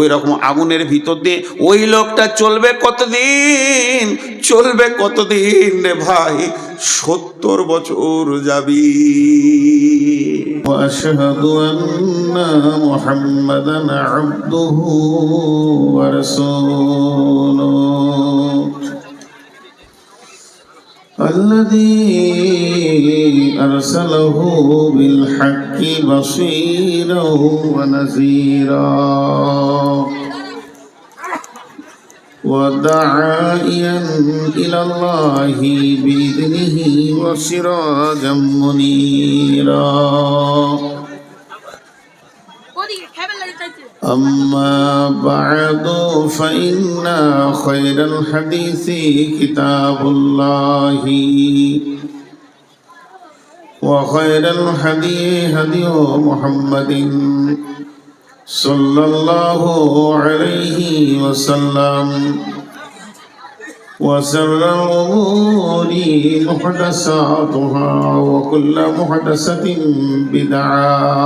ওই রকম আগুনের ভিতর দিয়ে ওই লোকটা চলবে কতদিন রে ভাই, 70 বছর যাবি। ওয়াশহাদু আন্না মুহাম্মাদান আবদুহু ওয়া রাসূলুহু الذي أرسله بالحق بصيرا ونذيرا وداعيا إلى الله بإذنه وسراجا منيرا. أما بعد فإن خير الحديث كتاب الله وخير الهدي هدي محمد صلى الله عليه وسلم وشر الأمور محدثاتها وكل محدثة بدعة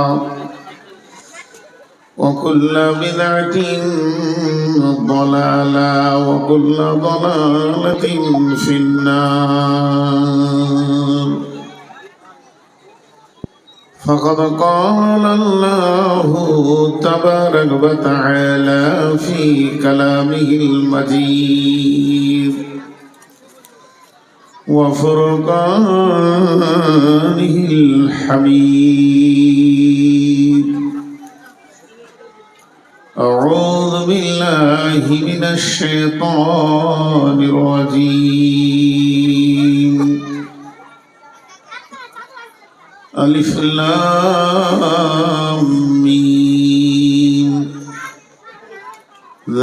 وكل بدعة ضلالة وكل ضلالة في النار. فقد قال الله تبارك وتعالى في كلامه المجيد وفرقانه الحميد. أعوذ بالله من الشيطان الرجيم. ألف لام ميم.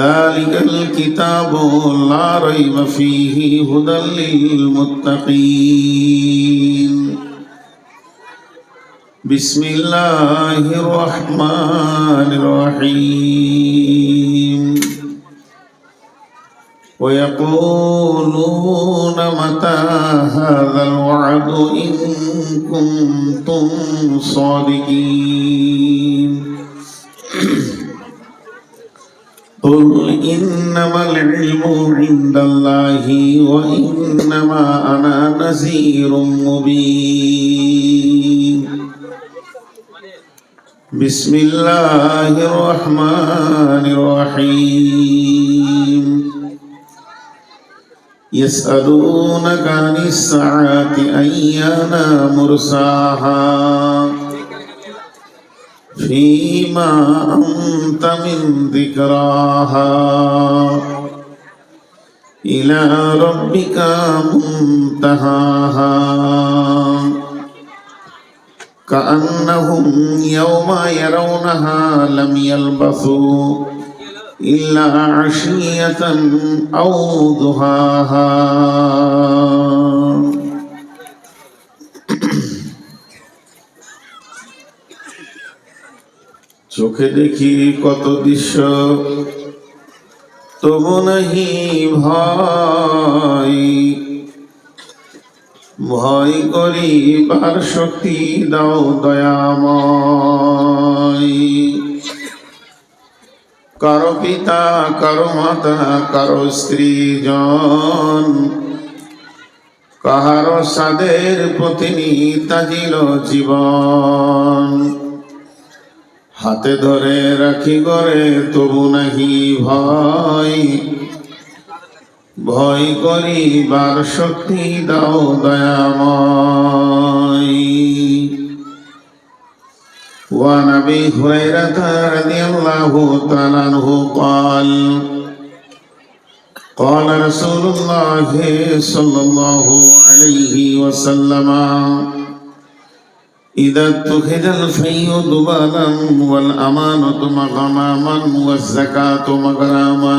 ذلك الكتاب لا ريب فيه هدى للمتقين. بسم الله الرحمن الرحيم. ويقولون متى هذا الوعد إن كنتم صادقين. قل إنما العلم عند الله وإنما أنا نذير مبين. بسم الله الرحمن الرحيم. يسألونك عن الساعة أيان مرساها فيما أنت من ذكراها إلى ربك منتهاها. كأنهم يوم يرونها لم يلبثوا إلا عشية أو ضحاها. চোখে দেখি কত দৃশ্য তবু নাহি ভয়, ভয় করিবার শক্তি দাও দয়াময়। কারো পিতা কারো মাতা কারো স্ত্রী জন, কাহারো সাদের পত্নী তাজিল জীবন। হাতে ধরে রাখি গরে তবু নাহি ভয়, ভয় করিবার শক্তি দাও দয়াময়। وعن أبي هريرة رضي الله تعالى عنه قال قال رسول الله صلى الله عليه وسلم إذا اتخذ الفي ضبابا والأمانة مغماما والزكاة مغراما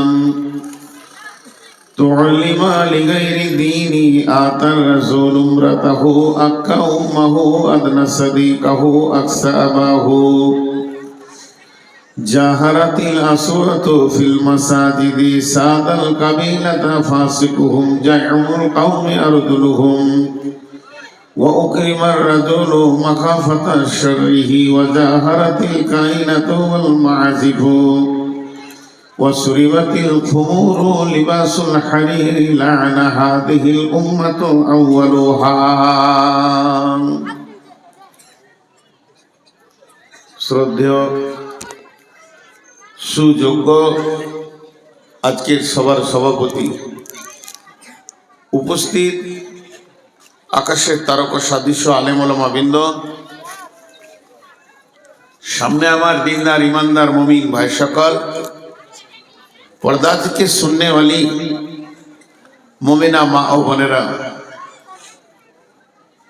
تعلم لغير دين آتى الرسول امرته أكا أمه أدنى صديقه أقصى أباه جاهرت الأصوات في المساجد ساد القبيلة فاسقهم جيعم القوم أرذلهم وأكرم الرجل مخافة شره وجاهرت الكائنة والمعازف وسربت الخمور لباس الحرير لعن هذه الأمة أولها শ্রদ্ধেয় সুযোগ্য আজকের সবার সভাপতি, উপস্থিত আকাশের তারকা সদৃশ্য আলেম ওলামা বৃন্দ, সামনে আমার দিনদার ইমানদার মুমিন ভাই সকল, পর্দা থেকে শুননেওয়ালি মুমিনা মা ও বোনেরা,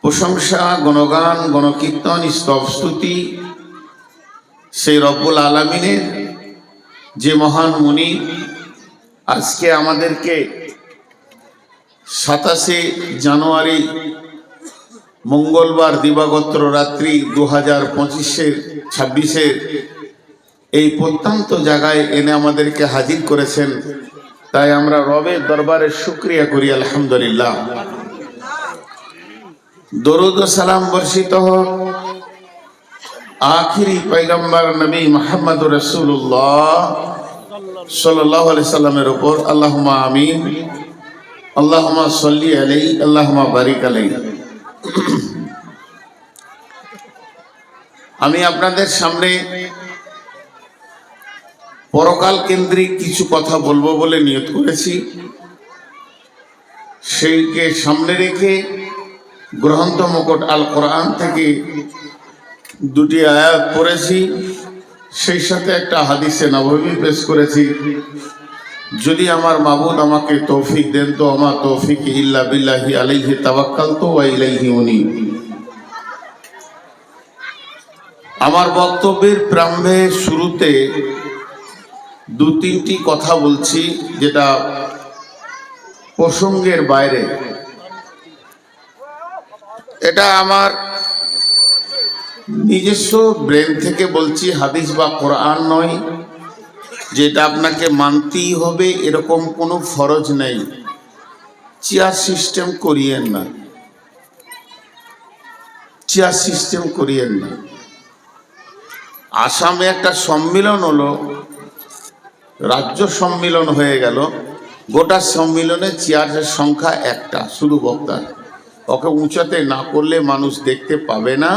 প্রশংসা, গণগান, গণকীর্তন, স্তব স্তুতি সেই রব্বুল আলামিনের যে মহান মুনি আজকে আমাদেরকে 27 জানুয়ারি মঙ্গলবার দিবাগত রাত্রি 2025-26 এই প্রত্যন্ত জায়গায় এনে আমাদেরকে হাজির করেছেন, তাই আমরা রবের দরবারে শুকরিয়া করি আলহামদুলিল্লাহ। দরুদ ও সালাম বর্ষিত হোক আখিরি পয়গম্বর নবী মুহাম্মদ রাসূলুল্লাহ সাল্লাল্লাহু আলাইহি সাল্লামের উপর, আল্লাহুম্মা আমিন, আল্লাহুম্মা সাল্লি আলাইহি, আল্লাহুম্মা বারিক আলাইহি। আমি আপনাদের সামনে পরকাল কেন্দ্রিক কিছু কথা বলবো বলে নিয়ত করেছি। সেইকে সামনে রেখে গ্রন্থ মুকুট আল কোরআন থেকে 2টি আয়াত পড়েছি, সেই সাথে একটা হাদিসে নববী পেশ করেছি। যদি আমার মাবুদ আমাকে তৌফিক দেন তো আমার তৌফিক ইল্লা বিল্লাহি আলাইহি তাওয়াক্কালতু ওয়া ইলাইহি উনীব। আমার বক্তব্যের প্রারম্ভে শুরুতে 2-3টি কথা বলছি যেটা প্রসঙ্গের বাইরে। এটা আমার নিজস্ব ব্রেন থেকে বলছি, হাদিস বা কোরআন নয়, যেটা আপনাকে মানতেই হবে এরকম কোনো ফরজ নেই। চেয়ার সিস্টেম করিয়েন না, চেয়ার সিস্টেম করিয়েন না। আসামে একটা সম্মিলন হলো, রাজ্য সম্মিলন হয়ে গেল, গোটা সম্মিলনে চেয়ারের সংখ্যা একটা, শুধু বক্তার। ওকে উঁচাতে না করলে মানুষ দেখতে পাবে না,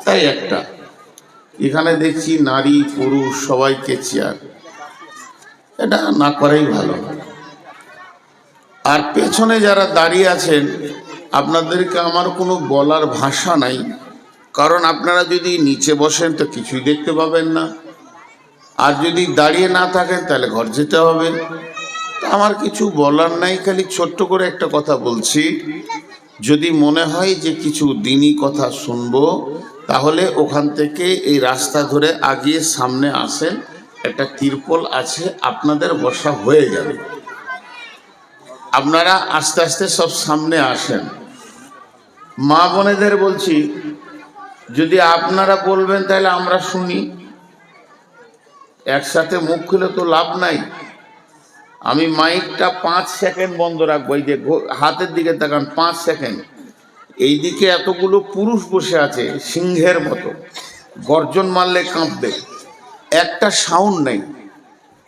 তাই একটা। এখানে দেখছি নারী পুরুষ সবাইকে চেয়ার, এটা না করাই ভালো। আর পেছনে যারা দাঁড়িয়ে আছেন আপনাদেরকে আমার কোনো বলার ভাষা নাই, কারণ আপনারা যদি নিচে বসেন তো কিছুই দেখতে পাবেন না, আর যদি দাঁড়িয়ে না থাকেন তাহলে ঘর যেতে হবে। আমার কিছু বলার নাই, খালি ছোট্ট করে একটা কথা বলছি। যদি মনে হয় যে কিছু দিনই কথা শুনবো, তাহলে ওখান থেকে এই রাস্তা ধরে আগিয়ে সামনে আসেন, একটা তিরপল আছে, আপনাদের বসা হয়ে যাবে। আপনারা আস্তে আস্তে সব সামনে আসেন। মা বোনেদের বলছি, যদি আপনারা বলবেন তাহলে আমরা শুনি, একসাথে মুখ খুলে তো লাভ নাই। আমি মাইকটা 5 সেকেন্ড বন্ধ রাখবো। এই যে হাতের দিকে তাকান, 5 সেকেন্ড। এইদিকে এতগুলো পুরুষ বসে আছে সিংহের মতো, গর্জন মারলে কাঁপবে, একটা সাউন্ড নেই।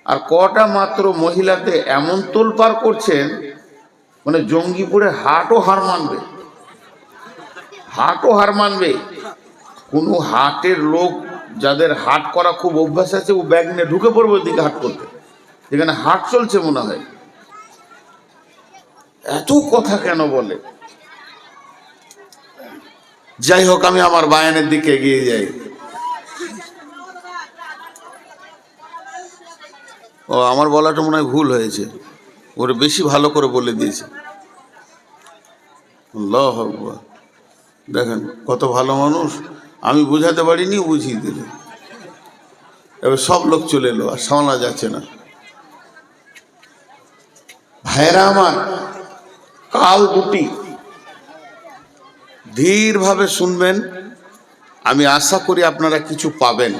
আর কটা মাত্র মহিলাতে এমন তোলপাড় করছেন, মানে জঙ্গিপুরে হাটও হার মানবে, হাটও হার মানবে। কোনো হাটের লোক যাদের হাট করা খুব অভ্যাস আছে, ও ব্যাগ নিয়ে ঢুকে পড়বে ওইদিকে হাট করতে, যেখানে হাট চলছে মনে হয়। এত কথা কেন বলে? যাই হোক, আমি আমার বায়ানের দিকে এগিয়ে যাই। ও আমার বলাটা মনে হয় ভুল হয়েছে, ওর বেশি ভালো করে বলে দিয়েছে। আল্লাহু আকবার। দেখেন কত ভালো মানুষ, আমি বুঝাতে পারিনি, বুঝিয়ে দিল। এবার সব লোক চলে এলো, আর সামলা যাচ্ছে না। ভাইরা আমার, কাল দুটি, ধীরভাবে শুনবেন। আমি আশা করি আপনারা কিছু পাবেন।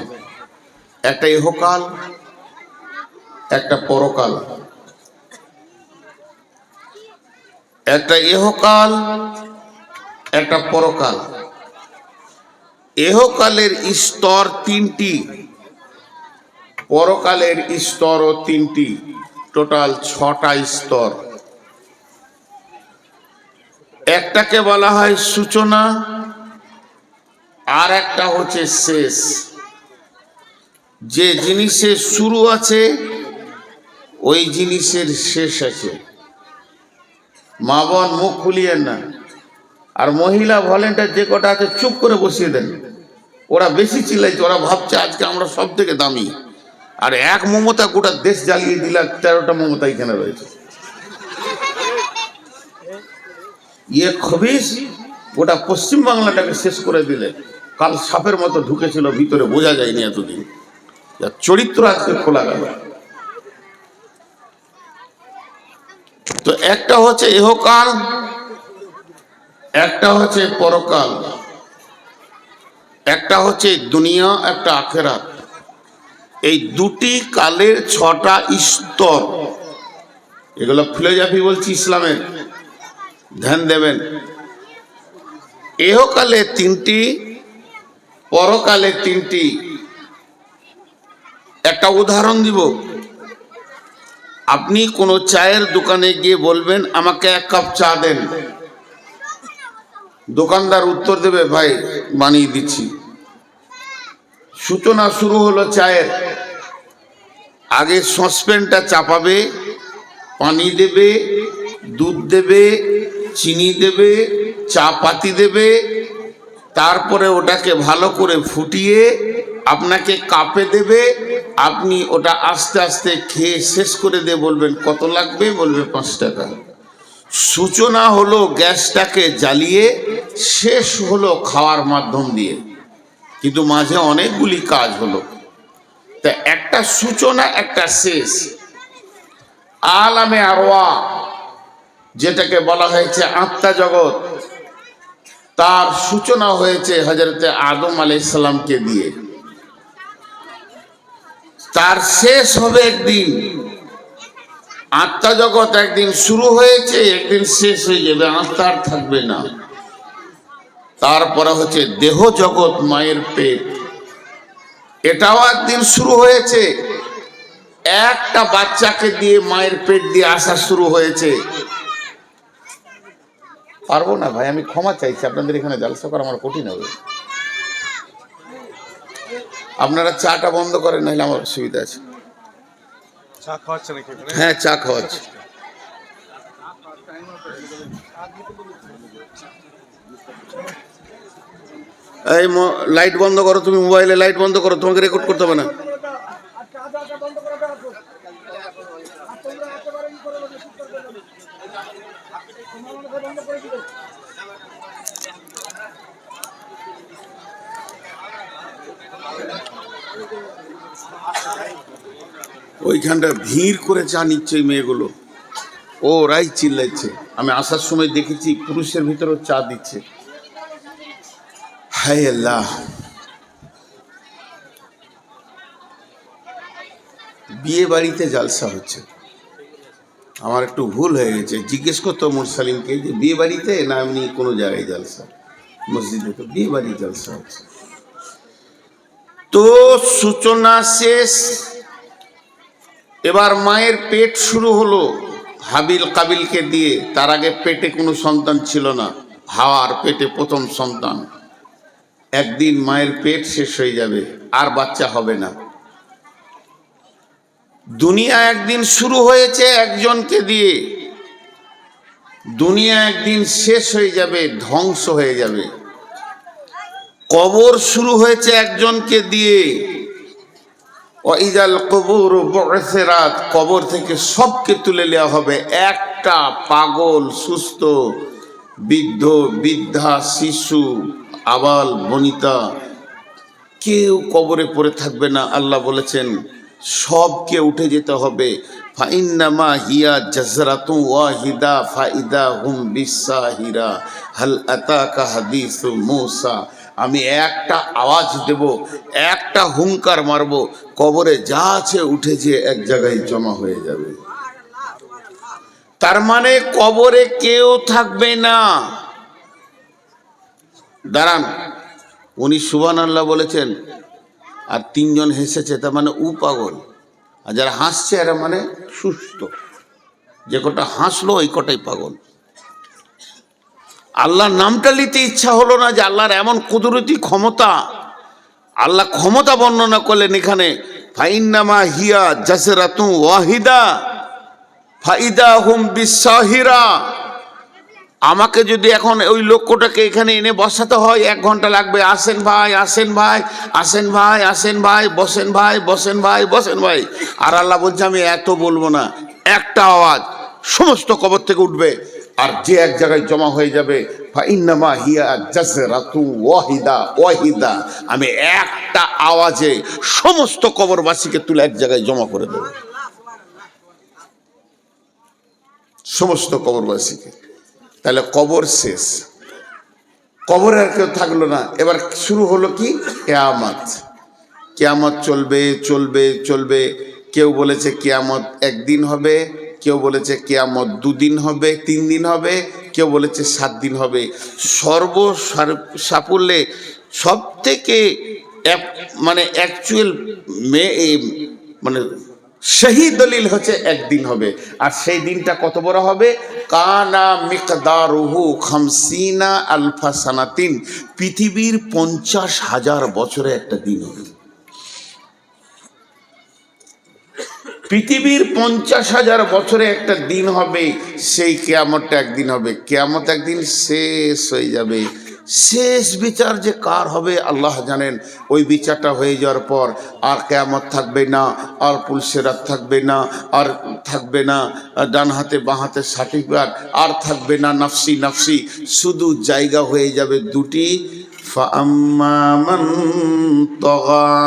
একটা ইহকাল, একটা পরকাল। একটা ইহকাল, একটা পরকাল। ইহকালের স্তর 3টি। পরকালের স্তরও তিনটি, টোটাল 6টা স্তর। একটাকে বলা হয় সূচনা, আর একটা হচ্ছে শেষ। যে জিনিসের শুরু আছে ওই জিনিসের শেষ আছে। মা বোন মুখ খুলিয়েন না, আর মহিলা ভলেন্টিয়ার যে কটা আছে চুপ করে বসিয়ে দেন। ওরা বেশি চিল্লাইছে, ওরা ভাবছে আজকে আমরা সব থেকে দামি। আর এক মমতা গোটা দেশ জ্বালিয়ে দিলা, 13টা মমতা এখানে রয়েছে। ইয়ে খবিস গোটা পশ্চিম বাংলাটাকে শেষ করে দিলে। কাল সাপের মতো ঢুকেছিল ভিতরে, বোঝা যায়নি এতদিন। যার চরিত্র আজকে খোলা গেল। তো একটা হচ্ছে ইহকাল, একটা হচ্ছে পরকাল, একটা হচ্ছে দুনিয়া, একটা আখেরাত। এই দুটি কালের 6টা স্তর। এগুলো ফিলোসফি বলছি ইসলামের, ধ্যান দেবেন। ইহকালে 3টি, পরকালে 3টি। একটা উদাহরণ দিব। আপনি কোনো চায়ের দোকানে গিয়ে বলবেন আমাকে 1 কাপ চা দেন। দোকানদার উত্তর দেবে ভাই বানিয়ে দিচ্ছি। সূচনা শুরু হলো চায়ের। আগে সসপ্যানটা চাপাবে, পানি দেবে, দুধ দেবে, চিনি দেবে, চা পাতি দেবে, তারপরে ওটাকে ভালো করে ফুটিয়ে আপনাকে কাপে দেবে। আপনি ওটা আস্তে আস্তে খেয়ে শেষ করে দিয়ে বলবেন কত লাগবে, বলবে 5 টাকা। সূচনা হলো গ্যাসটাকে জ্বালিয়ে, শেষ হলো খাওয়ার মাধ্যম দিয়ে। কিন্তু মাঝে অনেকগুলি কাজ হলো। তা একটা সূচনা, একটা শেষ। আলামে আরওয়া যেটাকে বলা হয়েছে আত্মা জগৎ, তার সূচনা হয়েছে হযরতে আদম আলাইহিস সালামকে দিয়ে। তার শেষ হবে একদিন। আত্মা জগৎ একদিন শুরু হয়েছে, একদিন শেষ হয়ে যাবে, আত্মা আর থাকবে না। তারপরে হচ্ছে দেহ জগৎ, মায়ের পেট, এটাও একদিন শুরু হয়েছে। একটা বাচ্চাকে দিয়ে মায়ের পেট দিয়ে আসা শুরু হয়েছে। পারবো না ভাই, আমি ক্ষমা চাইছি। আপনাদের এখানে জালসা করা আমার কঠিন হবে। আপনারা চাটা বন্ধ করেন, নাহলে আমার অসুবিধা আছে। হ্যাঁ, চা খাওয়াচ্ছে। এই লাইট বন্ধ করো, তুমি মোবাইলে লাইট বন্ধ করো, তোমাকে রেকর্ড করতে হবে না। ওইখানটা ভিড় করে চা নিচ্ছে এই মেয়েগুলো, ওরাই চিল্লাচ্ছে। আমি আসার সময় দেখেছি পুরুষের ভিতরেও চা দিচ্ছে। হায় আল্লাহ, বিয়ে বাড়িতে জালসা হচ্ছে। আমার একটু ভুল হয়ে গেছে, জিজ্ঞেস করতো মুরসালিমকে যে বিয়ে বাড়িতে না এমনি কোনো জায়গায় জালসা? মসজিদে তো বিয়ে বাড়ি জালসা হচ্ছে। তো সূচনা শেষ। এবার মায়ের পেট শুরু হলো হাবিল কাবিলকে দিয়ে। তার আগে পেটে কোনো সন্তান ছিল না, হাওয়ার পেটে প্রথম সন্তান। একদিন মায়ের পেট শেষ হয়ে যাবে, আর বাচ্চা হবে না। দুনিয়া একদিন শুরু হয়েছে একজনকে দিয়ে, দুনিয়া একদিন শেষ হয়ে যাবে, ধ্বংস হয়ে যাবে। কবর শুরু হয়েছে একজনকে দিয়ে। ওয়াইজাল কবুর বু'সিরাত, কবর থেকে সবকে তুলে নেওয়া হবে। একটা পাগল, সুস্থ, বৃদ্ধ, বৃদ্ধা, শিশু, আবাল বনিতা, কেউ কবরে পড়ে থাকবে না। আল্লাহ বলেছেন সবকে উঠে যেতে হবে। ফাইন্নামা হিয়া জাজরাতু ওয়াহিদা ফাইদা হুম বিসাহিরা হাল আতাকা হাদিসু মূসা। আমি একটা আওয়াজ দেব, একটা হুঙ্কার মারব, কবরে যা আছে উঠে যে এক জায়গায় জমা হয়ে যাবে। তার মানে কবরে কেউ থাকবে না। দাঁড়ান, উনি সুবহানাল্লাহ বলেছেন, আর 3 জন হেসেছে, তার মানে উ পাগল। আর যারা হাসছে এরা মানে সুস্থ। যে কটা হাসলো ওই কটাই পাগল। আল্লাহর নামটা নিতে ইচ্ছা হলো না, যে আল্লাহর এমন কুদরতি ক্ষমতা। আল্লাহ ক্ষমতা বর্ণনা করলেন এখানে, ফাইন্নামা হিয়া জাসরাতু ওয়াহিদা ফাইদা হুম বিসাহিরা। আমাকে যদি এখন ওই লক্ষ্যটাকে এখানে এনে বসাতে হয় 1 ঘন্টা লাগবে। আসেন ভাই, আসেন ভাই, আসেন ভাই, আসেন ভাই, বসেন ভাই, বসেন ভাই, বসেন ভাই। আর আল্লাহ বলছে আমি এত বলবো না, একটা আওয়াজ সমস্ত কবর থেকে উঠবে, আর যে এক জায়গায় জমা হয়ে যাবে, ফাইন্নামা হিয়া জাসরাতু ওয়াহিদা ওয়াহিদা, আমি একটা আওয়াজে সমস্ত কবরবাসীকে তুলে এক জায়গায় জমা করে দেব, সমস্ত কবরবাসীকে। তাহলে কবর শেষ, কবরে আর কেউ থাকলো না। এবার শুরু হলো কি? কিয়ামত। কিয়ামত চলবে চলবে চলবে। কেউ বলেছে কিয়ামত 1 দিন হবে, কেউ বলেছে কিয়ামত 2 দিন হবে, 3 দিন হবে, কেউ বলেছে 7 দিন হবে। সাফল্যে সব থেকে মানে অ্যাকচুয়াল মানে সেই দলিল হচ্ছে 1 দিন হবে। আর সেই দিনটা কত বড় হবে? কানা মিকদারুহু 50 আলফা সানাতিন, পৃথিবীর 50,000 বছরে একটা দিন হবে। পৃথিবীর 50,000 বছরে একটা দিন হবে। সেই কিয়ামতটা একদিন হবে। কিয়ামত একদিন শেষ হয়ে যাবে। শেষ বিচার যে কার হবে আল্লাহ জানেন। ওই বিচারটা হয়ে যাওয়ার পর আর কিয়ামত থাকবে না, আর পুলসেরাত থাকবে না, আর থাকবে না ডান হাতে বাঁ হাতে সার্টিফিকেট, আর থাকবে না নাফসি নাফসি। শুধু জায়গা হয়ে যাবে 2টি, فأما من طغى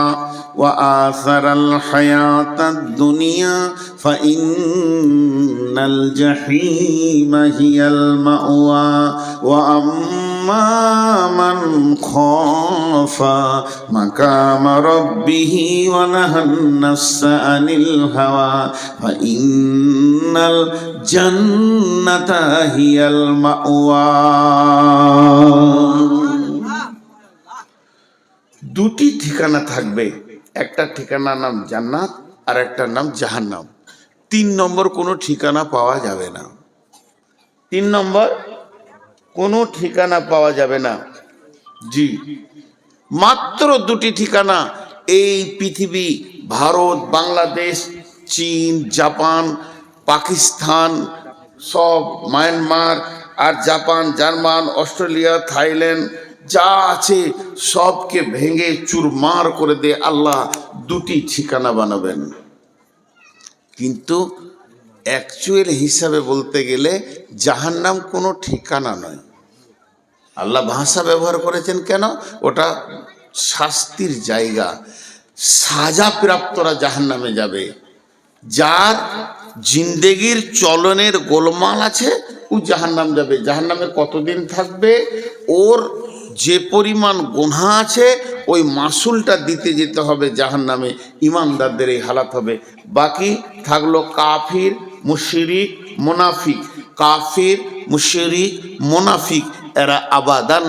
وآثر الحياة الدنيا فإن الجحيم هي المأوى وأما من خاف مقام ربه ونهى النفس عن الهوى فإن الجنة هي المأوى। 2টি ঠিকানা থাকবে, একটা ঠিকানার নাম জান্নাত আর একটা নাম জাহান্নাম। 3 নম্বর কোনো ঠিকানা পাওয়া যাবে না। 3 নম্বর কোনো ঠিকানা পাওয়া যাবে না। জি, মাত্র 2টি ঠিকানা এই পৃথিবী, ভারত, বাংলাদেশ, চীন, জাপান, পাকিস্তান, সব মায়ানমার আর জাপান, জার্মান, অস্ট্রেলিয়া, থাইল্যান্ড যা আছে সবকে ভেঙে চুরমার করে দিয়ে আল্লাহ 2টি ঠিকানা বানাবেন। কিন্তু অ্যাকচুয়াল হিসাবে বলতে গেলে জাহান্নাম কোনো ঠিকানা নয়। আল্লাহ ভাষা ব্যবহার করেছেন কেন? ওটা শাস্তির জায়গা। সাজা প্রাপ্তরা জাহান্নামে যাবে। যার জিন্দেগির চলনের গোলমাল আছে ও জাহান্নাম যাবে। জাহান্নামে কতদিন থাকবে? ওর যে পরিমাণ গুনাহ আছে ওই মাসুলটা দিতে যেতে হবে জাহান্নামে। ইমানদারদের এই হালাত হবে। বাকি থাকলো কাফির, মুশরিক, মুনাফিক। কাফির, মুশরিক, মুনাফিক এরা আবাদান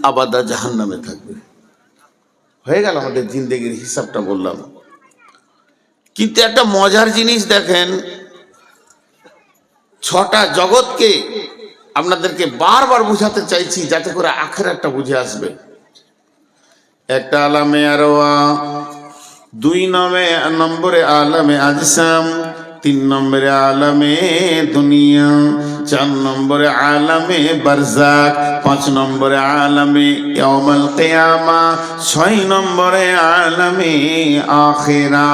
আবাদা জাহান্নামে থাকবে। হয়ে গেল আমাদের জিন্দেগির হিসাবটা বললাম। কিন্তু একটা মজার জিনিস দেখেন, 6টা জগৎকে আপনাদেরকে বারবার বুঝাতে চাইছি যাতে করে আখিরাতটা বুঝে আসবে। একটা আলামে আরওয়া, 2 নম্বরে আলামে আজসাম, 3 নম্বরে আলামে দুনিয়া, 4 নম্বরে আলামে বারজাক, 5 নম্বরে আলামে ইয়াউমুল কিয়ামা, 6 নম্বরে আলামে আখিরা।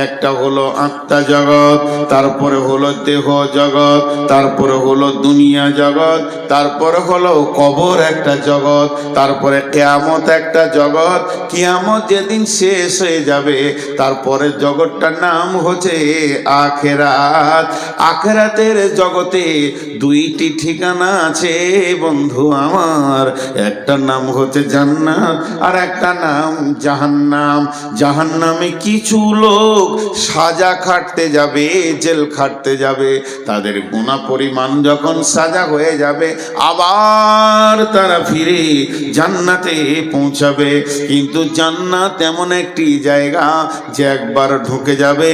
একটা হলো আত্মা জগৎ, তারপরে হলো দেহ জগৎ, তারপরে হলো দুনিয়া জগৎ, তারপরে হলো কবর একটা জগৎ, তারপরে কিয়ামত একটা জগৎ। কিয়ামত যেদিন শেষ হয়ে যাবে তারপরে জগৎটার নাম হচ্ছে আখিরাত। আখিরাতের জগতে দুইটি ঠিকানা আছে বন্ধু আমার, একটা নাম হচ্ছে জান্নাত আর একটা নাম জাহান্নাম। জাহান্নামে কিছু লোক সাজা খাটতে যাবে, জেল খাটতে যাবে, তাদের গুনাহ পরিমাণ যখন সাজা হয়ে যাবে আবার তারা ফিরে জান্নাতে পৌঁছাবে। কিন্তু জান্নাত এমন একটি জায়গা যে একবার ঢুকে যাবে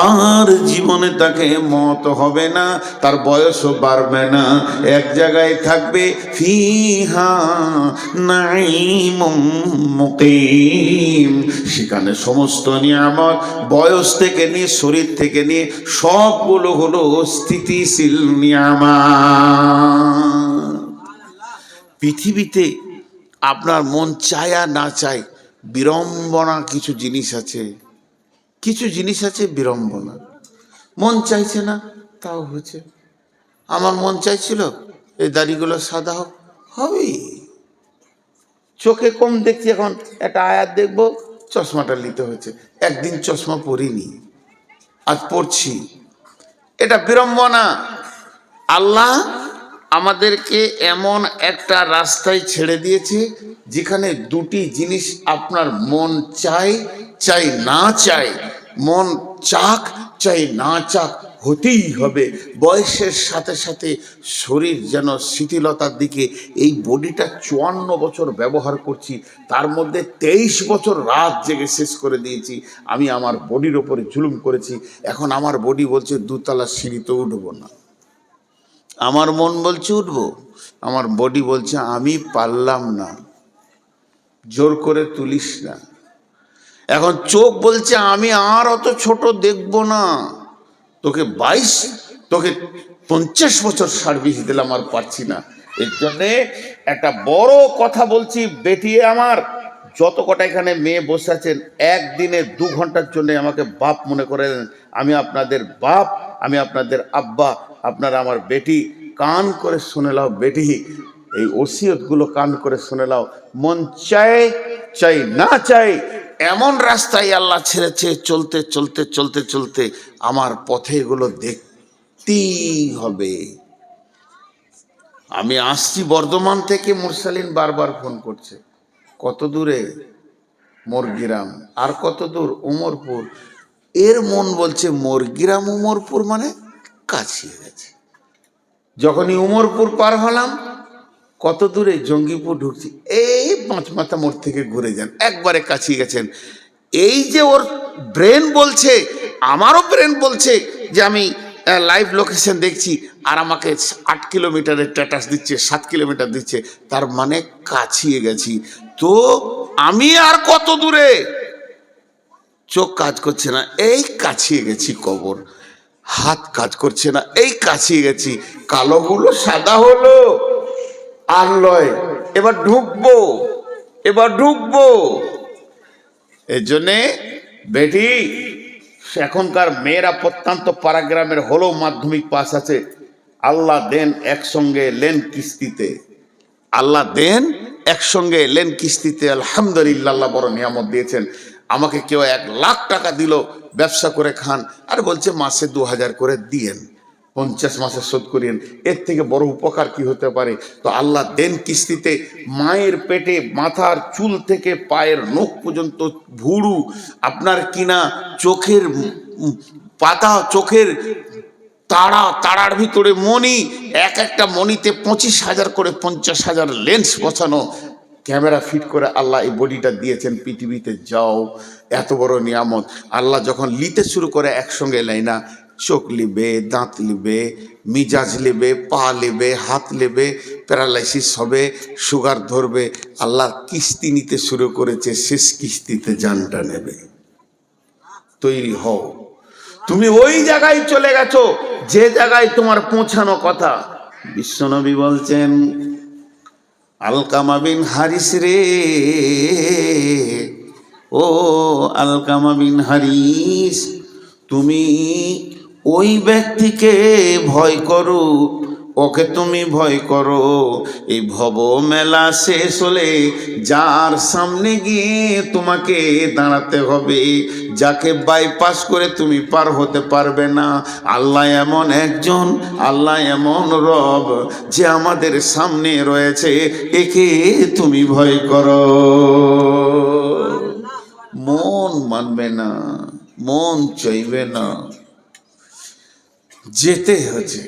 আর জীবনে তাকে মত হবে না, তার বয়সও বাড়বে না, এক জায়গায় থাকবে। ফিহা নাঈমুম মুকিম, সেখানে সমস্ত নিয়ামত বয়স থেকে নিয়ে শরীর থেকে নিয়ে সবগুলো হলো স্থিতিশীল নিয়ামত। পৃথিবীতে আপনার মন চায় আর না চায়, বিড়ম্বনা কিছু জিনিস আছে, কিছু জিনিস আছে বিড়ম্বনা। মন চাইছে না তাও হচ্ছে। আমার মন চাইছিল এই দাড়িগুলো সাদা হোক, হবেই। চোখে কম দেখছি, এখন একটা আয়াত দেখবো, চশমাটা নিতে হচ্ছে। একদিন চশমা পরিনি, আজ পড়ছি। এটা বিড়ম্বনা। আল্লাহ আমাদেরকে এমন একটা রাস্তায় ছেড়ে দিয়েছে যেখানে দুটি জিনিস আপনার মন চাই চাই না চাই, মন চাক চাই না চাক হতেই হবে। বয়সের সাথে সাথে শরীর যেন শিথিলতার দিকে, এই বডিটা 54 বছর ব্যবহার করছি, তার মধ্যে 23 বছর রাত জেগে শেষ করে দিয়েছি। আমি আমার বডির ওপরে জুলুম করেছি। এখন আমার বডি বলছে দুতলা সিঁড়িতে উঠবো না, আমার মন বলছে উঠবো, আমার বডি বলছে আমি পারলাম না, জোর করে তুলিস না। এখন চোখ বলছে আমি আর অত ছোট দেখবো না, তোকে 50 বছর সার্ভিস দিলাম, আর পারছি না। এর জন্যে একটা বড় কথা বলছি, বেটিয়ে আমার যত কটা এখানে মেয়ে বসে আছেন, একদিনে 2 ঘন্টার জন্য আমাকে বাপ মনে করেন। আমি আপনাদের বাপ, আমি আপনাদের আব্বা, আপনারা আমার বেটি। কান করে শুনে লাও বেটি, এই ওসিয়তগুলো কান করে শুনে লাও। মন চায় চাই না চাই এমন রাস্তায় আল্লাহ ছেড়েছে, চলতে চলতে চলতে চলতে আমার পথে এগুলো দেখতেই হবে। আমি আসছি বর্ধমান থেকে, মুরসালিন বারবার ফোন করছে, কত দূরে? মোরগ্রাম। আর কত দূর? উমরপুর। এর মন বলছে মোরগ্রাম উমরপুর মানে কাছে গেছে। যখনই উমরপুর পার হলাম, কত দূরে? জঙ্গিপুর ঢুকছি, এই 5 মাথা মোড় থেকে ঘুরে যান, একবারে কাছে গেছেন। এই যে ওর ব্রেন বলছে, আমারও ব্রেন বলছে যে আমি লাইভ লোকেশন দেখছি, আর আমাকে 8 কিলোমিটারের স্ট্যাটাস দিচ্ছে, 7 কিলোমিটার দিচ্ছে, তার মানে কাছিয়ে গেছি। তো আমি আর কত দূরে? চোখ কাজ করছে না, এই কাছিয়ে গেছি কবর। হাত কাজ করছে না, এই কাছিয়ে গেছি। কালোগুলো সাদা হলো আর লয়, এবার ঢুকবো, এবার ঢুকবো। এর জন্যে বেটি, এখনকার মেয়েরা প্রত্যন্ত পাড়াগ্রামের হলো মাধ্যমিক পাস আছে, আল্লাহ দেন একসঙ্গে লেন কিস্তিতে, আল্লাহ দেন একসঙ্গে লেন কিস্তিতে। আলহামদুলিল্লাহ, আল্লাহ বড় নিয়ামত দিয়েছেন। আমাকে কেউ 1 লাখ টাকা দিল, ব্যবসা করে খান, আর বলছে মাসে 2000 করে দিয়েন, 50 মাসে শোধ করিয়েন। এর থেকে বড় উপকার কি হতে পারে? তো আল্লাহ দেন কিস্তিতে। মায়ের পেটে মাথার চুল থেকে পায়ের নখ পর্যন্ত ভুরু, আপনার কিনা চোখের পাতা, চোখের তারার ভিতরে মণি, একটা মণিতে 25,000 করে 50,000 লেন্স বসানো, ক্যামেরা ফিট করে আল্লাহ এই বডিটা দিয়েছেন পৃথিবীতে। যাও, এত বড় নিয়ামত। আল্লাহ যখন নিতে শুরু করে একসঙ্গে নেয় না, চোখ লিবে, দাঁত লিবে, মিজাজ লিবে, পা লিবে, হাত লিবে, প্যারালাইসিস হবে, সুগার ধরবে। আল্লাহ কিস্তি নিতে শুরু করেছে, শেষ কিস্তিতে জানটা নেবে। তৈরি হও। তুমি ওই জায়গায় চলে গেছো যে জায়গায় তোমার পৌঁছানো কথা। বিশ্বনবী বলছেন, আলকামা বিন হারিস রে, ও আলকামা বিন হারিস, তুমি ওই ব্যক্তিকে ভয় করো, ওকে তুমি ভয় করো। এই ভব মেলা শেষ হলে যার সামনে গিয়ে তোমাকে দাঁড়াতে হবে, যাকে বাইপাস করে তুমি পার হতে পারবে না। আল্লাহ এমন একজন, আল্লাহ এমন রব যে আমাদের সামনে রয়েছে, একে তুমি ভয় করো। মন মানবে না, মন চাইবে না, যেতে হচ্ছে,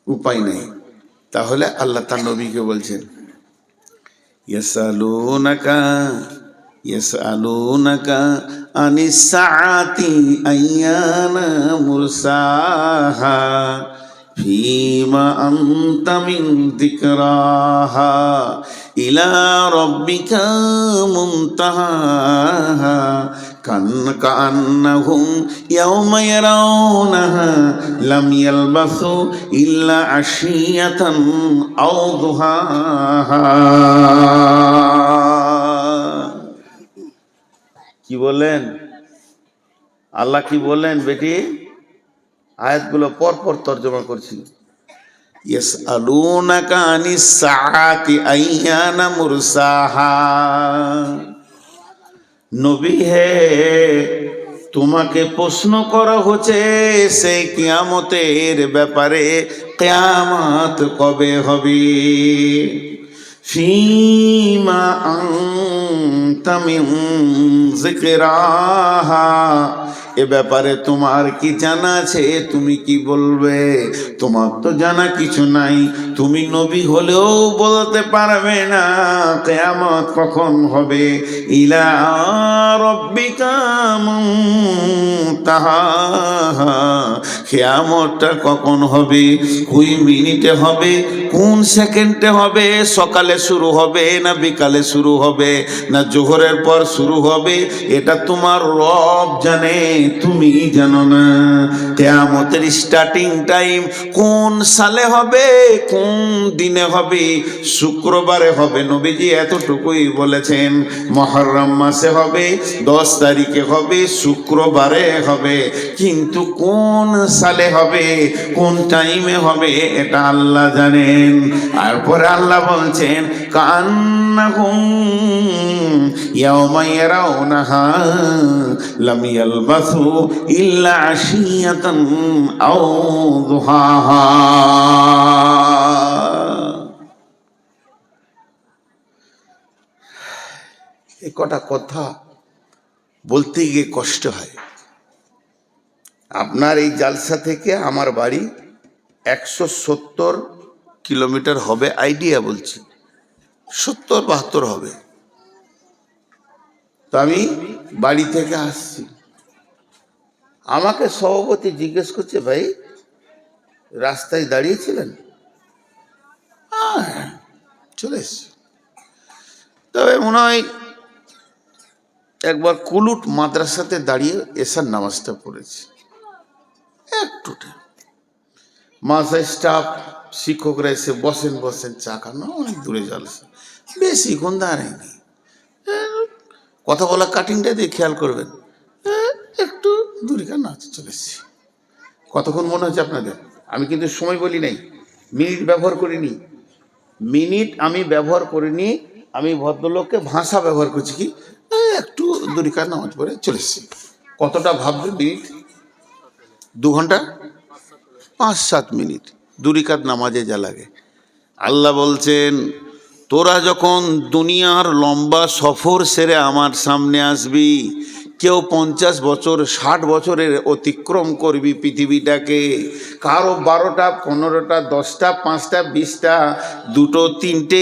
উপায় নেই। তাহলে আল্লাহ তার নবীকে বলছেন, ইয়াসালুনাকা ইয়াসালুনাকা আনিস সাআতি আইয়ানা মুরসাহা ফীমা আনতা মিন যিকরাহা ইলা রাব্বিকা মুনতাহাহা কান্নাহুম ইয়াওমা ইয়ারাউনাহা লাম ইয়ালবাসু ইল্লা আশিয়াতান আও দুহাহা। কি বলেন আল্লাহ, কি বলেন বেটি? আয়াতগুলো পরপর তর্জমা করছি। ইয়াসআলুনাকা আনিস সাআতি আইয়ানা মুরসাহা। নবী হে, তোমাকে প্রশ্ন করা হচ্ছে সেই কিয়ামতের ব্যাপারে, কিয়ামত কবে হবে। ফীমা আনতা মিন যিকরাহা, এ ব্যাপারে তোমার কি জানা আছে? তুমি কি বলবে? তোমার তো জানা কিছু নাই। তুমি নবী হলেও বলতে পারবে না কিয়ামত কখন হবে। ইলা রাব্বিকা মুনতাহাহা, কিয়ামতটা কখন হবে, কোন মিনিটে হবে, কোন সেকেন্ডে হবে, সকালে শুরু হবে না বিকালে শুরু হবে না জোহরের পর শুরু হবে, এটা তোমার রব জানে, তুমি জানো না। কিয়ামতের স্টার্টিং টাইম কোন সালে হবে, কোন দিনে হবে? শুক্রবারে হবে, নবীজি এতটুকুই বলেছেন। মুহররম মাসে হবে, 10 তারিখে হবে, শুক্রবারে হবে। কিন্তু কোন সালে হবে, কোন টাইমে হবে, এটা আল্লাহ জানেন। তারপরে আল্লাহ বলছেন, কান্নাহুম ইয়াওমা ইয়ারাউনাহা লাম ইয়ালবাসু ইল্লা আশিয়াতান আও দুহাহা। এই কটা কথা বলতে গিয়ে কষ্ট হয়। আপনার এই জালসা থেকে আমার বাড়ি 170 কিলোমিটার হবে, আইডিয়া বলছি, 70-72 হবে। তো আমি বাড়ি থেকে আসছি, আমাকে সভাপতি জিজ্ঞেস করছে, ভাই রাস্তায় দাঁড়িয়েছিলেন? চলে এসছি। তবে মনে হয় একবার কুলুট মাদ্রাসাতে দাঁড়িয়ে এসার নামাজটা পড়েছি একটু। মাদ্রাসা স্টাফ শিক্ষকরা এসে বসেন বসেন, চা খানো, অনেক দূরে জালসা, বেশিক্ষণ দাঁড়ায়নি। কথা বলা কাটিংটা দিয়ে খেয়াল করবেন, একটু দূরে কেন আছে, চলে এসছি। কতক্ষণ মনে হচ্ছে আপনাদের? আমি কিন্তু সময় বলি নাই, মিনিট ব্যবহার করিনি, মিনিট আমি ব্যবহার করিনি। আমি ভদ্রলোককে ভাষা ব্যবহার করছি, কি একটু দূরিকার নামাজ পড়ে চলে এসছি। কতটা ভাববে মিনিট? 2 ঘন্টা 5-7 মিনিট দূরিকাত নামাজে যা লাগে। আল্লাহ বলছেন, তোরা যখন দুনিয়ার লম্বা সফর সেরে আমার সামনে আসবি, কেউ 50 বছর 60 বছরের অতিক্রম করবি পৃথিবীটাকে, কারো 12টা 15টা 10টা 5টা 20টা 2টো 3টে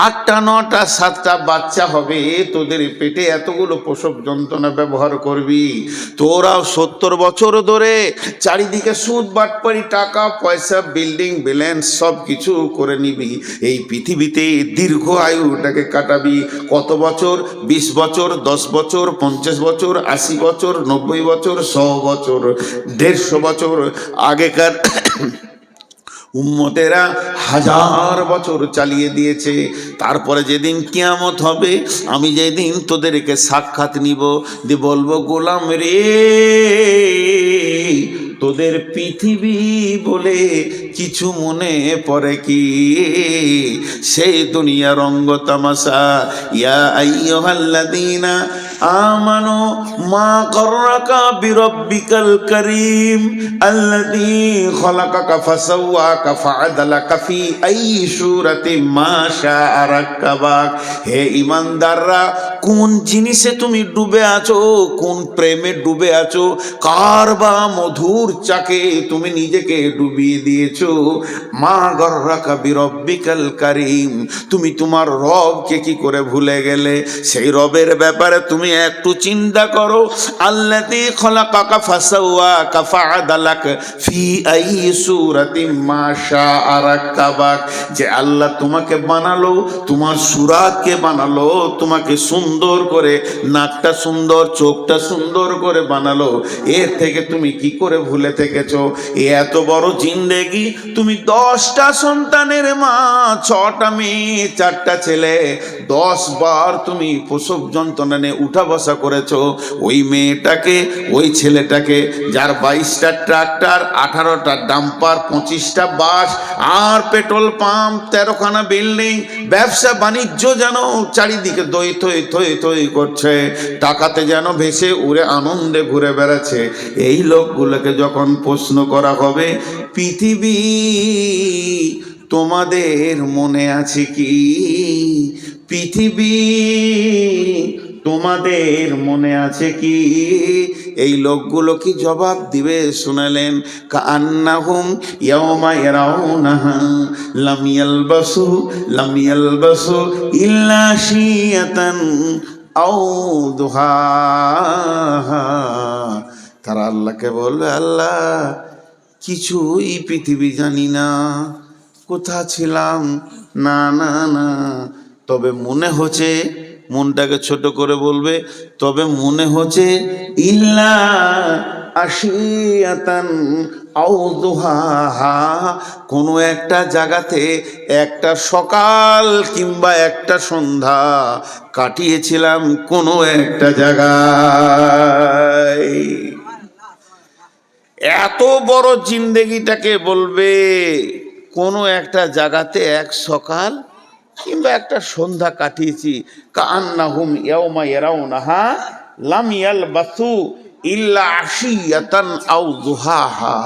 8টা 9টা 7টা বাচ্চা হবে, তোদের পেটে এতগুলো প্রসব যন্ত্রণা ব্যবহার করবি। তোরাও 70 বছর ধরে চারিদিকে সুদ বাটপারি, টাকা পয়সা, বিল্ডিং ব্যালেন্স সব কিছু করে নিবি, এই পৃথিবীতে দীর্ঘ আয়ুটাকে কাটাবি। কত বছর? 20 বছর, 10 বছর, 50 বছর, 80 বছর, 90 বছর, 100 বছর, 150 বছর। আগেকার উম্মতেরা 1000 বছর চালিয়ে দিয়েছে। তারপরে যেদিন কিয়ামত হবে, আমি যেদিন তোদেরকে সাক্ষাৎ নিব, দিয়ে বলবো, গোলাম রে, তোদের পৃথিবী বলে কিছু মনে পড়ে কি? সেই দুনিয়া রঙ্গ তামাশা। ইয়া আইয়ুহাল্লাযীনা আমানু মা গররাকা বিরাব্বিকাল কারীম আল্লাযী খলাকাকা ফাসাওয়াকা ফাআদালাকা ফি আইয়ি সূরাতিন মা শাআ রাক্কাবাক। হে ঈমানদাররা, কোন জিনিসে তুমি ডুবে আছো, কোন প্রেমে ডুবে আছো, কার বা মধুর চাকে তুমি নিজেকে ডুবিয়ে দিয়েছো? মা গররাকা বিরাব্বিকাল কারীম, তুমি তোমার রবকে কি করে ভুলে গেলে? সেই রবের ব্যাপারে তুমি একটু চিন্তা করো। আল্লাযী খলাকাকা ফাসাওয়াকা ফাআদালাক ফি আইয়ি সূরাতিন মা শাআ রাক্কাবাক। যে আল্লাহ তোমাকে বানালো, তোমার সুরাতকে বানালো, তোমাকে সুন্দর করে, নাকটা সুন্দর, চোখটা সুন্দর করে বানালো, এর থেকে তুমি কি করে ভুলে থেকেছো? এত বড় জিন্দেগি, তুমি 10টা সন্তানের মা, 6টা মেয়ে, 4টা ছেলে, 10 বার তুমি প্রসব যন্ত্রণা নিয়ে উঠা বসা করেছো। ওই মেয়েটাকে, ওই ছেলেটাকে, যার 22টা ট্রাক্টর, 18টা ডাম্পার, 25টা বাস, আর পেট্রোল পাম্প, 13খানা বিল্ডিং, ব্যবসা বাণিজ্য যেন চারিদিকে দই থই থই থই করছে, টাকাতে যেন ভেসে উড়ে আনন্দে ঘুরে বেড়াচ্ছে। এই লোকগুলোকে যখন প্রশ্ন করা হবে, পৃথিবী তোমাদের মনে আছে কি? পৃথিবী তোমাদের মনে আছে কি? এই লোকগুলো কি জবাব দিবে শুনালেন? কান্নাহুম ইয়াওমা ইয়ারাউনাহা লাম ইয়ালবাসু ইল্লা শিয়াতান আও দুহাহা। তারা আল্লাহকে বলবে, আল্লাহ কিছুই পৃথিবী জানি না, কোথা ছিলাম, না না না, তবে মনে হচ্ছে, মনটাকে ছোট করে বলবে, তবে মনে হচ্ছে ইল্লা আশিয়াতান আও দুহাহা, কোনো একটা জায়গাতে একটা সকাল কিংবা একটা সন্ধ্যা কাটিয়েছিলাম কোনো একটা জায়গায়। এত বড় জিন্দেগিটাকে বলবে কোনো একটা জায়গাতে এক সকাল কিংবা একটা সন্ধ্যা কাটিয়েছি। কান্নাহুম ইয়াওমা ইয়ারাউনাহা লাম ইয়ালবাসু ইল্লা আশিয়াতান আও দুহাহা।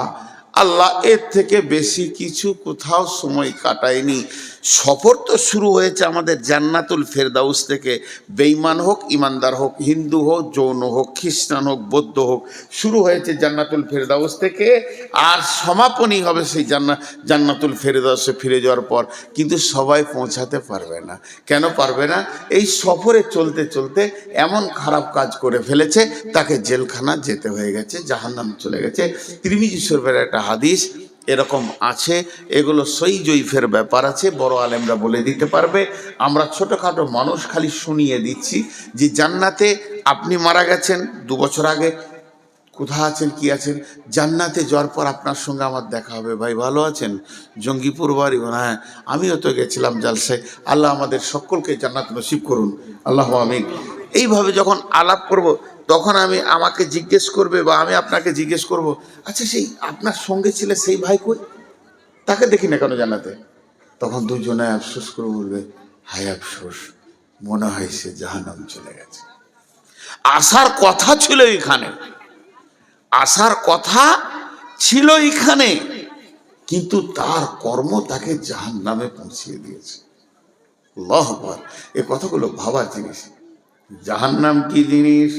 আল্লাহ এর থেকে বেশি কিছু কোথাও সময় কাটায়নি। সফর তো শুরু হয়েছে আমাদের জান্নাতুল ফেরদাউস থেকে। বেঈমান হোক, ইমানদার হোক, হিন্দু হোক, জৈন হোক, খ্রিস্টান হোক, বৌদ্ধ হোক, শুরু হয়েছে জান্নাতুল ফেরদাউস থেকে, আর সমাপনী হবে সেই জান্নাতুল ফেরদাউসে ফিরে যাওয়ার পর। কিন্তু সবাই পৌঁছাতে পারবে না। কেন পারবে না? এই সফরে চলতে চলতে এমন খারাপ কাজ করে ফেলেছে, তাকে জেলখানা যেতে হয়ে গেছে, জাহান্নাম চলে গেছে। তিরমিজি শরীফের একটা হাদিস এরকম আছে। এগুলো সই জয়ীফের ব্যাপার আছে, বড় আলেমরা বলে দিতে পারবে। আমরা ছোটোখাটো মানুষ খালি শুনিয়ে দিচ্ছি যে জান্নাতে আপনি মারা গেছেন 2 বছর আগে, কোথা আছেন, কি আছেন, জান্নাতে যাওয়ার পর আপনার সঙ্গে আমার দেখা হবে। ভাই ভালো আছেন? জঙ্গিপুর বাড়ি? হ্যাঁ, আমিও তো গেছিলাম জালসায়। আল্লাহ আমাদের সকলকে জান্নাত নসিব করুন, আল্লাহ আমিন। এইভাবে যখন আলাপ করব, তখন আমাকে জিজ্ঞেস করবে বা আমি আপনাকে জিজ্ঞেস করব, আচ্ছা সেই আপনার সঙ্গে ছিল সেই ভাই কই, তাকে দেখি না কেন জান্নাতে? তখন দুজনে আফসোস করে বলবে, হায় আফসোস, মনে হয় সে জাহান্নাম চলে গেছে। আসার কথা ছিল এখানে, আসার কথা ছিল এখানে, কিন্তু তার কর্ম তাকে জাহান্নামে পৌঁছিয়ে দিয়েছে। আল্লাহু আকবার। এই কথাগুলো ভাবার জিনিস। জাহান্নাম কি জিনিস?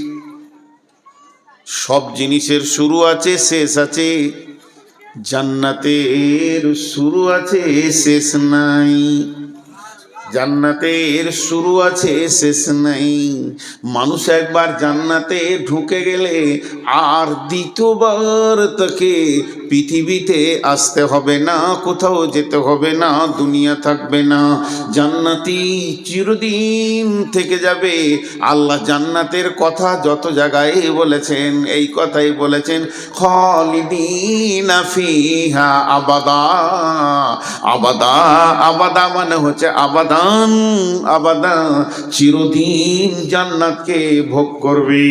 সব জিনিসের শুরু আছে, শেষ আছে। জান্নাতের শুরু আছে, শেষ নাই। জান্নাতের শুরু আছে, শেষ নাই। মানুষ একবার জান্নাতে ঢুকে গেলে আর দ্বিতীয়বার তাকে পৃথিবীতে আসতে হবে না, কোথাও যেতে হবে না, দুনিয়া থাকবে না। জান্নাতি চিরদিন থেকে যাবে। আল্লাহ জান্নাতের কথা যত জায়গায় বলেছেন, এই কথাই বলেছেন, খালিদিনা ফিহা আবাদা। আবাদা, আবাদা মানে হচ্ছে আবাদান, আবাদা, চিরদিন জান্নাতকে ভোগ করবে।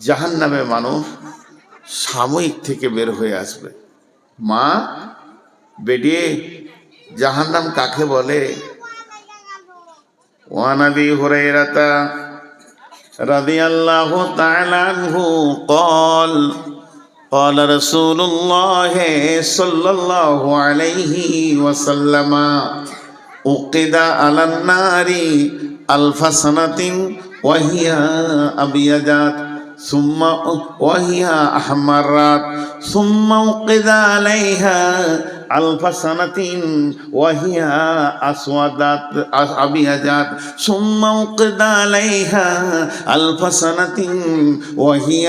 জাহান্নামে মানুষ সাময়িক থেকে বের হয়ে আসবে। মা বেডিয়ে জাহান্নাম কাকে বলে? ওয়ান আবি হুরায়রাতা রাদিয়াল্লাহু তাআলা আনহু قال قال رسول الله صلى الله عليه وسلم أوقد على النار 1000 سنة وهي أبيضات ثم وهي أحمرات ثم أوقد عليها 1000 سنة وهي أسودات أبيضات ثم أوقد عليها 1000 سنة وهي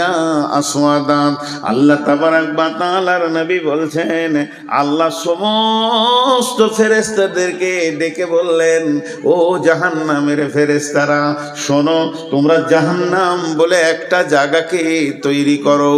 أسودات। আল্লাহ তাবারাক ওয়া তাআলার নবী বলছেন, আল্লাহ সমস্ত ফেরেশতাদেরকে ডেকে বললেন, ও জাহান্নামের ফেরেশতারা শোনো, তোমরা জাহান্নাম বলে একটা জায়গাকে তৈরি করো,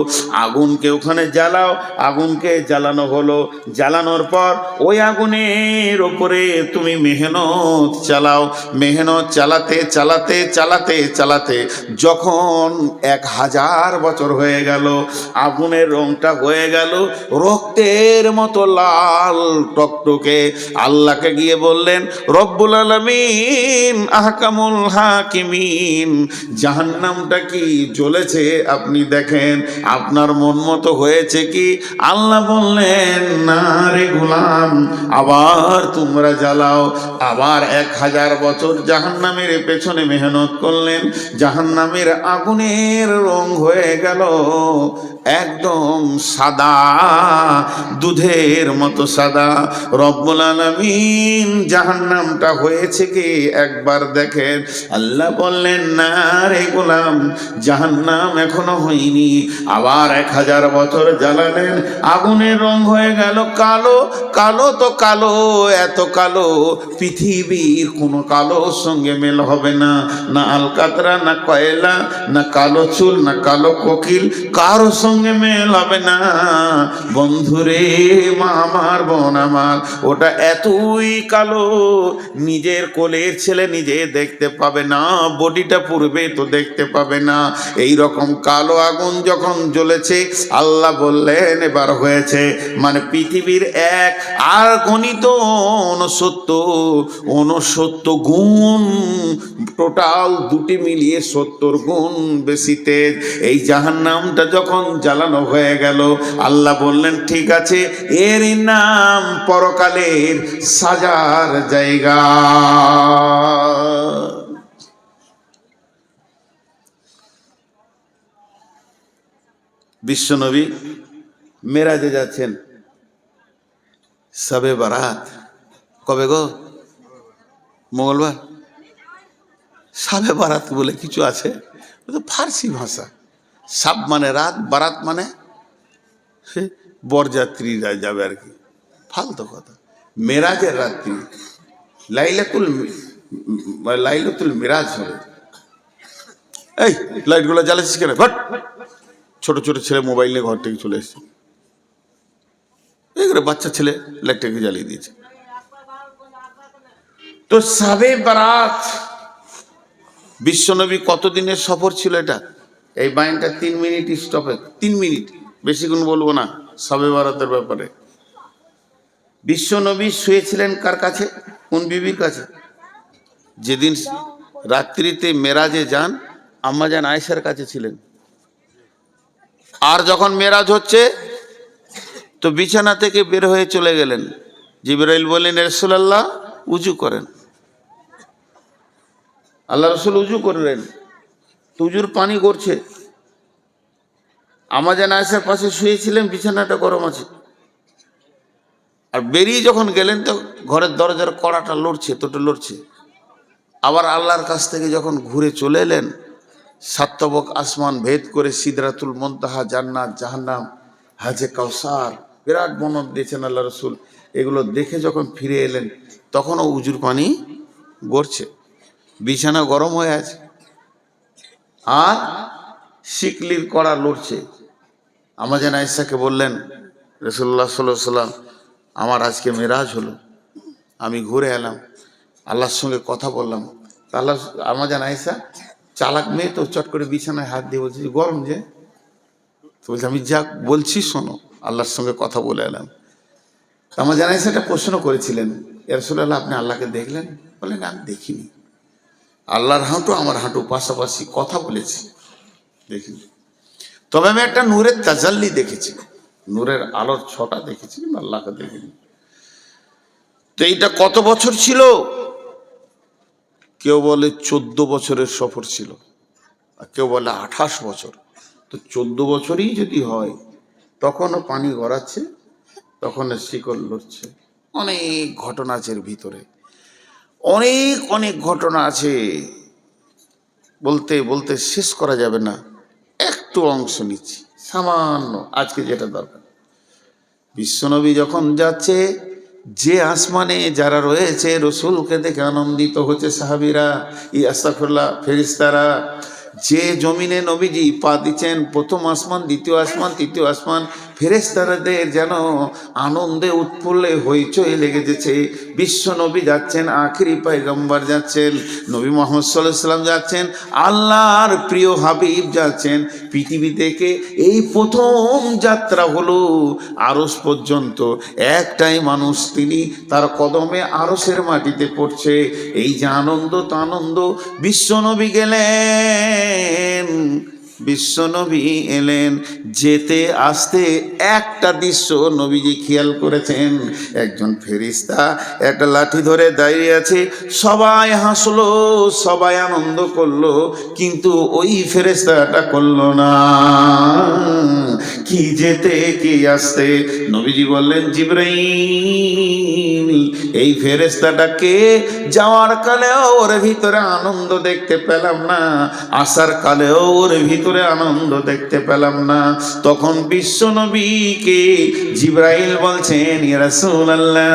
আগুনকে ওখানে জ্বালাও। আগুনকে জ্বালানো হলো, জ্বালানোর পর ওই আগুনের ওপরে তুমি মেহনত চালাও। মেহনত চালাতে চালাতে চালাতে চালাতে যখন 1000 বছর হয়ে গেল, আগুনের রংটা হয়ে গেল রক্তের মতো লাল টকটকে। আল্লাহকে গিয়ে বললেন, রব্বুল আলামিন আহকামুল হাকিমিন, জাহান্নামটা কি জ্বলেছে আপনি দেখেন, আপনার মন মতো হয়েছে কি? আল্লাহ বললেন, না রে গোলাম, আবার তোমরা জ্বালাও। আবার 1000 বছর জাহান্নামের পেছনে মেহনত করলেন, জাহান্নামের আগুনের রং হয়ে গেল একদম সাদা, দুধের মতো সাদা। রব্বুল আলামিন জাহান্নামটা হয়েছে কি একবার দেখেন। আল্লাহ বললেন, না রে গোলাম, জাহান্নাম এখনো হয়নি। আবার 1000 বছর জ্বালালেন, আগুনের রং হয়ে গেল কালো। কালো তো কালো, এত কালো পৃথিবীর কোনো কালোর সঙ্গে মেল হবে না। না আলকাতরা, না কয়লা, না কালো চুল, না কালো কোকিল, কারোর সঙ্গে মেল হবে না। বন্ধুরে, মা আমার, বোন আমার, ওটা এতই কালো নিজের কোলের ছেলে নিজে দেখতে পাবে না, বডিটা পুরবে তো দেখতে পাবে না। এই রকম কালো আগুন যখন জ্বলেছে, আল্লাহ বললেন এবার হয়েছে, মানে পৃথিবীর এক আর গণিত 69 গুণ, টোটাল দুটি মিলিয়ে 70 গুণ বেশি তেজ। এই জাহান্নামটা যখন জ্বালানো হয়ে গেল, আল্লাহ বললেন, ঠিক আছে, এর নাম পরকালের সাজার জায়গা। বিশ্বনবী মেরাজে যাচ্ছেন, শবে বারাত কবে গো? মঙ্গলবার। শবে বারাত বলে কিছু আছে, তো ফার্সি ভাষা। সাব মানে রাত, বারাত মানে বরযাত্রীরা যাবে আর কি, ফালতু কথা। মেরাজের রাত্রি, লাইলাতুল মিরাজ হবে। এই লাইটগুলো জ্বালাচ্ছিস কেন? ঘট। ছোট ছোট ছেলে মোবাইল নিয়ে ঘর থেকে চলে এসছে, এই করে বাচ্চা ছেলে লাইটটাকে জ্বালিয়ে দিয়েছে। তো শবে বারাত, বিশ্বনবী কতদিনের সফর ছিল এটা? এই বাইনটা 3 মিনিট স্টপে, 3 মিনিট, বেশিক্ষণ বলবো না শবে বারাতের ব্যাপারে। বিশ্বনবী শুয়েছিলেন কার কাছে? কোন বিবির কাছে? যেদিন রাত্রিতে মেরাজে যান, আম্মাজান আয়েশার কাছে ছিলেন। আর যখন মেরাজ হচ্ছে, তো বিছানা থেকে বের হয়ে চলে গেলেন। জিবরাইল বললেন, রাসূলুল্লাহ উজু করেন। আল্লাহ রসুল উজু করলেন, তো উজুর পানি গড়ছে। আম্মাজান আয়েশার পাশে শুয়েছিলেন, বিছানাটা গরম আছে। আর বেরিয়ে যখন গেলেন, তো ঘরের দরজার কড়াটা লড়ছে, তোটা লড়ছে। আবার আল্লাহর কাছ থেকে যখন ঘুরে চলে এলেন, 7 তবক আসমান ভেদ করে সিদরাতুল মুনতাহা, জান্নাত, জাহান্নাম, হাজে কাউসার, বিরাট বর্ণনা দিয়েছেন আল্লাহ রসুল। এগুলো দেখে যখন ফিরে এলেন, তখনও উজুর পানি গড়ছে, বিছানা গরম হয়ে আছে, আর শিকলির কড়া লড়ছে। আম্মাজান আয়েশাকে বললেন, রাসূলুল্লাহ সাল্লাল্লাহু আলাইহি ওয়াসাল্লাম, আমার আজকে মেরাজ হলো, আমি ঘুরে এলাম, আল্লাহর সঙ্গে কথা বললাম। আল্লাহ, আম্মাজান আয়েশা চালাক মেয়ে তো চট করে বিছানায় হাত দিয়ে বলছে যে গরম যে, তো বলছে আমি যা বলছি শোনো, আল্লাহর সঙ্গে কথা বলে এলাম। আমার জানাই সেটা প্রশ্ন করেছিলেন, ইয়া রাসূলুল্লাহ আপনি আল্লাহকে দেখলেন? বললেন আমি দেখিনি, আল্লাহর হাঁটু আমার হাঁটু পাশাপাশি, কথা বলেছি, দেখিনি। তবে আমি একটা নূরের তাজাল্লি দেখেছি, নূরের আলোর ছটা দেখেছি, কিন্তু আল্লাহকে দেখিনি। তো এইটা কত বছর ছিল? কেউ বলে 14 বছরের সফর ছিল, আর কেউ বলে 28 বছর। তো 14 বছরই যদি হয়, তখনও পানি গড়াচ্ছে, তখন শিকল লড়ছে। অনেক ঘটনা আছে এর ভিতরে, অনেক অনেক ঘটনা আছে, বলতে বলতে শেষ করা যাবে না। একটু অংশ নিচ্ছি সামান্য, আজকে যেটা দরকার। বিশ্বনবী যখন যাচ্ছে, যে আসমানে যারা রয়েছে রসুলকে দেখে আনন্দিত হচ্ছে সাহাবীরা, আস্তাগফিরুল্লাহ, ফেরেশতারা। যে জমিনে নবীজি পা দিচ্ছেন, প্রথম আসমান, দ্বিতীয় আসমান, তৃতীয় আসমান, ফেরেশতাদের যেন আনন্দে উৎফুল্লে হইচই লেগে যেছে। বিশ্ব নবী যাচ্ছেন, আখিরি পয়গম্বর যাচ্ছেন, নবী মুহাম্মদ সাল্লাল্লাহু আলাইহি ওয়াসাল্লাম যাচ্ছেন, আল্লাহর প্রিয় হাবিব যাচ্ছেন। পৃথিবী থেকে এই প্রথম যাত্রা হলো আরশ পর্যন্ত। একটাই মানুষ, তিনি তার কদমে আরশের মাটিতে পড়ছে। এই যে আনন্দ, তো আনন্দ। বিশ্বনবী গেলেন, বিশ্বনবী এলেন, যেতে আসতে একটা দৃশ্য নবীজি খেয়াল করেছেন। একজন ফেরেশতা একটা লাঠি ধরে দাঁড়িয়ে আছে, সবাই হাসলো, সবাই আনন্দ করলো, কিন্তু ওই ফেরেশতাটা করলো না। কি যেতে কি আসতে? নবীজি বললেন জিবরাইল, এই ফেরেশতাটাকে যাওয়ার কালেও ওর ভিতরে আনন্দ দেখতে পেলাম না, আসার কালেও ওর ভিতরে আনন্দ দেখতে পেলাম না। তখন বিশ্ব নবীকে জিবরাইল বলছেন, ইয়া রাসূলুল্লাহ,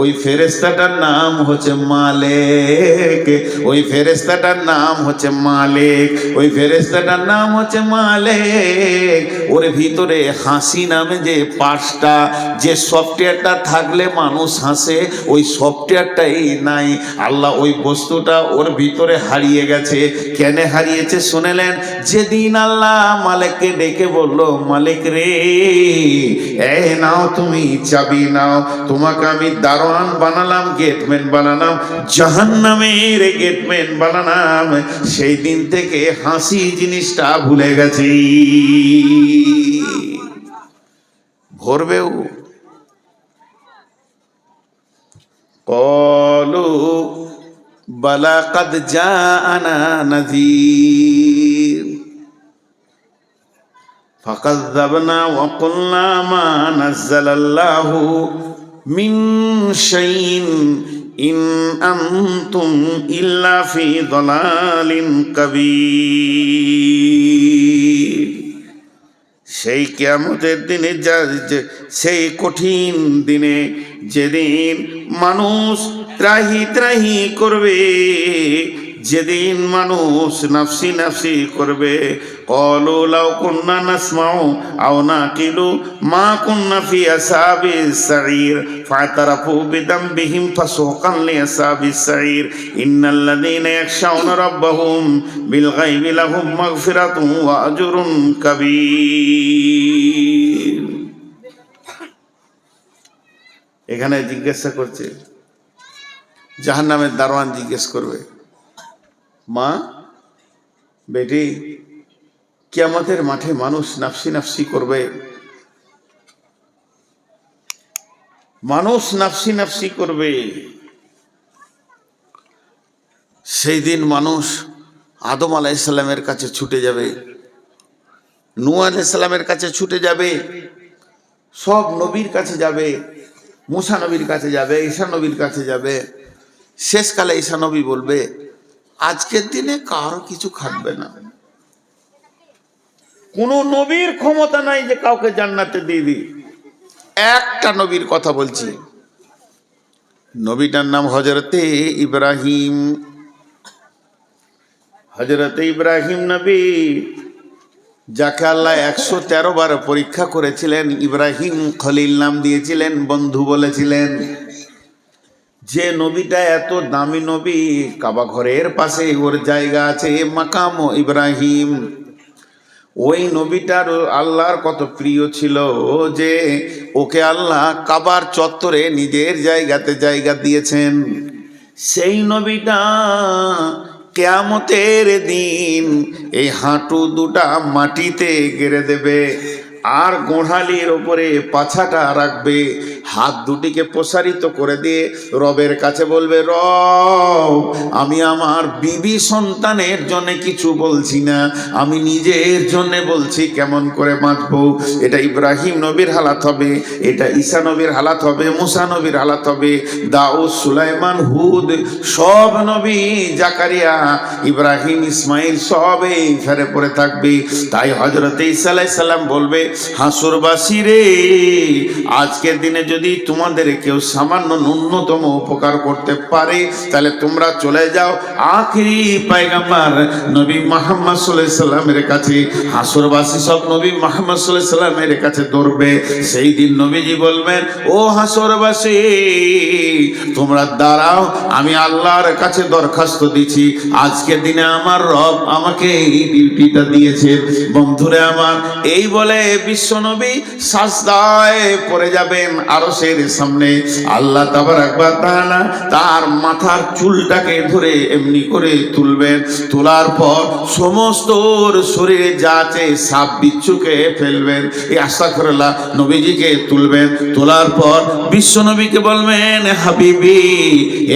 ওই ফেরেশতাটার নাম হচ্ছে মালিক, ওই ফেরেশতাটার নাম হচ্ছে মালিক, ওই ফেরেশতাটার নাম হচ্ছে মালিক। ওর ভিতরে হাসি নামে যে পাঁচটা, যে সফটওয়্যারটা থাকলে মানুষ হাসে, ওই সফটওয়্যারটাই নাই। আল্লাহ ওই বস্তুটা ওর ভিতরে হারিয়ে গেছে। কেন হারিয়েছে শুনেলেন? যেদিন আল্লাহ মালিককে ডেকে বলল, মালিক রে, এই নাও তুমি চাবি নাও, তোমাকে আমি দারোয়ান বানালাম, গেটম্যান বানালাম, জাহান্নামের গেটম্যান বানালাম, সেই দিন থেকে হাসি জিনিসটা ভুলে গেছি। ভরবেও। ক্বালু বালা কাদ জাআনা নাযীর ফাকাযযাবনা ওয়া কুলনা মা নাযালাল্লাহু মিন শাইইন ইন আনতুম ইল্লা ফি দালালিন কাবীর। সেই কিয়ামতের দিনে, সেই কঠিন দিনে, যেদিন মানুষ ত্রাহি ত্রাহি করবে, যেদিন মানুষ নাফসি নাফসি করবে, ক্বালু লাউ কুন্না নাসমাউ আও নাকিলু মা কুন্না ফি আসহাবিস সাঈর ফাতারাফু বিদামবিহিম ফাসুকান লিআসহাবিস সাঈর ইন্নাল্লাযীনা ইয়াখশাউনা রাব্বাহুম বিল গায়বি লাহুম মাগফিরাতুন ওয়া আজরুন কাবীর। এখানে জিজ্ঞাসা করছে, জাহান্নামের দারোয়ান জিজ্ঞেস করবে, মা, বেটি, কিয়ামতের মাঠে মানুষ নাফসি নাফসি করবে, মানুষ নাফসি নাফসি করবে। সেই দিন মানুষ আদম আলাইহিস সালামের কাছে ছুটে যাবে, নূহ আলাইহিস সালামের কাছে ছুটে যাবে, সব নবীর কাছে যাবে, মুসা নবীর কাছে যাবে, ঈসা নবীর কাছে যাবে। শেষকালে ঈসা নবী বলবে, আজকের দিনে কারো কিছু খাটবে না। কোন নবীর ক্ষমতা নাই যে কাউকে জান্নাতে দিয়ে দিই। একটা নবীর কথা বলছি, নবীটার নাম হযরতে ইব্রাহিম। হযরতে ইব্রাহিম নবী, যাকে আল্লাহ 113 বার পরীক্ষা করেছিলেন, ইব্রাহিম খলিল নাম দিয়েছিলেন, বন্ধু বলেছিলেন। যে নবীটা এত দামি নবী, কাবা ঘরের পাশে ওর জায়গা আছে মাকাম ইব্রাহিম। ওই নবীটার আল্লাহর কত প্রিয় ছিল যে ওকে আল্লাহ কাবার চত্বরে নিজের জায়গাতে জায়গা দিয়েছেন। সেই নবীটা কিয়ামতের দিন এই হাঁটু দুটা মাটিতে গেড়ে দেবে, আর গোড়ালির ওপরে পাছাটা রাখবে, হাত দুটিকে প্রসারিত করে দিয়ে রবের কাছে বলবে, রব আমি আমার বিবি সন্তানের জন্য কিছু বলছি না, আমি নিজের জন্য বলছি কেমন করে বাঁচবো। এটা ইব্রাহিম নবীর হালাত হবে, এটা ঈসা নবীর হালাত হবে, মুসা নবীর হালাত হবে, দাউদ, সুলাইমান, হুদ, সব নবী, জাকারিয়া, ইব্রাহিম, ইসমাইল সব এই ফেরে পড়ে থাকবে। তাই হযরত ঈসা আলাইহিস সালাম বলবে, হাসরবাসী রে, আজকের দিনে যদি তোমাদের কেউ সামান্য ন্যূনতম উপকার করতে পারে তাহলে তোমরা চলে যাও আখিরি পয়গম্বর নবী মুহাম্মদ সাল্লাল্লাহু আলাইহি সাল্লামের কাছে। হাসরবাসী সব নবী মুহাম্মদ সাল্লাল্লাহু আলাইহি সাল্লামের কাছে দৌড়বে। সেই দিন নবীজি বলবেন, ও হাসরবাসী তোমরা দাঁড়াও, আমি আল্লাহর কাছে দরখাস্ত দিচ্ছি, আজকের দিনে আমার রব আমাকে এই ডিউটিটা দিয়েছে। বন্ধুরে আমার, এই বলে বিশ্বনবী সাজদায় পড়ে যাবেন আরশের সামনে। আল্লাহ তাবারাক ওয়া তাআলা তার মাথার চুলটাকে ধরে এমনি করে তুলবেন, তোলার পর সমস্ত শরীরে যা আছে সাপ বিচ্ছুকে ফেলবেন। এই আস্তাগফিরুল্লাহ, নবীজিকে তুলবেন, তোলার পর বিশ্বনবীকে বলবেন, হাবিবি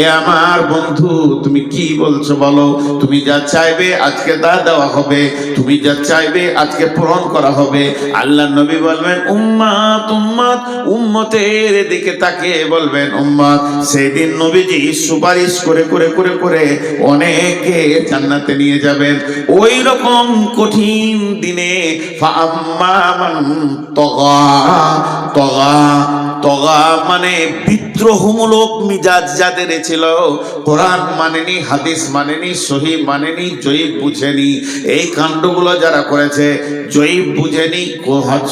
এ আমার বন্ধু, তুমি কি বলছো বলো, তুমি যা চাইবে আজকে তা দেওয়া হবে, তুমি যা চাইবে আজকে পূরণ করা হবে। আল্লাহ নবী বলবেন, উম্মত উম্মত, উম্মতের দিকে তাকিয়ে বলবেন উম্মত। সেদিন নবীজি সুপারিশ করে করে করে করে অনেকে জান্নাতে নিয়ে যাবেন। ওই রকম কঠিন দিনে ফাআম্মা মান তগা, তগা তগা মানে বিদ্রোহমূলক মিজাজ যাদের ছিল, কোরআন মানেনি, হাদিস মানেনি, সহি মানেনি, জয়ীব বুঝেনি, এই কাণ্ডগুলো যারা করেছে, জয়ীব বুঝেনি,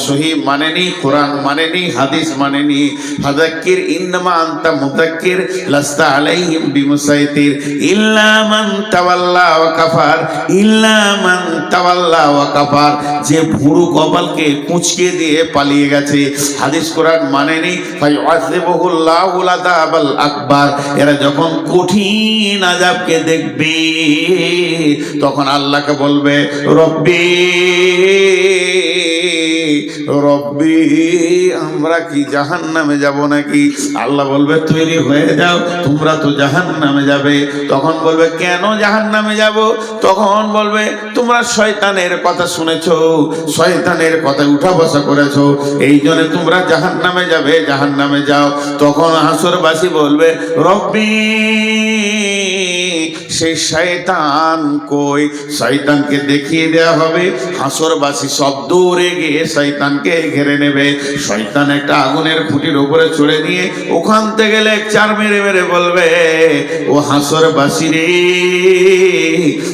সহি মানেনি, কোরআন মানেনি, হাদিস মানেনি, ফাযাক্কির ইন্নামা আনতা মুযাক্কির লাস্তা আলাইহিম বিমুসাইতির ইল্লা মান তাওয়াল্লা ওয়া কাফার, ইল্লা মান তাওয়াল্লা ওয়া কাফার, যে ভুরু কপালকে কুঁচকে দিয়ে পালিয়ে গেছে, হাদিস কোরআন মানেনি, ফায়ুআযিবুহুল্লাহুল আযাবাল আকবার। এরা যখন কঠিন আযাবকে দেখবে তখন আল্লাহকে বলবে, রব্বি রব্বি আমরা কি জাহান্নামে যাব নাকি? আল্লাহ বলবে, তৈরি হয়ে যাও, তোমরা তো জাহান্নামে যাবে। তখন বলবে, কেন জাহান্নামে যাব? তখন বলবে, তোমরা শয়তানের কথা শুনেছো, শয়তানের কথা উঠা বসা করেছো, এই জন্য তোমরা জাহান্নামে যাবে, জাহান্নামে যাও। তখন হাসরবাসী বলবে, রব্বি সেই শয়তান কই? শয়তানকে দেখিয়ে দেওয়া হবে। হাসরবাসী সব দৌড়ে গিয়ে শয়তানকে ঘিরে নেবে। শয়তান একটা আগুনের খুঁটির উপরে চড়ে নিয়ে ওখান থেকে লেকচার মেরে মেরে বলবে, ও হাসরবাসী রে,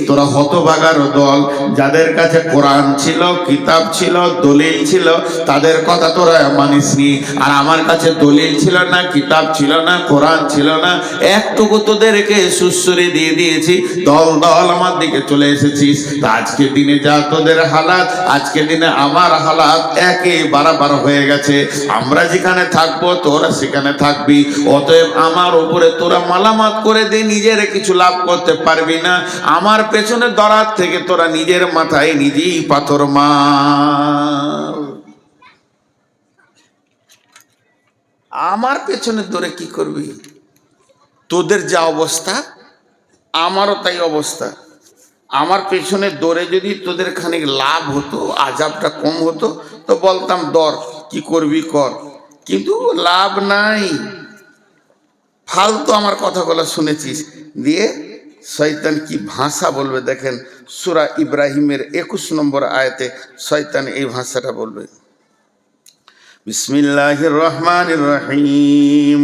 তোরা হতভাগার দল, যাদের কাছে কোরআন ছিল, কিতাব ছিল, দলিল ছিল, তাদের কথা তোরা মানিসনি, আর আমার কাছে দলিল ছিল না, কিতাব ছিল না, কোরআন ছিল না, একটুকু তোদেরকে সুসুরি দিয়ে দিয়েছি, দল দল আমার দিকে চলে এসেছিস। তা আজকের দিনে যা তোদের হালাত, আজকের দিনে আমার হালাত একে বারাবার হয়ে গেছে। আমরা যেখানে থাকবো তোরা সেখানে থাকবি, অতএব আমার উপরে তোরা মালামাত করে দে, নিজের কিছু লাভ করতে পারবি না। আমার পেছনে দরাত থেকে তোরা নিজের মাথায় নিজেই পাথর মার। আমার পেছনে তোরে কি করবি? তোদের যা অবস্থা আমারও তাই অবস্থা। আমার পেছনে দৌড়ে যদি তোদের খানিক লাভ হতো, আজাবটা কম হতো, তো বলতাম দর, কি করবি কর, কিন্তু লাভ নাই, ফালতু আমার কথাগুলো শুনেছিস। দিয়ে শয়তান কি ভাষা বলবে দেখেন, সূরা ইব্রাহিমের 21 নম্বর আয়াতে শয়তান এই ভাষাটা বলবে, বিসমিল্লাহির রহমানির রহিম,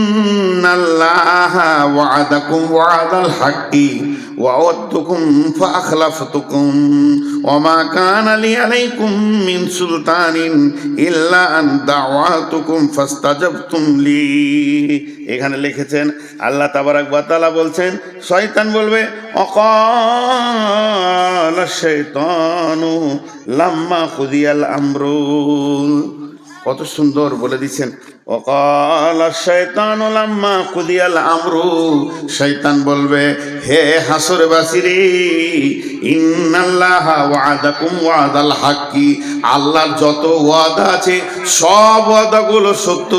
ইন্নাল্লাহা ওয়া'আদাকুম ওয়া'দাল হাক্কি ওয়া'আদতুকুম ফাআখলাফতুকুম ওয়া মা কানা লি আলাইকুম মিন সুলতানিন ইল্লা আন দাওয়াতুকুম ফাস্তাজাবতুম লি। এখানে লিখেছেন আল্লাহ তাবারাক ওয়া তাআলা বলছেন, শয়তান বলবে অকালা শাইতানু লাম্মা কুদিয়াল আমরু। কত সুন্দর বলে দিচ্ছেন, ওয়াকালা শাইতানু লাম্মা কুদিয়াল আমরু। শয়তান বলবে, হে হাসরবাসীরে, ইন্নাল্লাহা ওয়া'আদাকুম ওয়া'দাল হাক্কি, আল্লাহর যত ওয়াদা আছে সব ওয়াদাগুলো সত্য।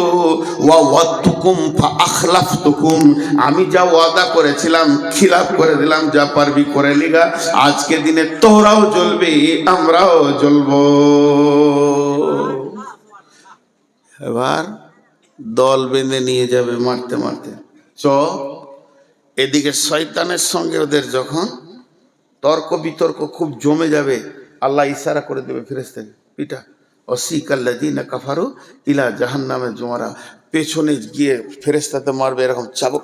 ওয়া ওয়াদতুকুম ফাআখলাফতুকুম, আমি যা ওয়াদা করেছিলাম খিলাফ করে দিলাম, যা পারবি করে লিগা। আজকে দিনে তোরাও জ্বলবি, আমরাও জ্বলবো। এবার দল বেঁধে নিয়ে যাবে মারতে মারতে। এদিকে শয়তানের সঙ্গে ওদের যখন তর্ক বিতর্ক খুব জমে যাবে, আল্লাহ ইশারা করে দেবে ফেরেশতাকে, পিটা ওয়াসিকাল্লাযীনা কাফারু ইলা জাহান্নামে যুমারা। পেছনে গিয়ে ফেরেশতাতে মারবে এরকম চাবুক,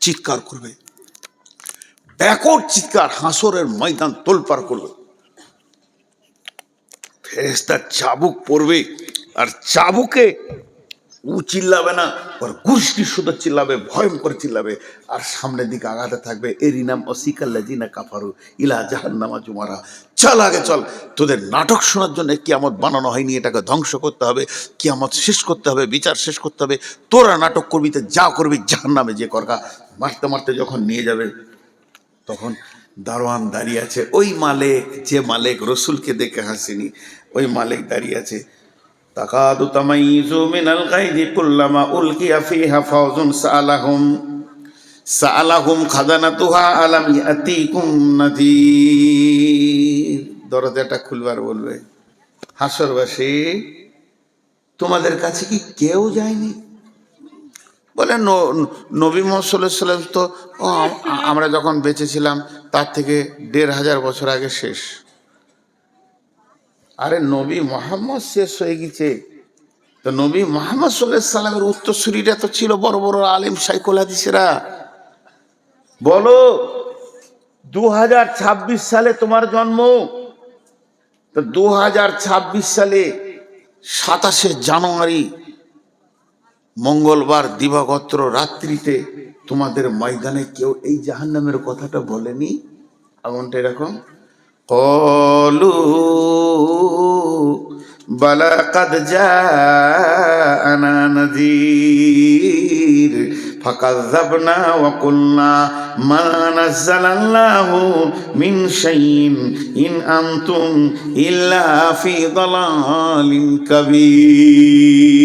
চিৎকার করবে, ব্যাকট চিৎকার, হাসরের ময়দান তোলপাড় করবে। ফেরেশতা চাবুক পড়বে, আর চাবুকে ও চিল্লাবে না, ওর গোষ্ঠী শুধু চিল্লাবে, ভয়ঙ্কর চিল্লাবে, আর সামনের দিকে আগাতে থাকবে। এরই নাম ওয়াসিকাল্লাযীনা কাফারু ইলা জাহান্নামা যুমারা। চল আগে চল, তোদের নাটক শোনার জন্য কিয়ামত বানানো হয়নি, এটাকে ধ্বংস করতে হবে, কিয়ামত শেষ করতে হবে, বিচার শেষ করতে হবে। তোরা নাটক করবি তো যা করবি জাহান্নামে যে করগা। মারতে মারতে যখন নিয়ে যাবে, তখন দারোয়ান দাঁড়িয়ে আছে, ওই মালিক, যে মালিক রসুলকে দেখে হাসিনি, ওই মালিক দাঁড়িয়ে আছে। তাকাদু তামাইযু মিনাল গায়যি কুল্লামা উলকিয়া ফিহা ফাওজুন সাআলাহুম খাজানাতুহা আলাম ইয়াতিকুম নাযীর। দরজাটা খুলবার বলবে, হাসরবাসী তোমাদের কাছে কি কেউ যায়নি? বলে নবী মুহাম্মদ সাল্লাল্লাহু আলাইহি ওয়াসাল্লাম তো আমরা যখন বেঁচে ছিলাম তার থেকে ১৫০০ বছর আগে শেষ। আরে নবী মুহাম্মদ শেষ হয়ে গেছে, তো নবী মুহাম্মদ সাল্লাল্লাহু আলাইহি ওয়াসাল্লামের উত্তরসূরিরা তো ছিল বড় বড় আলেম শাইখুল হাদিসেরা। বলো 2026 সালে তোমার জন্ম, তো 2026 সালে 27শে জানুয়ারি মঙ্গলবার দিবাগত রাত্রিতে তোমাদের ময়দানে কেউ এই জাহান্নামের কথাটা বলেনি? এমনটা এরকম ক্বালু বালা কাদ জাআনা নাযীর ফাকাযযাবনা ওয়া কুলনা মা নাযালাল্লাহু মিন শাইইন ইন আনতুম ইল্লা ফি দালালিন কাবীর।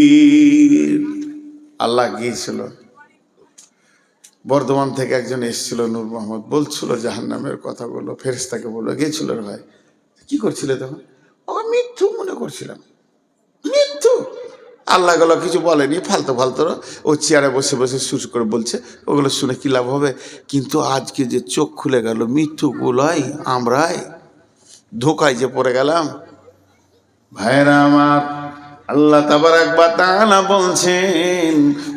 আল্লাহ গিয়েছিল, বর্ধমান থেকে একজন এসেছিল, নূর মোহাম্মদ, বলছিল জাহান্নামের কথাগুলো, ফেরেশতাকে বললো, গিয়েছিল রে ভাই, কি করছিলে তখন? ও মৃত্যু মনে করছিলাম, মৃত্যু। আল্লাহ গুলো কিছু বলেনি, ফালতু ফালতু ও চেয়ারে বসে বসে সুর করে বলছে, ওগুলো শুনে কি লাভ হবে? কিন্তু আজকে যে চোখ খুলে গেল, মৃত্যুগুলাই আমরাই ধোকায় যে পড়ে গেলাম। ভাইরা আমার, আল্লাহ তাবারাক ওয়া তাআলা বলছেন,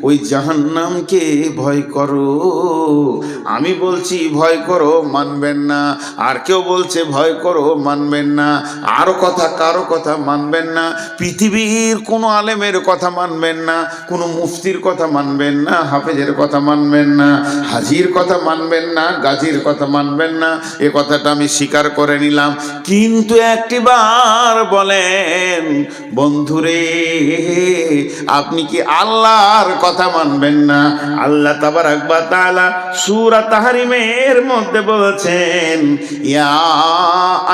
ওই জাহান্নামকে ভয় করো। আমি বলছি ভয় করো, মানবেন না। আর কেউ বলছে ভয় করো, মানবেন না। আরো কথা, কারো কথা মানবেন না। পৃথিবীর কোনো আলেমের কথা মানবেন না, কোনো মুফতির কথা মানবেন না, হাফেজের কথা মানবেন না, হাজির কথা মানবেন না, গাজীর কথা মানবেন না। এ কথাটা আমি স্বীকার করে নিলাম। কিন্তু একটিবার বলেন, বন্ধুরে, আপনি কি আল্লাহর কথা মানবেন না? আল্লাহ তাবারাক ওয়া তাআলা সূরা তাহরিমের মধ্যে বলছেন, ইয়া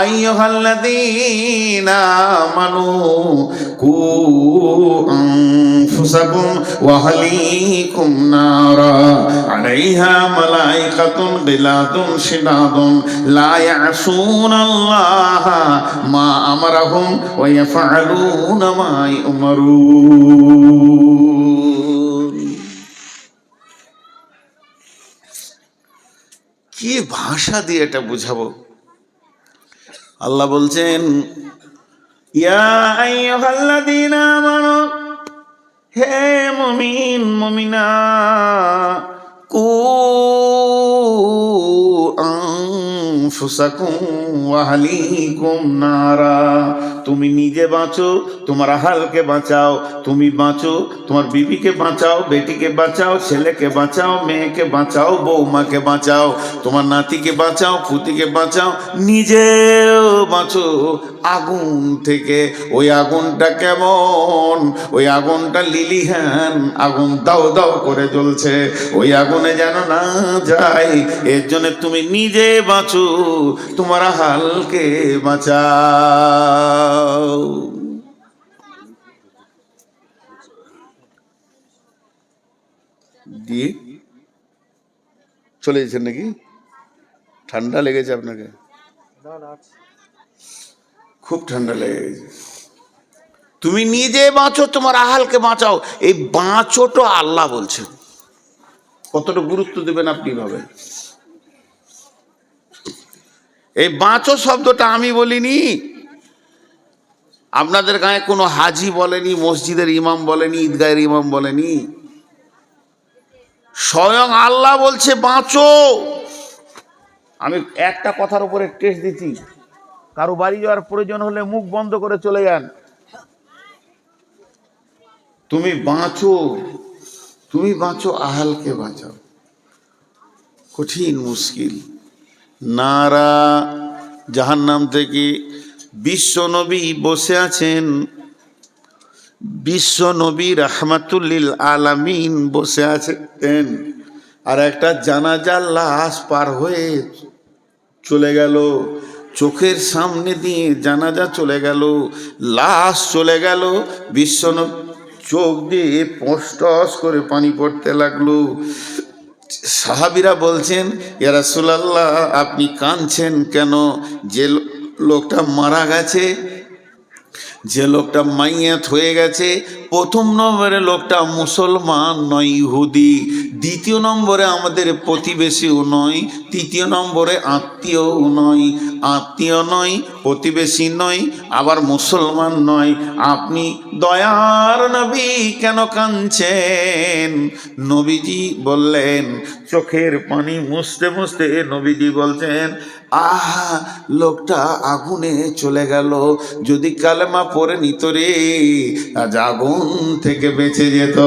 আইয়ুহাল্লাযীনা আমানু কু আনফুসাকুম ওয়া আহলিকুম নারা আলাইহা মালাইকাতুন গিলাদুন শিদাদুন লা ইয়াসুনাল্লাহা মা আমারাহুম ওয়া ইয়াফআলুনা মা ইউমারুন। কি ভাষা দিয়ে এটা বুঝাবো? আল্লাহ বলছেন, ইয়া আইয়ুহাল্লাযীনা আমানু, হে মুমিন মুমিনা, কু আনফুসাকুম ওয়া আহলিকুম নারা, তুমি নিজে বাঁচো, তোমার আহালকে বাঁচাও, তুমি বাঁচো, তোমার বিবিকে বাঁচাও, বেটিকে বাঁচাও, ছেলেকে বাঁচাও, মেয়েকে বাঁচাও, বৌমাকে বাঁচাও, তোমার নাতিকে বাঁচাও, পুতিকে বাঁচাও, নিজেও বাঁচো আগুন থেকে। ওই আগুনটা কেমন? ওই আগুনটা লিলিহান আগুন, দাও দাও করে জ্বলছে, ওই আগুনে যেন না যায়, এর জন্য তুমি নিজে বাঁচো, তোমার আহালকে বাঁচাও। দিয়ে চলে যাচ্ছেন নাকি? ঠান্ডা লেগেছে আপনাকে? খুব ঠান্ডা লেগে গেছে। তুমি নিজে বাঁচো, তোমার আহালকে বাঁচাও। এই বাঁচোটা আল্লাহ বলছেন, কতটা গুরুত্ব দেবেন আপনি ভাবেন। এই বাঁচো শব্দটা আমি বলিনি, আপনাদের গায়ে কোনো হাজি বলেনি, মসজিদের ইমাম বলেনি, ঈদগাহের ইমাম বলেনি, স্বয়ং আল্লাহ বলছে বাঁচো। আমি একটা কথার উপরে টেস্ট দিচ্ছি, কারো বাড়ি যাওয়ার প্রয়োজন হলে মুখ বন্ধ করে চলে যান। তুমি বাঁচো, তুমি বাঁচো, আহালকে বাঁচাও। কঠিন মুশকিল। নারা, জাহান্নাম থেকে বিশ্ব নবী বসে আছেন, বিশ্ব নবী রাহমাতুল্লিল আলামিন বসে আছেন, আর একটা জানাজার লাশ পার হয়ে চলে গেল, চোখের সামনে দিয়ে জানাজা চলে গেল, লাশ চলে গেল, বিশ্ব নবী চোখ দিয়ে পশটস করে পানি পড়তে লাগলো। সাহাবীরা বলছেন, ইয়া রাসূলুল্লাহ আপনি কাঁদছেন কেন? যে লোকটা মারা গেছে, যে লোকটা মাইয়াত হয়ে গেছে, প্রথম নম্বরে লোকটা মুসলমান নয়, ইহুদি। দ্বিতীয় নম্বরে আমাদের প্রতিবেশীও নয়, তৃতীয় নম্বরে আত্মীয়ও নয়, আত্মীয় নয়, প্রতিবেশী নয়, আবার মুসলমান নয়। আপনি দয়ার নবী কেন কাঁদছেন? নবীজি বললেন, চোখের পানি মুছতে মুছতে নবীজি বলছেন, আহা লোকটা আগুনে চলে গেল, যদি কালেমা পড়ে নিত রে, আজ আগুন থেকে বেঁচে যেত।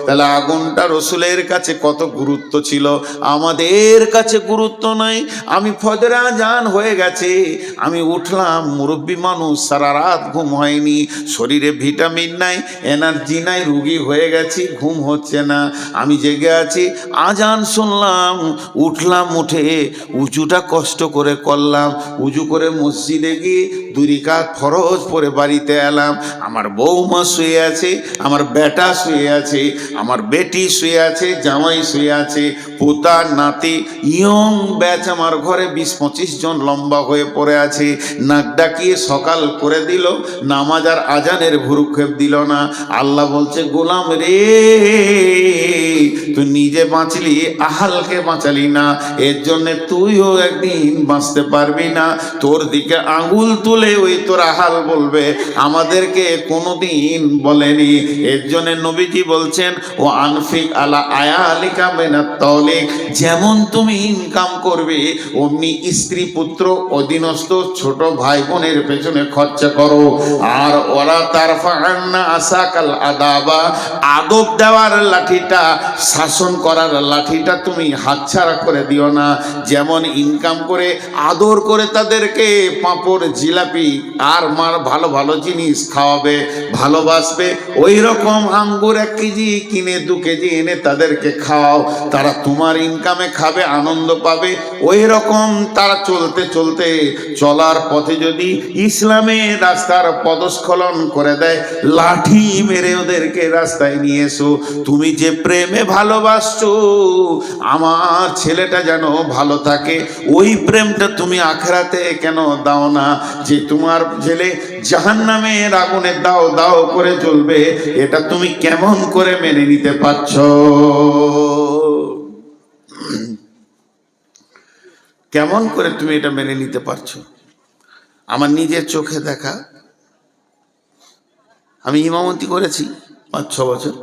তাহলে আগুনটা রসুলের কাছে কত গুরুত্ব ছিল, আমাদের কাছে গুরুত্ব নাই। আমি ফজরে আজান হয়ে গেছে, আমি উঠলাম, মুরব্বী মানুষ, সারা রাত ঘুম হয়নি, শরীরে ভিটামিন নাই, এনার্জি নাই, রুগী হয়ে গেছি, ঘুম হচ্ছে না, আমি জেগে আছি, আজান শুনলাম, উঠলাম, উঠে উঁচুটা কষ্ট করে করলাম, উঁচু করে মসজিদে গিয়ে 2 রাকাত ফরজ পরে বাড়িতে এলাম। আমার বৌমা শুয়ে আছে, আমার বেটা শুয়ে আছে, আমার বেটি শুয়ে আছে, জামাই শুয়ে আছে, পোতা নাতি, ইয়ং ব্যাচ আমার ঘরে 20-25 জন লম্বা হয়ে পড়ে আছে। নাক ডাকিয়ে সকাল করে দিল, নামাজ আর আজানের ভুরুক্ষেপ দিল না। আল্লাহ বলছে, গোলাম রে তুই নিজে বাঁচলি, আহালকে বাঁচালি না, এর জন্য তুইও একদিন বাঁচতে পারবি না। তোর দিকে আঙ্গুল তুলে ওই তোর আহাল বলবে, আমাদেরকে কোনোদিন বলেনি। এর জন্য নবীজি বলছেন, ও আনফিক আলা আয়ালিকা মিনাত তাওলিক, যেমন তুমি ইনকাম করবে অমনি স্ত্রী পুত্র অধীনস্থ ছোট ভাই বোনের পেছনে খরচা করো। আর ওরা তারফাআন্না আসাকাল আদাবা, আদব দেওয়ার লাঠিটা, শাসন করার লাঠিটা তুমি হাতছাড়া করে দিও না। যেমন ইনকাম করে আদর করে তাদেরকে পাঁপড়, জিলাপি আর মার ভালো ভালো জিনিস খাওয়াবে, ভালোবাসবে, ওই রকম আঙ্গুর 1 কেজি কিনে 2 কেজি এনে তাদেরকে খাওয়াও, তারা তোমার ইনকামে খাবে, আনন্দ পাবে। ওই রকম তারা চলতে চলতে চলার পথে যদি ইসলামের রাস্তার পদস্খলন করে দেয়, লাঠি মেরে ওদেরকে রাস্তায় নিয়ে এসো। তুমি যে প্রেমে ভালোবাসছো আমার ছেলেটা যেন ভালো থাকে, ওই প্রেমটা তুমি আখেরাতে কেন দাও না? যে তোমার ছেলে জাহান্নামের আগুনে দাও দাও করে জ্বলবে, এটা তুমি কেমন করে মেনে নিতে পারছো? কেমন করে তুমি এটা মেনে নিতে পারছো? আমার নিজের চোখে দেখা আমি ইমামতি করেছি 5-6 বছর।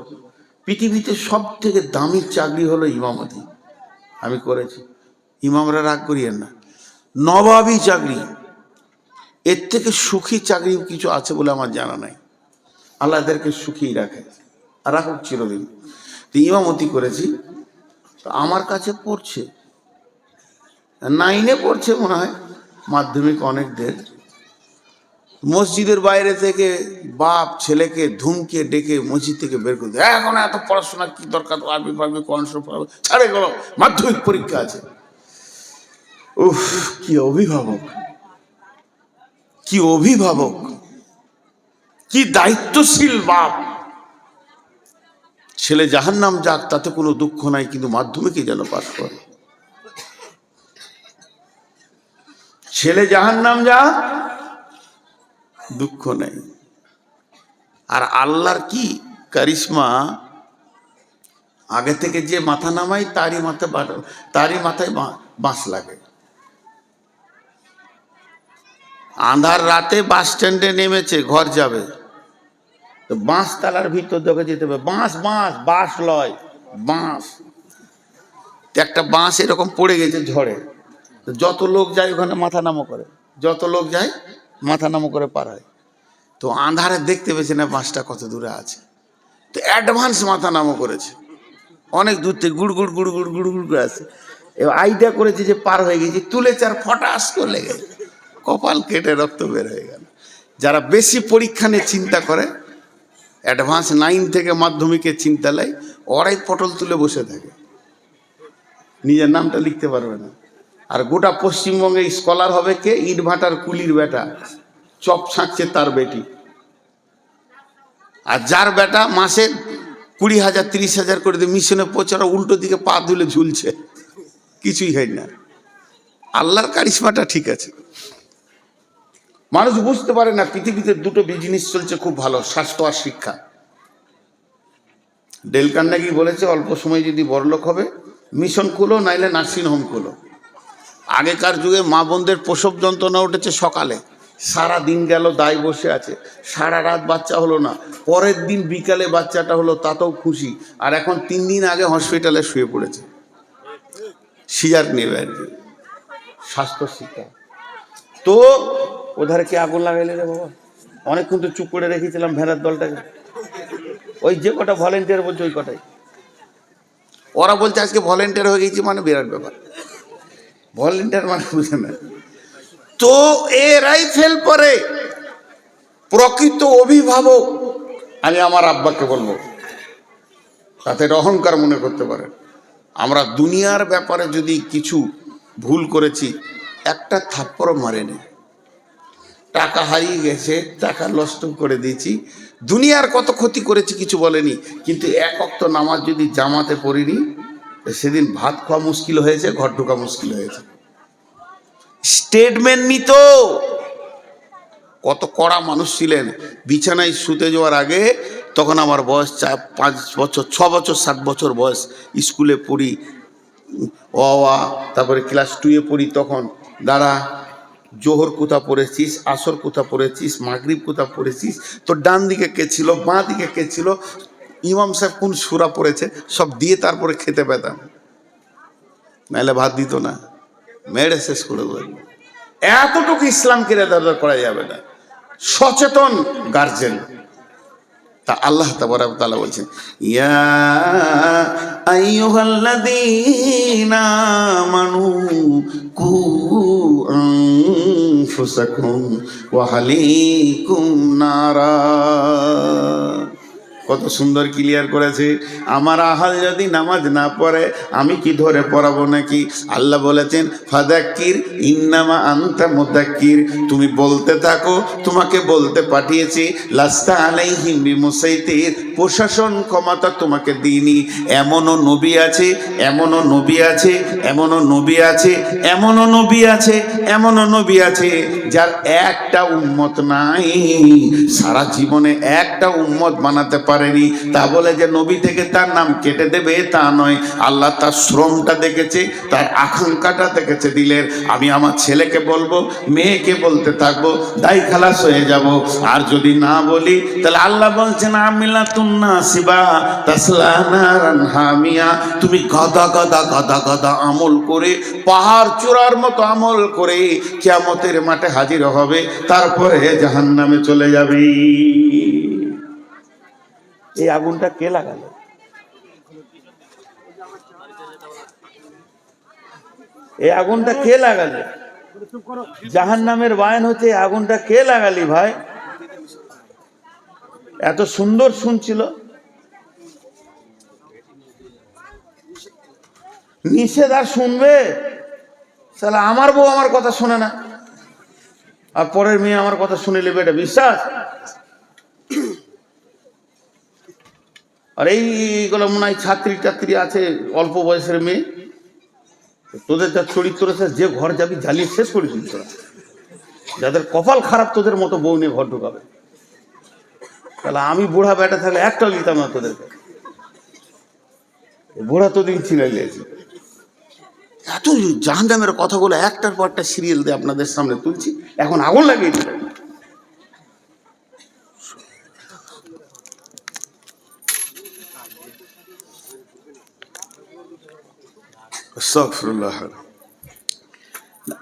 পৃথিবীতে সব থেকে দামি চাকরি হলো ইমামতি, আমি করেছি। ইমামরা রাগ করিয়েন না, নবাবী চাকরি, এর থেকে সুখী চাকরি কিছু আছে বলে আমার জানা নাই। আল্লাহ এদেরকে সুখী রাখে আর রাখুক চিরদিন। তো ইমামতি করেছি, তো আমার কাছে পড়ছে 9-এ পড়ছে মনে হয়, মাধ্যমিক অনেকদের। মসজিদের বাইরে থেকে বাপ ছেলেকে ধুমকে ডেকে মসজিদ থেকে বের করে দেয়, এখন এত পড়াশোনা কি দরকার, আরবি পারবে, কোরআন শরীফ পড়াবে, ছাড়ে গেল, মাধ্যমিক পরীক্ষা আছে। উফ, কি অভিভাবক, কি অভিভাবক, কি দায়িত্বশীল বাপ। ছেলে জাহান্নাম যাক তাতে কোনো দুঃখ নাই, কিন্তু মাধ্যমিকে যেন পাস করে। ছেলে জাহান্নাম যাক দুঃখ নেই। আর আল্লাহর কি কারিশমা, আগে থেকে যে মাথা নামাই তারই মাথায় বাঁশ লাগে। আন্ধার রাতে বাস স্ট্যান্ডে নেমেছে, ঘর যাবে, তো বাঁশ তালার ভিতর দেখে যেতে হবে, বাঁশ বাঁশ বাঁশ লয় বাঁশ। একটা বাঁশ এরকম পড়ে গেছে ঝড়ে, যত লোক যায় ওখানে মাথা নামো করে, যত লোক যায় মাথা নামো করে পার হয়। তো আন্ধারে দেখতে পেয়েছে না বাঁশটা কত দূরে আছে, তো অ্যাডভান্স মাথা নামো করেছে, অনেক দূর থেকে গুড় গুড় গুড় গুড় গুড় গুড় করে আসছে। এবার আইডিয়া করেছে যে পার হয়ে গেছে, তুলেছে আর ফটাস করে লেগে কপাল কেটে রক্ত বের হয়ে গেল। যারা বেশি পরীক্ষা নিয়ে চিন্তা করে, অ্যাডভান্স 9 থেকে মাধ্যমিকের চিন্তা নেয়, ওরাই পটল তুলে বসে থাকে, নিজের নামটা লিখতে পারবে না। আর গোটা পশ্চিমবঙ্গে স্কলার হবে কে? ইট ভাটার কুলির বেটা, চপ ছাঁকছে তার বেটি। আর যার বেটা মাসে 20,000 30,000 করে দিয়ে মিশনে পৌঁছানো, উল্টো দিকে পা দুলে ঝুলছে, কিছুই হয় না। আল্লাহর কারিশমাটা ঠিক আছে। মানুষ বুঝতে পারে না পৃথিবীতে দুটো বিজনেস চলছে খুব ভালো, স্বাস্থ্য আর শিক্ষা। ডেল কার্নেগি বলেছে, অল্প সময় যদি বড়লোক হবে মিশন খুলো, নাইলে নার্সিং হোম খুলো। আগেকার যুগে মা বোনদের প্রসব যন্ত্রণা উঠেছে সকালে, সারা দিন গেল দায় বসে আছে, সারা রাত বাচ্চা হলো না, পরের দিন বিকালে বাচ্চাটা হলো, তাতেও খুশি। আর এখন 3 দিন আগে হসপিটালে শুয়ে পড়েছে, সিজার নেবে আর কি। স্বাস্থ্য শিক্ষা তো ওধারে কি আগুন লাগাইলে রে বাবা? অনেকক্ষণ তো চুপ করে রেখেছিলাম ভেড়ার দলটাকে, ওই যে কটা ভলেন্টিয়ার বলছে ওই কটাই। ওরা বলছে আজকে ভলেন্টিয়ার হয়ে গেছি, মানে বিরাট ব্যাপার। ভলেন্টিয়ার মানে বুঝে না তো, এরাই ফেল করে। প্রকৃত অভিভাবক আমি আমার আব্বাকে বলবো, তাতে অহংকার মনে করতে পারে। আমরা দুনিয়ার ব্যাপারে যদি কিছু ভুল করেছি, একটা থাপ্পড় মারেনি, টাকা হারিয়ে গেছে, টাকা নষ্ট করে দিয়েছি, দুনিয়ার কত ক্ষতি করেছি কিছু বলেনি, কিন্তু 1 ওয়াক্ত নামাজ যদি জামাতে পড়িনি, সেদিন ভাত খাওয়া মুশকিল হয়েছে, ঘর ঢোকা মুশকিল হয়েছে। স্টেটমেন্ট নিত। কত কড়া মানুষ ছিলেন, বিছানায় শুতে যাওয়ার আগে, তখন আমার বয়স 5 বছর 6 বছর 7 বছর বয়স, স্কুলে পড়ি, তারপরে ক্লাস 2-এ পড়ি, তখন দাঁড়া, জোহর কোথা পড়েছিস, আসর কোথা পড়েছিস, মাগরিব কোথা পড়েছিস, তো ডান দিকে কে ছিল, বাঁ দিকে কে ছিল, ইমাম সাহেব কোন সূরা পড়েছে, সব দিয়ে তারপরে খেতে পেতাম, নাহলে ভাত দিত না, মেরে শেষ করে দেবে। এতটুকু ইসলামকে রেদার করা যাবে না, সচেতন গার্জেন। তা আল্লাহ তাবারক ওয়া তাআলা বলছেন, ইয়া আইয়ুহাল্লাযীনা আমানু কু আনফুসাকুম ওয়া আহলিকুম নারা। কত সুন্দর ক্লিয়ার করেছে। আমার আহাল যদি নামাজ না পড়ে আমি কি ধরে পড়াবো নাকি? আল্লাহ বলেছেন, ফাযাক্কির ইন্নামা আনতা মুযাক্কির, তুমি বলতে থাকো, তোমাকে বলতে পাঠিয়েছি, লাস্তা আলাইহিম বিমুসাইতির, প্রশাসন ক্ষমতা তোমাকে দিইনি। এমনও নবী আছে, এমনও নবী আছে, এমনও নবী আছে, এমনও নবী আছে, এমনও নবী আছে যার একটা উম্মত নাই, সারা জীবনে একটা উম্মত বানাতে পারে পারেনি। তা বলে যে নবী থেকে তার নাম কেটে দেবে তা নয়। আল্লাহ তার শ্রমটা দেখেছে, তার আকাঙ্ক্ষাটা দেখেছে দিলের। আমি আমার ছেলেকে বলবো, মেয়েকে বলতে থাকবো, দায় খালাস হয়ে যাব। আর যদি না বলি তাহলে আল্লাহ বলছেন আমিলাতুন নাসিবা তাসলা নারান হামিয়া। তুমি গাদা গাদা গাদা গাদা আমল করে, পাহাড় চূড়ার মতো আমল করে কিয়ামতের মাঠে হাজির হবে, তারপরে জাহান্নামে চলে যাবে। এই আগুনটা কে লাগালো? এই আগুনটা কে লাগালে? জাহান্নামের বায়ান হচ্ছে এই আগুনটা কে লাগালি ভাই? এত সুন্দর শুনছিল, নিষেধ আর শুনবে? তাহলে আমার বউ আমার কথা শোনে না, আর পরের মেয়ে আমার কথা শুনে নেবে, এটা বিশ্বাস? আর এইগুলো মনে হয় ছাত্রী টাত্রী আছে, অল্প বয়সের মেয়ে, তোদের যা চরিত্র আছে, যে ঘর যাবি জ্বালিয়ে শেষ করে দিবি তোরা। যাদের কপাল খারাপ তোদের মতো বউ নিয়ে ঘর ঢুকাবে। তাহলে আমি বুড়া বেটা থাকলে একটাও নিতাম না তোদেরকে। বুড়া তো দিন ছিলাইলেছি। এত জাহান্নামের কথাগুলো একটার পর একটা সিরিয়াল দিয়ে আপনাদের সামনে তুলছি, এখন আগুন লাগিয়ে দিলেন। আস্তাগফিরুল্লাহ।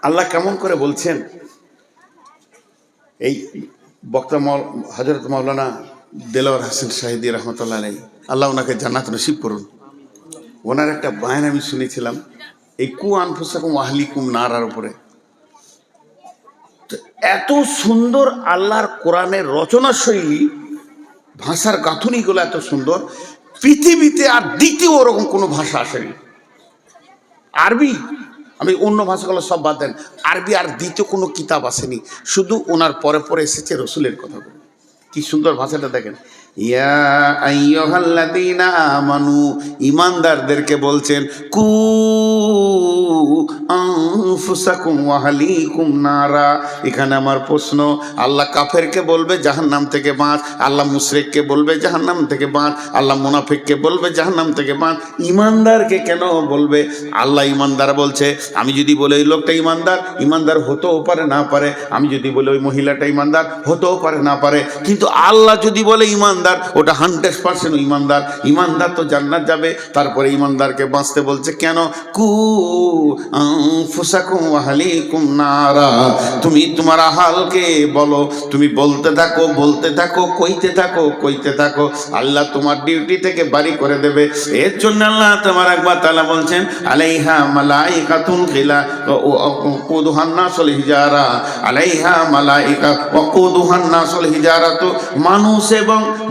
আল্লাহ কেমন করে বলছেন, এই বক্তা হযরত মাওলানা দেলোয়ার হোসেন শাহিদি রহমতুল্লাহ আলাইহি, আল্লাহ ওনাকে জান্নাত নসিব করুন। ওনার একটা বায়ান আমি শুনেছিলাম এই কু আনফুসাকুম আহলিকুম নারার উপরে। এত সুন্দর আল্লাহর কোরআনের রচনা শৈলী, ভাষার গাঁথুনিগুলো এত সুন্দর, পৃথিবীতে আর দ্বিতীয় ওরকম কোনো ভাষা আসেনি। আরবি, আমি অন্য ভাষাগুলো সব বাদ দেন, আরবি আর দ্বিতীয় কোনো কিতাব আসেনি, শুধু ওনার পরে পরে এসেছে রসুলের কথাগুলো। কি সুন্দর ভাষাটা দেখেন। ইয়া আইয়ুহাল্লাযীনা আমানু, ঈমানদারদেরকে বলছেন, কু আনফুসাকুম ওয়া আহলিকুম নারা। এখানে আমার প্রশ্ন, আল্লাহ কাফেরকে বলবে জাহান্নাম থেকে বাঁচ, আল্লাহ মুশরিককে বলবে জাহান্নাম থেকে বাঁচ, আল্লাহ মুনাফিককে বলবে জাহান্নাম থেকে বাঁচ, ঈমানদারকে কেন বলবে? আল্লাহ ঈমানদার বলছে, আমি যদি বলি ওই লোকটা ঈমানদার, ঈমানদার হতেও পারে না পারে, আমি যদি বলি ওই মহিলাটা ঈমানদার, হতেও পারে না পারে, কিন্তু আল্লাহ যদি বলে ঈমানদার, ওটা 100% ঈমানদার। ঈমানদার তো জান্নাত যাবে, তারপরে ঈমানদারকে বাঁচতে বলছে কেন? কু আনফুসাকুম ওয়া আহলিকুম নারা। তুমি তোমার আহালকে বলো, তুমি বলতে থাকো বলতে থাকো, কইতে থাকো কইতে থাকো, আল্লাহ তোমার ডিউটি থেকে বাড়ি করে দেবে। এর জন্য আল্লাহ তাবারাক ওয়া তাআলা বলছেন, আলাইহা মালাইকাতুন ওয়াকুদুহান নাসুল হিজারা, আলাইহা মালাইকা ওয়াকুদুহান নাসুল হিজারা। তো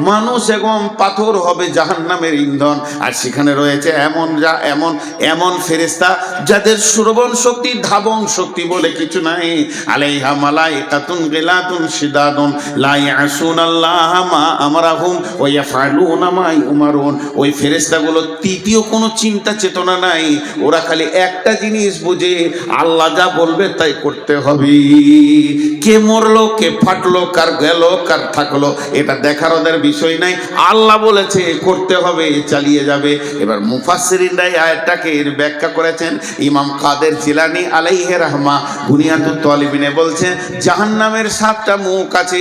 মানুষ এবং পাথর হবে জাহান্নামের ইন্ধন। আর সেখানে রয়েছে এমন ফেরেশতা যাদের শ্রবণ শক্তি, ধাবন শক্তি বলে কিছু নাই। আলাইহা মালাইকাতুন গিলাতুন শিদাদুন লা ইয়াসুনাল্লাহা মা আমারাহুম ওয়া ইয়াফআলুনা মা ইউমারুন। ওই ফেরেশতাগুলো তৃতীয় কোনো চিন্তা চেতনা নাই, ওরা খালি একটা জিনিস বুঝে, আল্লাহ যা বলবে তাই করতে হবে। কে মরলো, কে ফাটলো, কার গেল, কার থাকলো, এটা দেখার ওদের বিষয় নাই। আল্লাহ বলেছে করতে হবে, চালিয়ে যাবে। এবার মুফাসসিরিনরা এই আয়াতটাকে ব্যাখ্যা করেছেন। ইমাম কাদের জিলানী আলাইহি রাহমা বুনিয়াতুত তালিবিনে বলছেন, জাহান্নামের 7টা মুখ আছে,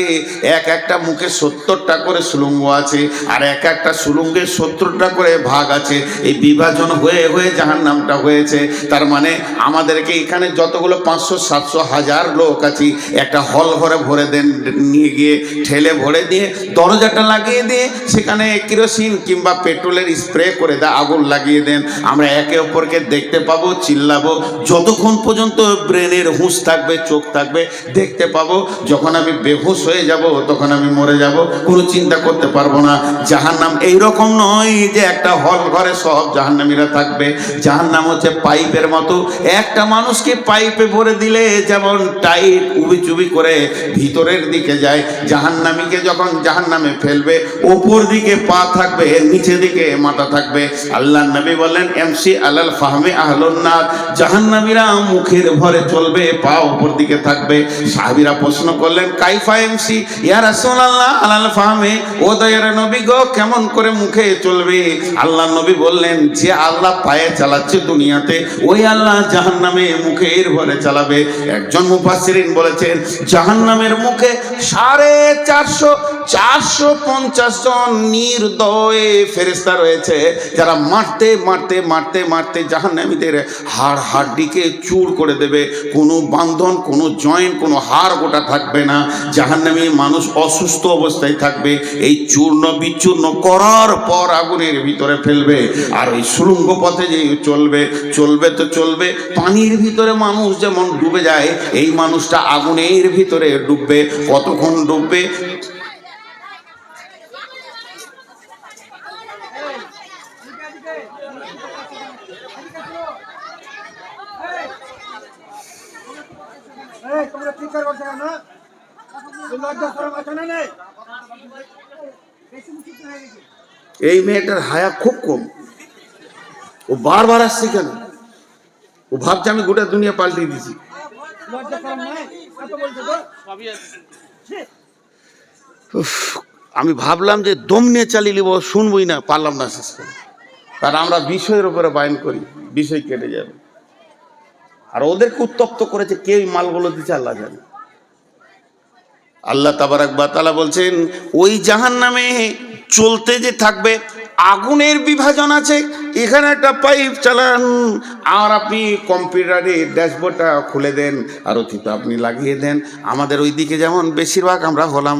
একটা মুখে 70টা করে সুলঙ্গ আছে, আর একটা সুলঙ্গে 70টা করে ভাগ আছে। এই বিভাজন হয়ে হয়ে জাহান্নামটা হয়েছে। তার মানে আমাদেরকে এখানে যতগুলো 500, 700, 1000 লোক আছি, একটা হল ঘরে ভরে দেন, নিয়ে গিয়ে ঠেলে ভরে দিয়ে দরজাটা লাগিয়ে দিয়ে সেখানে কেরোসিন কিংবা পেট্রোলের স্প্রে করে দেয়, আগুন লাগিয়ে দেন। আমরা একে অপরকে দেখতে পাবো, চিল্লাবো, যতক্ষণ পর্যন্ত ব্রেনের হুঁশ থাকবে, চোখ থাকবে, দেখতে পাবো। যখন আমি বেহুশ হয়ে যাব, তখন আমি মরে যাব, কোনো চিন্তা করতে পারবো না। জাহান্নাম এইরকম নয় যে একটা হল ঘরে সব জাহান্নামীরা থাকবে। জাহান্নাম হচ্ছে পাইপের মতো, একটা মানুষকে পাইপে ভরে দিলে যেমন টাইট উবি চুবি করে ভিতরের দিকে যায়, জাহান্নামীকে যখন জাহান্নামে ফেলবে থাকবে, উপর দিকে পা থাকবে, নিচে দিকে মাথা থাকবে। আল্লাহ নবী বললেন এমসি আলাল ফাহমে আহলুন নার, জাহান্নামীরা মুখের ভরে চলবে, পা উপর দিকে থাকবে। সাহাবীরা প্রশ্ন করলেন কাইফা এমসি ইয়া রাসূলুল্লাহ আলাল ফাহমে, ও দয়ার নবী গো কেমন করে মুখে চলবে? আল্লাহ নবী বললেন যে আল্লাহ পায়ে চালাচ্ছে দুনিয়াতে, ওই আল্লাহ জাহান্নামে মুখের ভরে চালাবে। একজন মুফাসসিরিন বলেছেন জাহান্নামের মুখে 450 জন নির্দয় ফেরেশতা রয়েছে, যারা মারতে মারতে মারতে মারতে জাহান্নামীদের হাড় হাড্ডিকে চূর করে দেবে। কোনো বান্ধন, কোনো জয়েন্ট, কোনো হাড় গোটা থাকবে না। জাহান্নামী মানুষ অসুস্থ অবস্থায় থাকবে। এই চূর্ণ বিচূর্ণ করার পর আগুনের ভিতরে ফেলবে। আর ওই সুড়ঙ্গ পথে যে চলবে চলবে তো চলবে, পানির ভিতরে মানুষ যেমন ডুবে যায়, এই মানুষটা আগুনের ভিতরে ডুববে। কতক্ষণ ডুববে? এই মেয়েটার হায়া খুব কম, ও বারবার আসছে কেন? ও ভাবছে আমি গোটা দুনিয়া পাল্টে দিয়েছি। আমি ভাবলাম যে দম নিয়ে চালিয়ে নিব, শুনবই না, পারলাম না শেষ করে। কারণ আমরা বিষয়ের উপরে বায়ন করি, বিষয় কেটে যাবে। আর ওদেরকে উত্তপ্ত করেছে কে ওই মালগুলো দিচ্ছে আল্লাহ জানে। আল্লাহ তাবারাক ওয়া তাআলা বলছেন ওই জাহান্নামে চলতে যে থাকবে, আগুনের বিভাজন আছে। এখানে একটা পাইপ চালান, আর আপনি কম্পিউটারে ড্যাশবোর্ডটা খুলে দেন, আর অতীত আপনি লাগিয়ে দেন। আমাদের ওইদিকে যেমন বেশিরভাগ আমরা হলাম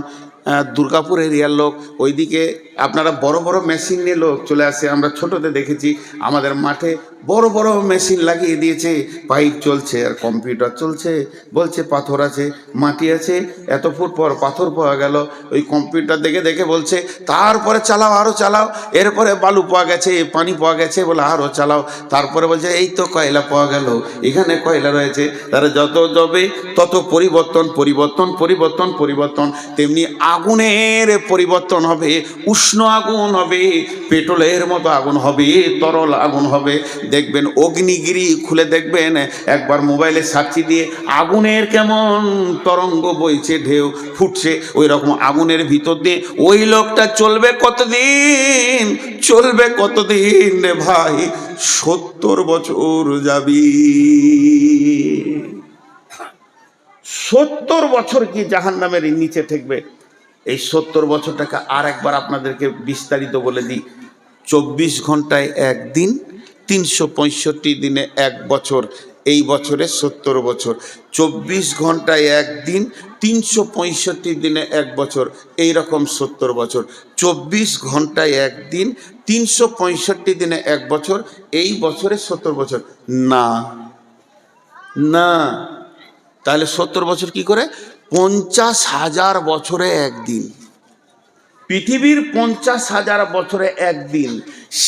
দুর্গাপুর এরিয়ার লোক, ওইদিকে আপনারা বড় বড় মেশিন নিয়ে লোক চলে আসে। আমরা ছোটোতে দেখেছি আমাদের মাঠে বড় বড় মেশিন লাগিয়ে দিয়েছে, পাইপ চলছে আর কম্পিউটার চলছে। বলছে পাথর আছে, মাটি আছে, এত ফুট পর পাথর পাওয়া গেল। ওই কম্পিউটার দেখে দেখে বলছে তারপরে চালাও, আরও চালাও। এরপরে বালু পাওয়া গেছে, পানি পাওয়া গেছে, বলে আরও চালাও। তারপরে বলছে এই তো কয়লা পাওয়া গেল, এখানে কয়লা রয়েছে। তারা যত যাবে তত পরিবর্তন পরিবর্তন পরিবর্তন পরিবর্তন। তেমনি আগুনের পরিবর্তন হবে, উষ্ণ আগুন হবে, পেট্রোলের মতো আগুন হবে, তরল আগুন হবে। দেখবেন অগ্নিগিরি খুলে দেখবেন, একবার মোবাইলে সার্চি দিয়ে আগুনের কেমন তরঙ্গ বইছে, ঢেউ ফুটছে, ওই রকম আগুনের ভিতর দিয়ে ওই লোকটা চলবে কতদিন? চলবে কতদিন রে ভাই? 70 বছর যাবি। 70 বছর কি জাহান্নামের নিচে থাকবে। এই 70 বছরটাকে আর একবার আপনাদেরকে বিস্তারিত বলে দিই। 24 ঘন্টায় একদিন, 365 দিনে এক বছর। এই বছরে 70 বছর। 24 ঘন্টায় একদিন, 365 দিনে এক বছর, এই রকম 70 বছর। 24 ঘন্টায় একদিন, 365 দিনে এক বছর, এই বছরে 70 বছর না না। তাহলে 70 বছর কি করে? 50,000 বছরে একদিন। পৃথিবীর 50,000 বছরে একদিন,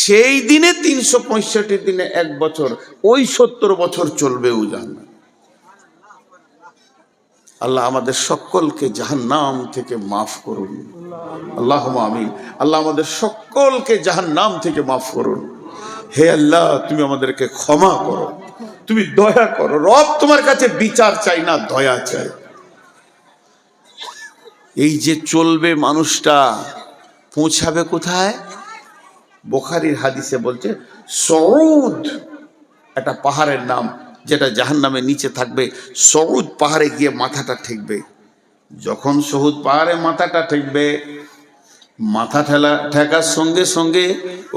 সেই দিনে 365 দিনে এক বছর, ওই 70 বছর চলবেও জাহান্নাম। আল্লাহ আমাদের সকলকে জাহান্নাম থেকে মাফ করুন, আল্লাহুম্মা আমিন। আল্লাহ আমাদের সকলকে জাহান্নাম থেকে মাফ করুন। হে আল্লাহ, তুমি আমাদেরকে ক্ষমা করো, তুমি দয়া করো। রব তোমার কাছে বিচার চাই না, দয়া চাই। এই যে চলবে মানুষটা, পৌঁছাবে কোথায়? বুখারীর হাদিসে বলছে সউদ, একটা পাহাড়ের নাম, যেটা জাহান্নামের নিচে থাকবে। সউদ পাহাড়ে গিয়ে মাথাটা ঠেকবে। যখন সউদ পাহাড়ে মাথাটা ঠেকবে, মাথা ঠেকার সঙ্গে সঙ্গে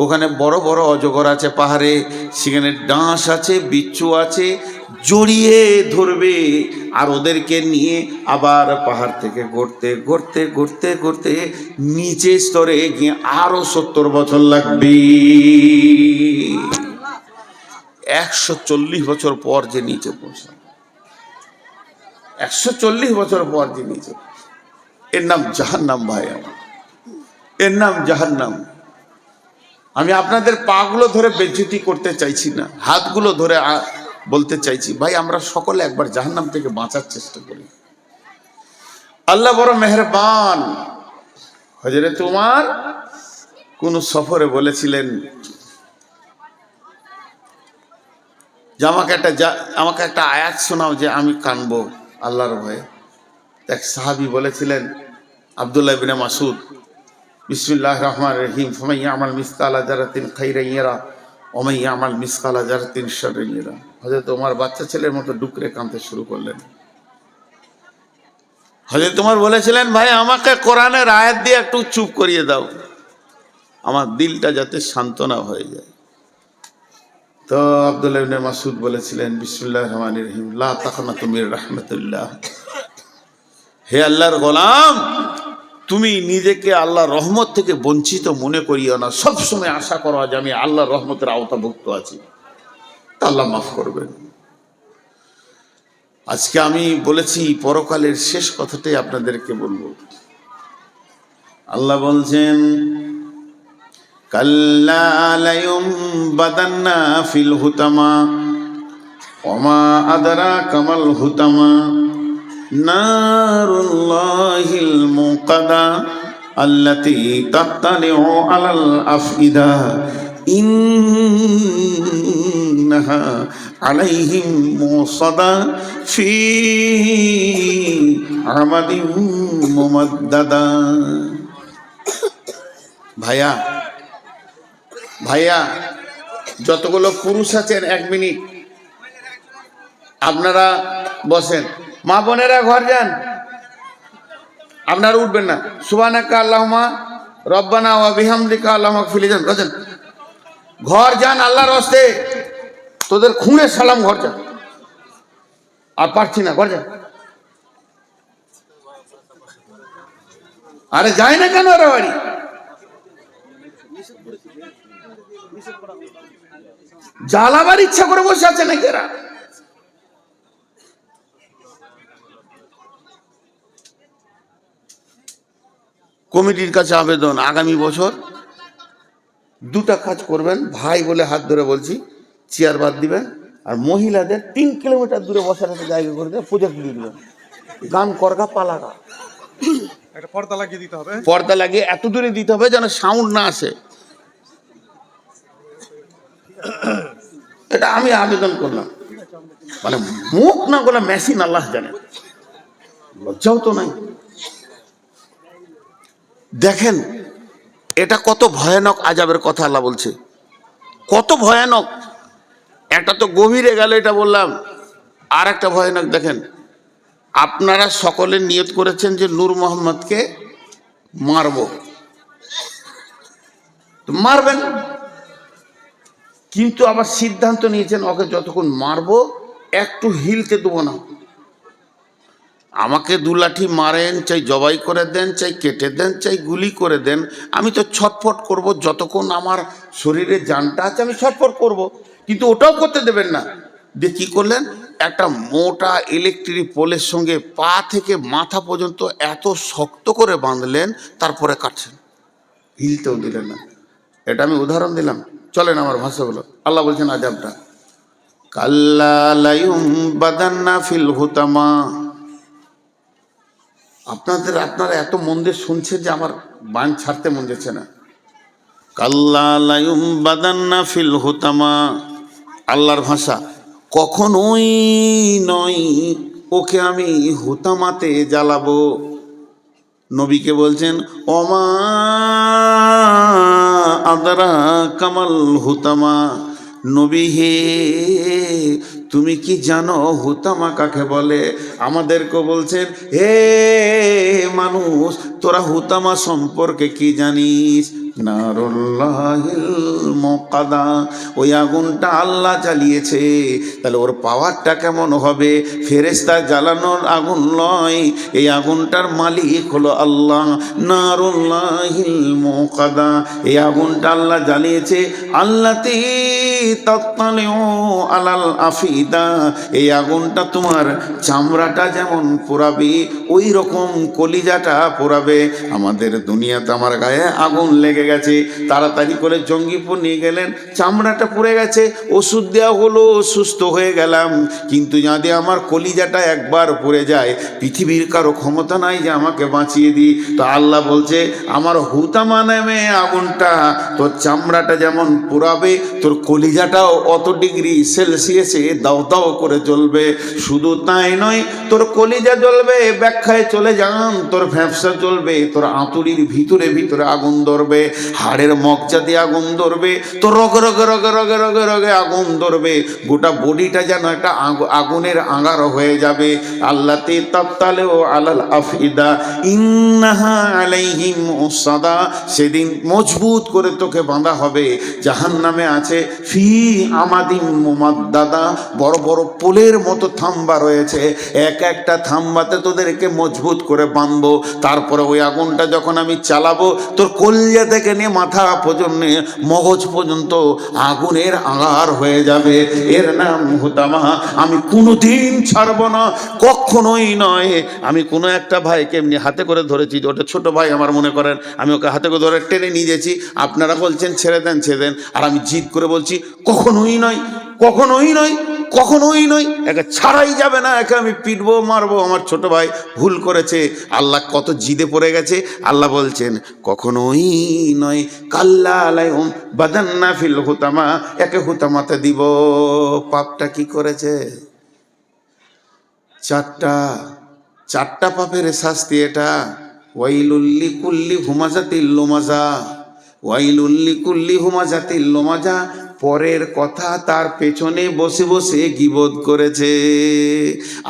ওখানে বড় বড় অজগর আছে পাহাড়ে, সেখানে ডাঁশ আছে, বিচ্ছু আছে, জড়িয়ে ধরবে। আর ওদেরকে নিয়ে আবার পাহাড় থেকে ঘুরতে ঘুরতে ঘুরতে ঘুরতে নিচে স্তরে গিয়ে আরো 70 বছর লাগবে। 140 বছর পর যে নিচে পৌঁছাবে, 140 বছর পর যে নিচে, এর নাম জাহান্নাম। ভাই আমার, এর নাম জাহান্নাম। আমি আপনাদের পাগুলো ধরে বেজ্জতি করতে চাইছি না, হাতগুলো ধরে বলতে চাইছি, ভাই আমরা সকলে একবার জাহান্নাম থেকে বাঁচার চেষ্টা করি। আল্লাহ বড় মেহেরবান, হযরত উমর কোন সফরে বলেছিলেন যে আমাকে একটা আয়াত শোনাও যে আমি কানবো আল্লাহর ভয়ে। এক সাহাবী বলেছিলেন আব্দুল্লাহ ইবনে মাসউদ, বিসমিল্লাহির রহমানির রহিম, ফামান ইয়ামাল মিসকালা যারাতিন খাইরান ইয়ারা ওয়া মান ইয়ামাল মিসকালা যারাতিন শাররান ইয়ারা। হযরত ওমর বাচ্চা ছেলের মতো ডুকরে কাঁদতে শুরু করলেন। হযরত ওমর বলেছিলেন, ভাই আমাকে কোরআনের আয়াত দিয়ে একটু চুপ করিয়ে দাও, আমার দিলটা যাতে সান্ত্বনা হয়ে যায়। তো আব্দুল্লাহ ইবনে মাসউদ বলেছিলেন, বিসমিল্লাহির রহমানির রহিম, লা তাকনাতু মির রাহমাতিল্লাহ। হে আল্লাহর গোলাম, তুমি নিজেকে আল্লাহর রহমত থেকে বঞ্চিত মনে করিও না, সবসময় আশা করো যে আমি আল্লাহর রহমতের আওতাভুক্ত আছি, তা আল্লাহ মাফ করবেন। আজকে আমি বলেছি পরকালের শেষ কথাটাই আপনাদেরকে বলবো। আল্লাহ বলছেন, কাল্লা লায়ুমবাদান্না ফিল হুতামা ওয়া মা আদরাকা মাল হুতামা নারুল্লাহিল মুকাদা আল্লাতী তাত্তালিউ আলাল আফইদা ইন্নাহা আলাইহিম মুসাদা ফি আমাদিন মুমাদ্দাদা। ভাইয়া যতগুলো পুরুষ আছেন, 1 মিনিট আপনারা বসেন। মা বোনেরা ঘর যান, আপনারা উঠবেন না। সুবহানাকা আল্লাহুম্মা রব্বানা ওয়া বিহামদিকা আল্লাহুম্মা গফির যান, ঘর যান আল্লাহর হস্তে, তোদের খুঁড়ে সালাম, ঘর যান। আর পারছি না, ঘর যান। আরে যায় না কেন ওরা বাড়ি? জ্বালাবার ইচ্ছা করে বসে আছে নাকি এরা? কমিটির কাছে আবেদন, আগামী বছর 2টা কাজ করবেন, ভাই বলে হাত ধরে বলছি, চেয়ার বাদ দিবেন, আর মহিলাদের 3 কিলোমিটার দূরে বসার একটা জায়গা করে দিয়ে প্রজেক্ট দিয়ে দিবেন, গান করগা পালাগা, একটা পর্দা লাগিয়ে দিতে হবে। পর্দা লাগিয়ে এত দূরে দিতে হবে যেন সাউন্ড না আসে। এটা আমি আবেদন করলাম, মানে মুখ না বলা মেশিন, আল্লাহ জানে, লজ্জাও তো নাই। দেখেন এটা কত ভয়ানক আযাবের কথা আল্লাহ বলছে, কত ভয়ানক। একটা তো গভীরে গেল, এটা বললাম, আর একটা ভয়ানক দেখেন। আপনারা সকলে নিয়ত করেছেন যে নূর মোহাম্মদকে মারব, মারবেন, কিন্তু আবার সিদ্ধান্ত নিয়েছেন ওকে যতক্ষণ মারবো একটু হিলতে দেবো না। আমাকে 2 লাঠি মারেন, চাই জবাই করে দেন, চাই কেটে দেন, চাই গুলি করে দেন, আমি তো ছটফট করব, যতক্ষণ আমার শরীরে জানটা আছে আমি ছটফট করব, কিন্তু ওটাও করতে দেবেন না। দিয়ে কী করলেন, একটা মোটা ইলেকট্রিক পোলের সঙ্গে পা থেকে মাথা পর্যন্ত এত শক্ত করে বাঁধলেন, তারপরে কাটছেন, হিলতেও দিলেন না। এটা আমি উদাহরণ দিলাম, চলেন আমার ভাষাগুলো। আল্লাহ বলছেন আযাবটা, কাল্লা লায়ুমবাদান্না ফিল হুতামা। আপনারা এত মন দিয়ে শুনছেন যে আমার বান ছাড়তে মন যাচ্ছে না। কাল্লা লায়ুমবাদান্না ফিল হুতামা, আল্লাহর ভাষা, কখনোই নয় ওকে আমি হুতামাতে জ্বালাবো। নবীকে বলছেন, ওমা আদরাকা মাল হুতামা, নবী হে তুমি কি জানো হুতামা কাকে বলে? আমাদেরকে বলছেন, হে মানুষ তোরা হুতামা সম্পর্কে কি জানিস? নারুল্লাহিল মুকাদা, ওই আগুনটা আল্লাহ জ্বালিয়েছে, তাহলে ওর পাওয়ারটা কেমন হবে? ফেরেশতা জ্বালানোর আগুন নয়, এই আগুনটার মালিক হলো আল্লাহ। নারুল্লাহিল মুকাদা, এই আগুনটা আল্লাহ জ্বালিয়েছে, আল্লাতি তাত্তালিউ আলাল আফিদা, এই আগুনটা তোমার চামড়াটা যেমন পোড়াবে ওই রকম কলিজাটা পোড়াবে। আমাদের দুনিয়াতে আমার গায়ে আগুন লেগে গেছে, তাড়াতাড়ি করে জঙ্গিপুর নিয়ে গেলেন, চামড়াটা পুড়ে গেছে, ওষুধ দেওয়া হলো, সুস্থ হয়ে গেলাম। কিন্তু যদি আমার কলিজাটা একবার পুড়ে যায়, পৃথিবীর কারো ক্ষমতা নাই যে আমাকে বাঁচিয়ে দিই। তো আল্লাহ বলছে আমার হুতামা নামে আগুনটা তোর চামড়াটা যেমন পুরাবে, তোর কলিজাটাও অত ডিগ্রি সেলসিয়াসে দাও দাও করে জ্বলবে। শুধু তাই নয়, তোর কলিজা জ্বলবে, ব্যাখ্যায় চলে যান, তোর ভ্যাবসা জ্বলবে, তোর আঁতুড়ির ভিতরে ভিতরে আগুন ধরবে, হাড়ের মগজাতে আগুন ধরবে, তোর রগে রগে রগে রগে রগে রগে আগুন ধরবে, গোটা বডিটা যেন একটা আগুনের আঙার হয়ে যাবে। আল্লাতে তাত্তালেও আলাল আফিদা ইন্নাহা আলাইহিম উসাদা, সেদিন মজবুত করে তোকে বাঁধা হবে। জাহান্নামে আছে ফি আমাদিম মুমাদ্দাদা, বড় বড় পোলের মতো থাম্বা রয়েছে, এক একটা থাম্বাতে তোদেরকে মজবুত করে বাঁধবো। তারপরে ওই আগুনটা যখন আমি চালাবো, তোর কলিজা থেকে নিয়ে মাথা পর্যন্ত মগজ পর্যন্ত আগুনের আঙার হয়ে যাবে। এর নাম হুতামা। আমি কোনোদিন ছাড়বো না, কখনোই নয়। আমি কোনো একটা ভাইকে এমনি হাতে করে ধরেছি, ওটা ছোট ভাই আমার, মনে করেন আমি ওকে হাতে করে ধরে টেনে নিয়ে গেছি, আপনারা বলছেন ছেড়ে দেন ছেড়ে দেন, আর আমি জিদ করে বলছি কখনোই নয়, কখনোই নয়, কখনোই নয়, একে ছাড়াই যাবে না, একে আমি পিটবো মারবো। আমার ছোট ভাই ভুল করেছে, আল্লাহ কত জিদে পড়ে গেছে। আল্লাহ বলছেন কখনোই নয়, কাল্লা আলাইহুম বাদান্না ফিল হুতামা, একে হুতামাতে দিব। পাপটা কি করেছে? চারটা পাপের শাস্তি এটা। ওয়াইলুল্লি কুল্লি হুমাজাতিল লুমাজা, ওয়াইলুল্লি কুল্লি হুমাজাতিল লুমাজা, পরের কথা তার পেছনে বসে বসে গীবত করেছে,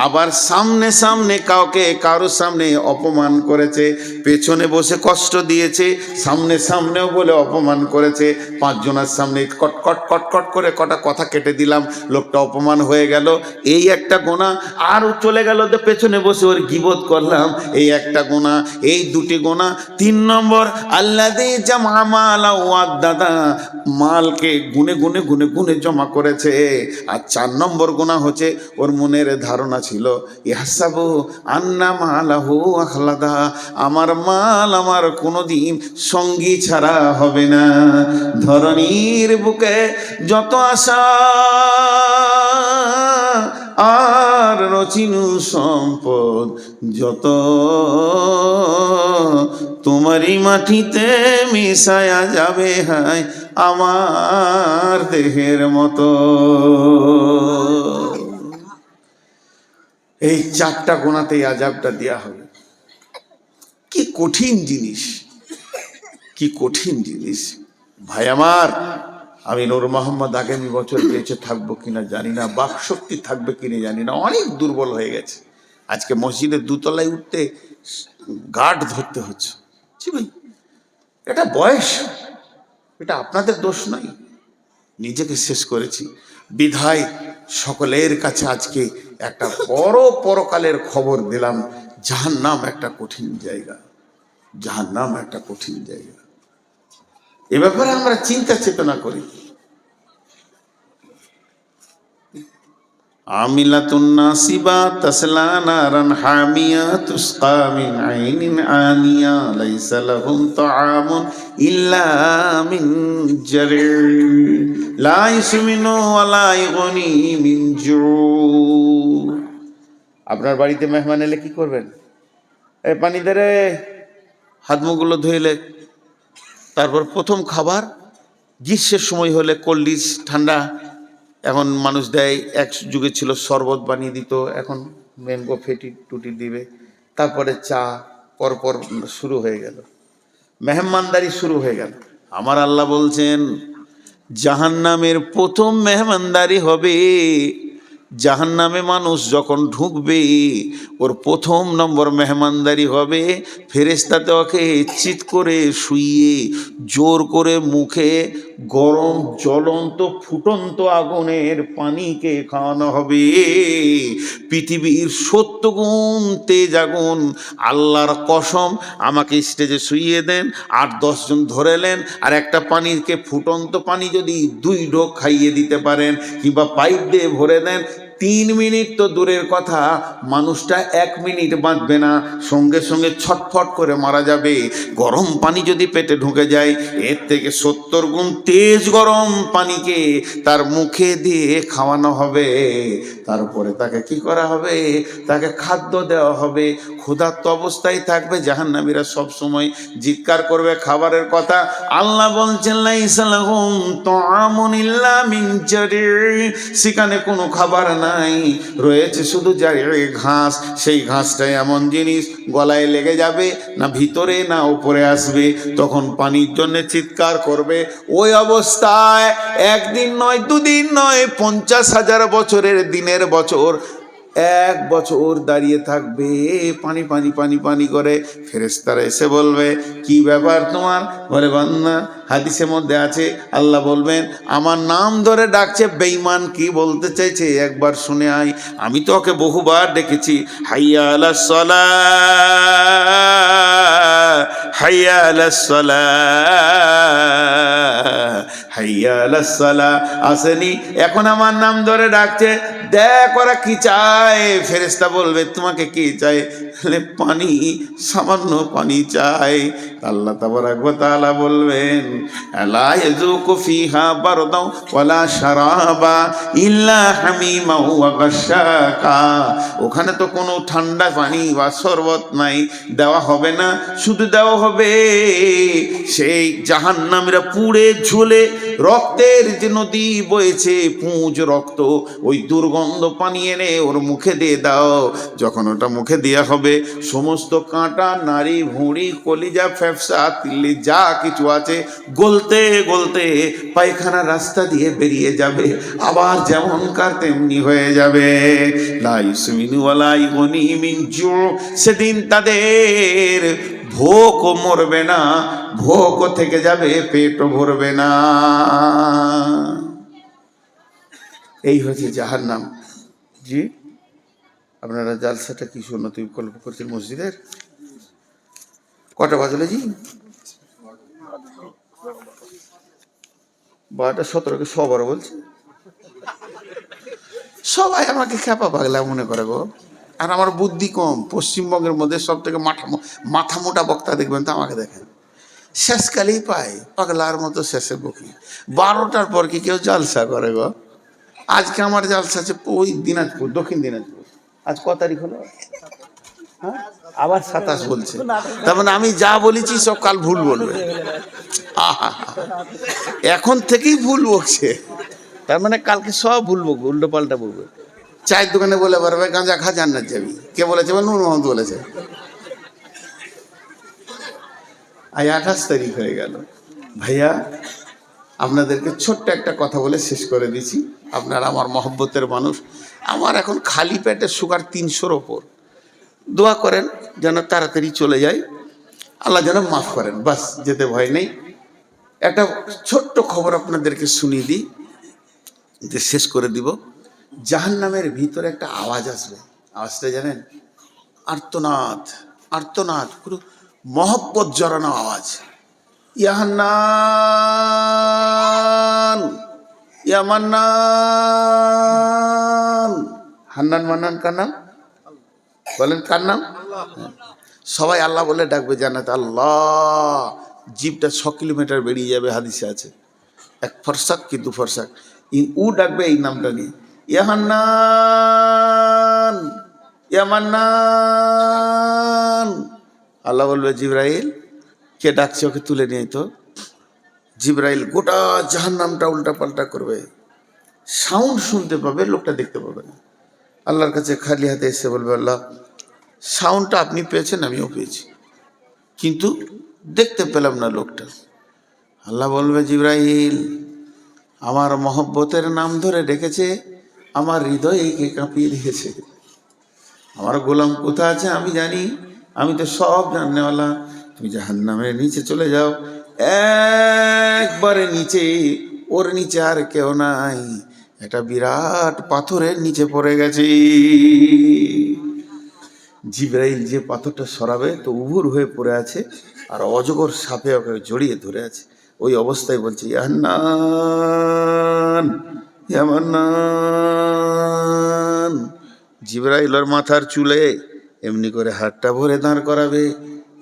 আবার সামনে সামনে কাউকে কারোর সামনে অপমান করেছে, পেছনে বসে কষ্ট দিয়েছে, সামনে সামনেও বলে অপমান করেছে। পাঁচজনের সামনে কট কট কট কট করে কটা কথা কেটে দিলাম, লোকটা অপমান হয়ে গেল, এই একটা গোনা। আর চলে গেল যে পেছনে বসে ওর গীবত করলাম, এই একটা গোনা। এই দুটি গোনা। 3 নম্বর আল্লাযী জামা মালা ওয়াদ্দাদা, মালকে গুনে গুনে গুনে গুনে জমা করেছে। আর 4 নম্বর গুনাহ হচ্ছে ওর মনের ধারণা ছিল ইহসাবু আন্না মালাহু আখলাদা, আমার মাল আমার কোনোদিন সঙ্গী ছাড়া হবে না। ধরনীর বুকে যত আশা আর রচিনু সম্পদ যত, তোমারই মাটিতে মিশায়া যাবে হায় আমার দেহের মতো। এই 4টা গোনাতেই আযাবটা দেয়া হবে। কি কঠিন জিনিস, কি কঠিন জিনিস ভাই আমার। আমি নূর মোহাম্মদ আগামী বছর বেঁচে থাকবো কিনা জানি না, বাকশক্তি থাকবে কিনা জানি না, অনেক দুর্বল হয়ে গেছে। আজকে মসজিদের 2 তলায় উঠতে গার্ড ধরতে হচ্ছে। জি ভাই, এটা বয়স, এটা আপনাদের দোষ নয়, নিজেকে শেষ করেছি। বিধায় সকলের কাছে আজকে একটা বড় পরকালের খবর দিলাম। জাহান্নাম একটা কঠিন জায়গা, জাহান্নাম একটা কঠিন জায়গা। এ ব্যাপারে আমরা চিন্তা চেতনা করি। আমিলাতুন নাসিবা তাসলা নারান হামিয়া তুসকা মিন আইনিন আনিয়া লাইসা লাহুম তাআমুন ইল্লা মিন জারি লা ইসমিনু ওয়া লা ইগনি মিন জু। আপনার বাড়িতে মেহমান এলে কি করবেন? এই পানি দে রে, হাত মুখগুলো ধুইলে। তারপর প্রথম খাবার, গ্রীষ্মের সময় হলে কোল্ড ড্রিঙ্কস ঠান্ডা, এখন মানুষ দেয়, এক যুগে ছিল শরবত বানিয়ে দিত, এখন ম্যাঙ্গো ফেটি টুটি দিবে। তারপরে চা, পরপর শুরু হয়ে গেল, মেহমানদারি শুরু হয়ে গেল। আমার আল্লাহ বলছেন জাহান্নামের প্রথম মেহমানদারি হবে, জাহান্নামে মানুষ যখন ঢুকবে ওর 1 নম্বর মেহমানদারি হবে, ফেরেশতাতে ওকে চিৎ করে শুইয়ে জোর করে মুখে গরম জ্বলন্ত ফুটন্ত আগুনের পানিকে খাওয়ানো হবে। পৃথিবীর 70 গুণ তেজ আগুন। আল্লাহর কসম, আমাকে স্টেজে শুইয়ে দেন, 8-10 জন ধরেলেন, আর একটা পানিকে ফুটন্ত পানি যদি 2 ঢোক খাইয়ে দিতে পারেন কিংবা পাইপ দিয়ে ভরে দেন, 3 মিনিট তো দূরের কথা, মানুষটা 1 মিনিট বাঁচবে না, সঙ্গে সঙ্গে ছটফট করে মারা যাবে। গরম পানি যদি পেটে ঢুকে যায়, এর থেকে 70 গুণ তেজ গরম পানিকে তার মুখে দিয়ে খাওয়ানো হবে। তারপরে তাকে কি করা হবে? তাকে খাদ্য দেওয়া হবে। ক্ষুধার্ত অবস্থায় থাকবে। জাহান্নামীরা সব সময় জিৎকার করবে খাবারের কথা। আল্লাহ বলছেন লাইসা লাহুম তাআমুন ইল্লা মিন জারি', সেখানে কোনো খাবার নাই, রয়েছে শুধু জারি', ঘাস। সেই ঘাসটাই এমন জিনিস, গলায় লেগে যাবে, না ভিতরে না উপরে আসবে, তখন পানির জন্য চিৎকার করবে। ওই অবস্থায় 1 দিন নয়, 2 দিন নয়, 50,000 বছরের দিনের বছর, 1 বছর দাঁড়িয়ে থাকবে পানি পানি পানি পানি করে। ফেরেশতারা এসে বলবে, কি ব্যাপার তোমার? বলে, বান্দা, হাদিসের মধ্যে আছে, আল্লাহ বলবেন, আমার নাম ধরে ডাকছে, বেঈমান কি বলতে চাইছে একবার শুনে আয়। আমি তো ওকে বহুবার ডেকেছি, হাইয়া আলাস সালাহ, হাইয়া আলাস সালাহ, হাইয়া আলাস সালাহ। আসেনি, এখন আমার নাম ধরে ডাকছে, দেখ ওরা কি চায়। ফেরেশতা বলবে, তোমাকে কি চাই? পানি, সামান্য পানি চাই। আল্লাহ তাবারাক ওয়া তাআলা বলবেন, লা ইয়াযুকু ফিহা বারদাও ওয়ালা শারাবা ইল্লা হামিমা ওয়া গাশশাকা। ওখানে তো কোনো ঠান্ডা পানি বা শরবত নাই, দেওয়া হবে না। শুধু দেওয়া হবে সেই জাহান্নামীরা পুড়ে ঝুলে রক্তের যে নদী বয়েছে, পুঁজ রক্ত, ওই দুর্গন্ধ পানি এনে ওর মুখে দিয়ে দাও। যখন ওটা মুখে দেওয়া হবে, সমস্ত কাঁটা, নাড়ি, ভুঁড়ি, কলিজা, ফ্যাপসা, তিল্লি যা কিছু আছে গলতে গলতে পায়খানা রাস্তা দিয়ে বেরিয়ে যাবে, আবার যেমনকার তেমনি হয়ে যাবে। লা ইউসমিনু ওয়ালা ইগুনি মিন জু'। সেদিন তাদের ভোকও মরবে না, ভোকও থেকে যাবে, পেটও ভরবে না। এই হচ্ছে জাহান্নাম। জি, আপনারা জালসাটা কি সুন্নতি বিকল্প করছেন মসজিদের? কটা বাজলে জি? 12:17 সবার বলছে। সবাই আমাকে খেপা পাগলা মনে করে গো। আর আমার বুদ্ধি কম। পশ্চিমবঙ্গের মধ্যে সব থেকে মাথা মোটা বক্তা দেখবেন তো আমাকে দেখেন, শেষকালেই পায় পাগলার মতো শেষে বকি। 12টার পর কি কেউ জালসা করে গো? আজকে আমার জালসা আছে ওই দিনাজপুর, দক্ষিণ দিনাজপুর। আজ ক তারিখ হলো? হ্যাঁ, আবার 27 বলছে। তার মানে আমি যা বলেছি সব কাল ভুল বলবে। আহা, এখন থেকেই ভুল বকছে, তার মানে কালকে সব ভুল বকবে, উল্টো পাল্টা বলবে। চায়ের দোকানে বলে পারবে গাঁজা খা জান্নাত যাবি। কে বলেছে? নূর মোহাম্মদ বলেছে। আজ 28 তারিখ হয়ে গেল। ভাইয়া, আপনাদেরকে ছোট্ট একটা কথা বলে শেষ করে দিছি। আপনারা আমার মহব্বতের মানুষ। আমার এখন খালি পেটে সুগার 300-র ওপর। দোয়া করেন যেন তাড়াতাড়ি চলে যায়, আল্লাহ যেন মাফ করেন, বাস, যেতে ভয় নেই। একটা ছোট্ট খবর আপনাদেরকে শুনিয়ে দিই, যে শেষ করে দিব। জাহান্নামের ভিতরে একটা আওয়াজ আসবে। আওয়াজটা জানেন? আর্তনাদ, আর্তনাদ, পুরো মহব্বত জড়ানো আওয়াজ। ইয়া হান্নান, ইয়া মান্নান। হান্নান মান্নান কার নাম? বলেন কার নাম? সবাই আল্লাহ বলে ডাকবে জান্নাতে। আল্লাহ, জিভটা 6 কিলোমিটার বেরিয়ে যাবে, হাদিসে আছে। 1 ফরসাক কি 2 ফরসাক, ও ডাকবে এই নামটা নিয়ে, ইয়া হান্নান, ইয়া মান্নান। আল্লাহ বলবে, জিবরাইল, কে ডাকছে ওকে তুলে নিয়ে। তো জিবরাইল গোটা জাহান্নামটা উল্টা পাল্টা করবে, সাউন্ড শুনতে পাবে, লোকটা দেখতে পাবে না। আল্লাহর কাছে খালি হাতে এসে বলবে, আল্লাহ, সাউন্ডটা আপনি পেয়েছেন, আমিও পেয়েছি, কিন্তু দেখতে পেলাম না লোকটা। আল্লাহ বলবে, জিবরাইল, আমার মহব্বতের নাম ধরে ডেকেছে, আমার হৃদয়কে কাঁপিয়ে দিয়েছে। আমার গোলাম কোথা আছে আমি জানি, আমি তো সব জাননেওয়ালা। তুমি জাহান্নামের নিচে চলে যাও, একবারে নিচে, ওর নিচে আর কেউ নাই, একটা বিরাট পাথরের নিচে পড়ে গেছে। জিবরাইল যে পাথরটা সরাবে তো উবুর হয়ে পড়ে আছে, আর অজগর সাপে ওকে জড়িয়ে ধরে আছে। ওই অবস্থায় বলছে ইয়া হান্নান, ইয়া মান্নান। জিবরাইল ওর মাথার চুলে এমনি করে হাতটা ভরে দাঁড় করাবে,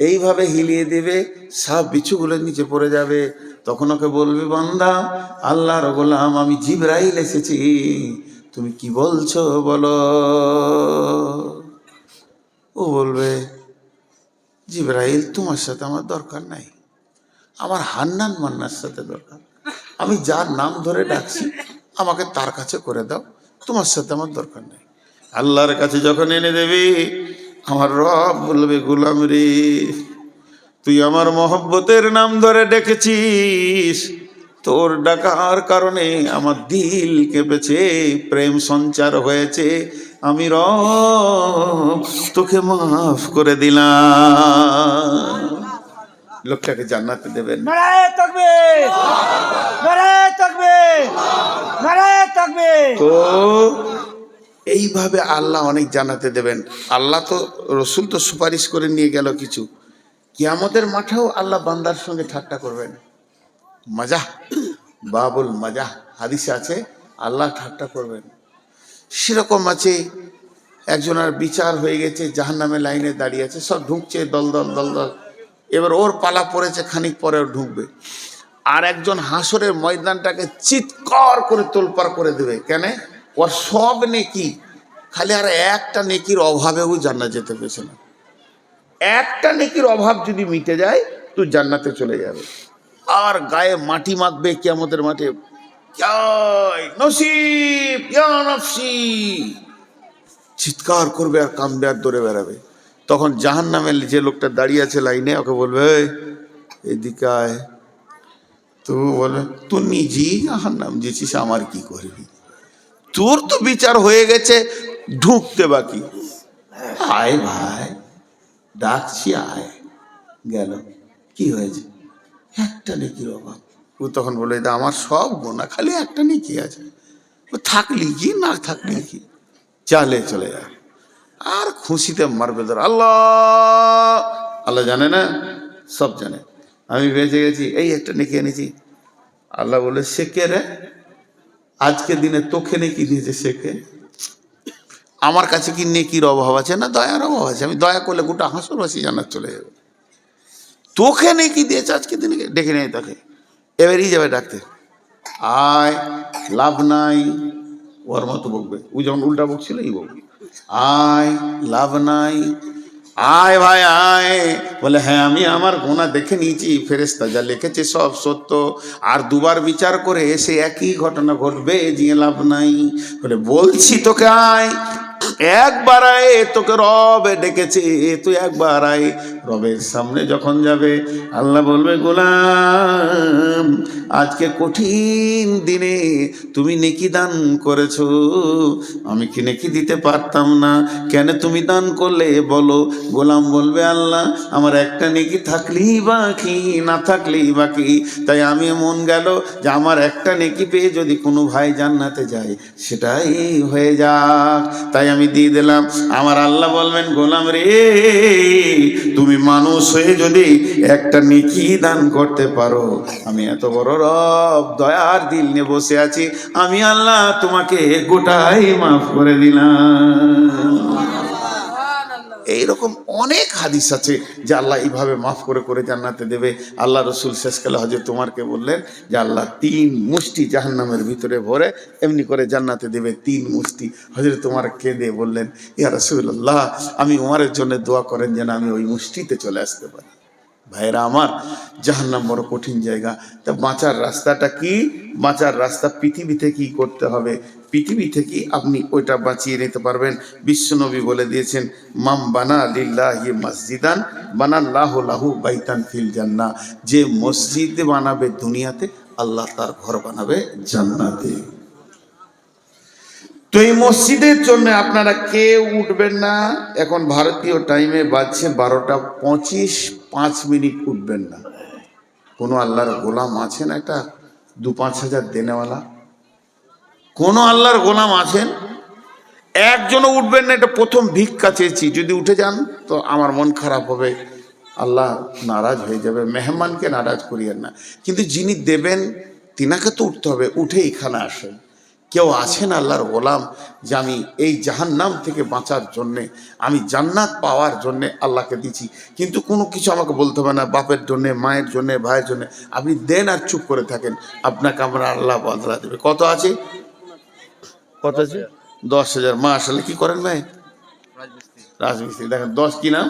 এইভাবে হিলিয়ে দেবে, সাপ বিচ্ছুগুলো নিচে পড়ে যাবে। তখন ওকে বলবে বান্দা, আল্লাহর গোলাম আমি জিবরাইল এসেছি, তুমি কি বলছো বলো। ও বলবে জিবরাইল তোমার সাথে আমার দরকার নাই, আমার হান্নান মান্নার সাথে দরকার, আমি যার নাম ধরে ডাকছি আমাকে তার কাছে করে দাও, তোমার সাথে আমার দরকার নাই। আল্লাহর কাছে যখন এনে দেবে, আমার রব বলবে গোলাম রে, তুই আমার মহব্বতের নাম ধরে ডেকেছিস, তোর ডাকার কারণে আমার দিল কেঁপেছে, প্রেম সঞ্চার হয়েছে, আমি রব তোকে মাফ করে দিলাম। লোকটাকে জান্নাতে দেবেন। নারায়ে তাকবীর, নারায়ে তাকবীর, নারায়ে তাকবীর। তো এইভাবে আল্লাহ অনেক জান্নাতে দেবেন। আল্লাহ তো, রসুল তো সুপারিশ করে নিয়ে গেল কিছু, কিয়ামতের মাঠেও আল্লাহ বান্দার সঙ্গে ঠাট্টা করবেন। মজা, বাবুল মজা, হাদিসে আছে আল্লাহ ঠাট্টা করবেন। সেরকম আছে একজনের বিচার হয়ে গেছে, জাহান্নামে লাইনে দাঁড়িয়ে আছে, সব ঢুকছে দল দল দল দল, এবার ওর পালা পড়েছে, খানিক পরে ওর ঢুকবে। আর একজন হাসরের ময়দানটাকে চিৎকার করে তোলপাড় করে দেবে, কেন? ওর সব নেকি, খালি আর একটা নেকির অভাবেও জান্নাত যেতে পেরেছে না। একটা নেকির অভাব যদি মিটে যায় তুই জান্নাতে চলে যাবে। আর গায়ে মাটি মাখবে কিয়ামতের মাঠে, নসিব ইয়া নফসি, চিৎকার করবে আর কান্দবে আর দৌড়ে বেড়াবে। তখন জাহান্নামে যে লোকটা দাঁড়িয়ে আছে লাইনে, ওকে বলবে এদিকে আয়। তো বলবে তুই নিজেই জাহান্নাম যেছিস, আমার কি করবি, তোর তো বিচার হয়ে গেছে, ঢুকতে বাকি। আয় ভাই, ডাকছি আয়। গেল, কি হয়েছে? একটা নেকির অভাব। ও তখন বলে আমার সব গোনা, খালি একটা নেকি আছে, ও থাকলি কি না থাকলি কি, চালে চলে যা। আর খুশিতে মারবে ধর, আল্লাহ আল্লাহ জানে না, সব জানে, আমি বেঁচে গেছি, এই একটা নেকি এনেছি। আল্লাহ বলে সে কে রে, আজকে দিনে তোকে নেকি দিয়েছে সে কে? আমার কাছে কি নেকির অভাব আছে না দয়ার অভাব আছে? আমি দয়া করলে গোটা হাসরবাসী জান্নাত চলে যাবে। তোকে নেকি দিয়েছে আজকে দিনে, ডেকে নেই তাকে, এবারই যাবে ডাকতে, আয় লাভ নাই, ওর মতো বকবে। ও যখন উল্টা বকছিল এই বকবে, আয় লাভ নাই, আয় ভাই আয়। বলে হ্যাঁ আমি আমার গোনা দেখে নিয়েছি, ফেরেশতা যা লিখেছে সব সত্য, আর দুবার বিচার করে এসে একই ঘটনা ঘটবে, যে লাভ নাই। বলে বলছি তোকে আয়, একবার আয়, তোকে রব ডেকেছে, তুই একবার আয়। রবের সামনে যখন যাবে, আল্লাহ বলবে গোলাম আজকে কঠিন দিনে তুমি নেকি দান করেছো, আমি কি নেকি দিতে পারতাম না, কেন তুমি দান করলে বলো? গোলাম বলবে আল্লাহ আমার একটা নেকি থাকলেই বাকি, না থাকলেই বাকি, তাই আমি মন গেল যে আমার একটা নেকি পেয়ে যদি কোনো ভাই জান্নাতে যায় সেটাই হয়ে যাক, তাই আমি দিয়ে দিলাম। আমার আল্লাহ বলবেন গোলাম রে, তুমি মানুষ হয়ে যদি একটা নেকি দান করতে পারো, আমি এত বড় রব দয়ার দিল নিয়ে বসে আছি, আমি আল্লাহ তোমাকে গোটাই মাফ করে দিলাম। এইরকম অনেক হাদিস আছে যে আল্লাহ এইভাবে মাফ করে করে জান্নাতে দেবে। আল্লাহ রসুল শেষকালে হযরত উমরকে বললেন যে আল্লাহ 3 মুষ্টি জাহান্নামের ভিতরে ভরে এমনি করে জান্নাতে দেবে, 3 মুষ্টি। হযরত উমর কেঁদে বললেন ইয়া রাসূলুল্লাহ, আমি উমরের জন্য দোয়া করেন যেন আমি ওই মুষ্টিতে চলে আসতে পারি। ভাইরা আমার, জাহান্নাম বড় কঠিন জায়গা। তা বাঁচার রাস্তাটা কি? বাঁচার রাস্তা পৃথিবীতে কি করতে হবে, পৃথিবী থেকে আপনি ওইটা বাঁচিয়ে নিতে পারবেন। বিশ্বনবী বলে দিয়েছেন মাম বানা লিল্লাহি মসজিদান বানাল্লাহু লাহু বাইতান ফিল জান্নাহ, যে মসজিদ বানাবে দুনিয়াতে আল্লাহ তার ঘর বানাবে জান্নাতে। তো এই মসজিদের জন্য আপনারা কেউ উঠবেন না, এখন ভারতীয় টাইমে বাজছে 12টা 25, 5 মিনিট উঠবেন না, কোনো আল্লাহর গোলাম আছেন একটা 2-5 হাজার দেনেওয়ালা? কোনো আল্লাহর গোলাম আছেন? একজনও উঠবেন না, এটা প্রথম ভিক্ষা চেয়েছি, যদি উঠে যান তো আমার মন খারাপ হবে, আল্লাহ নারাজ হয়ে যাবে। মেহমানকে নারাজ করিয়েন না, কিন্তু যিনি দেবেন তিনাকে তো উঠতে হবে। উঠে এখানে আসেন। কেউ আছেন আল্লাহর গোলাম যে আমি এই জাহান্নাম থেকে বাঁচার জন্যে, আমি জান্নাত পাওয়ার জন্যে আল্লাহকে দিচ্ছি, কিন্তু কোনো কিছু আমাকে বলতে হবে না, বাপের জন্যে, মায়ের জন্যে, ভাইয়ের জন্যে। আপনি দেন আর চুপ করে থাকেন, আপনাকে আমরা আল্লাহ বদলা দেবে। কত আছে? কত আছে? 10,000। মাশাআল্লাহ। কি করেন ভাই? রাজমিস্ত্রি। দেখেন 10 কি নাম?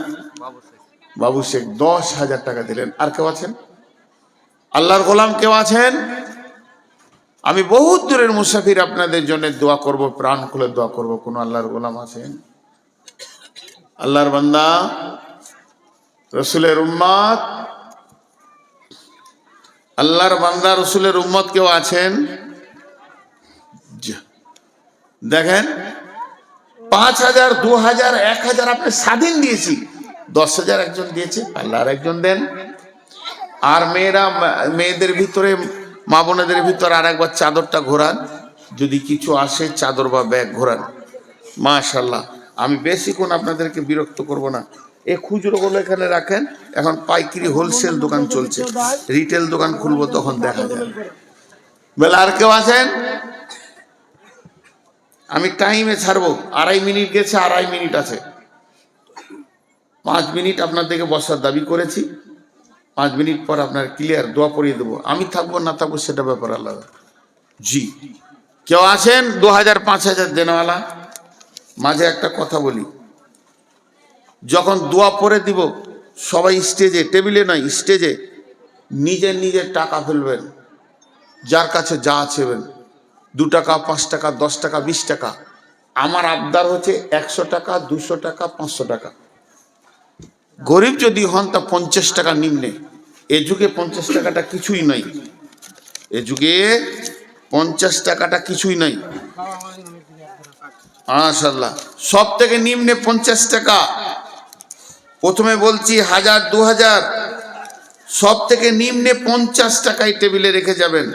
বাবু শেখ। 10,000 টাকা দিলেন। আর কেউ আছেন আল্লাহর গোলাম? কেউ আছেন? আমি বহুত দূরের মুসাফির, আপনাদের জন্য দোয়া করব, প্রাণ খুলে দোয়া করব। কোন আল্লাহর গোলাম আছেন? আল্লাহর বান্দা, রসুলের উম্মত, আল্লাহর বান্দা রসুলের উম্মত কেউ আছেন? দেখেন 5,000, 2,000, 1,000 আপনি স্বাধীন দিয়েছি, 10,000 একজন দিয়েছে, আল্লাহর একজন দেন। আর মেয়েদের ভিতরে, মা বোনেদের ভিতরে আর একবার চাদরটা ঘোরান, যদি কিছু আসে চাদর বা ব্যাগ ঘোরান। মাশাআল্লাহ। আমি বেশিক্ষণ আপনাদেরকে বিরক্ত করব না। এই খুচরোগুলো এখানে রাখেন, এখন পাইকারি হোলসেল দোকান চলছে, রিটেল দোকান খুলবো তখন দেখা যাবে। বলে আর কেউ আছেন? আমি টাইমে ছাড়বো, 2.5 মিনিট গেছে, 2.5 মিনিট আছে। 5 মিনিট আপনাদেরকে বসার দাবি করেছি, 5 মিনিট পর আপনার ক্লিয়ার দোয়া পড়িয়ে দেবো। আমি থাকবো না থাকবো সেটা ব্যাপার আলাদা। জি, কেউ আছেন 2,000, 5,000 দেনওয়ালা? মাঝে একটা কথা বলি, যখন দোয়া পড়ে দিব সবাই স্টেজে, টেবিলে নয়, স্টেজে নিজের নিজের টাকা ফেলবেন, যার কাছে যা আছেবেন, 2 টাকা, 5 টাকা, 10 টাকা, 20 টাকা। আমার আবদার হচ্ছে 100 টাকা, 200 টাকা, 500 টাকা। গরিব যদি হন তা 50 টাকা নিম্নে। এ যুগে 50 টাকাটা কিছুই নয়, এ যুগে 50 টাকাটা কিছুই নয়। মাশাআল্লাহ। সব থেকে নিম্নে 50 টাকা। প্রথমে বলছি 1,000, 2,000, সব থেকে নিম্নে 50 টাকায় টেবিলে রেখে যাবেন।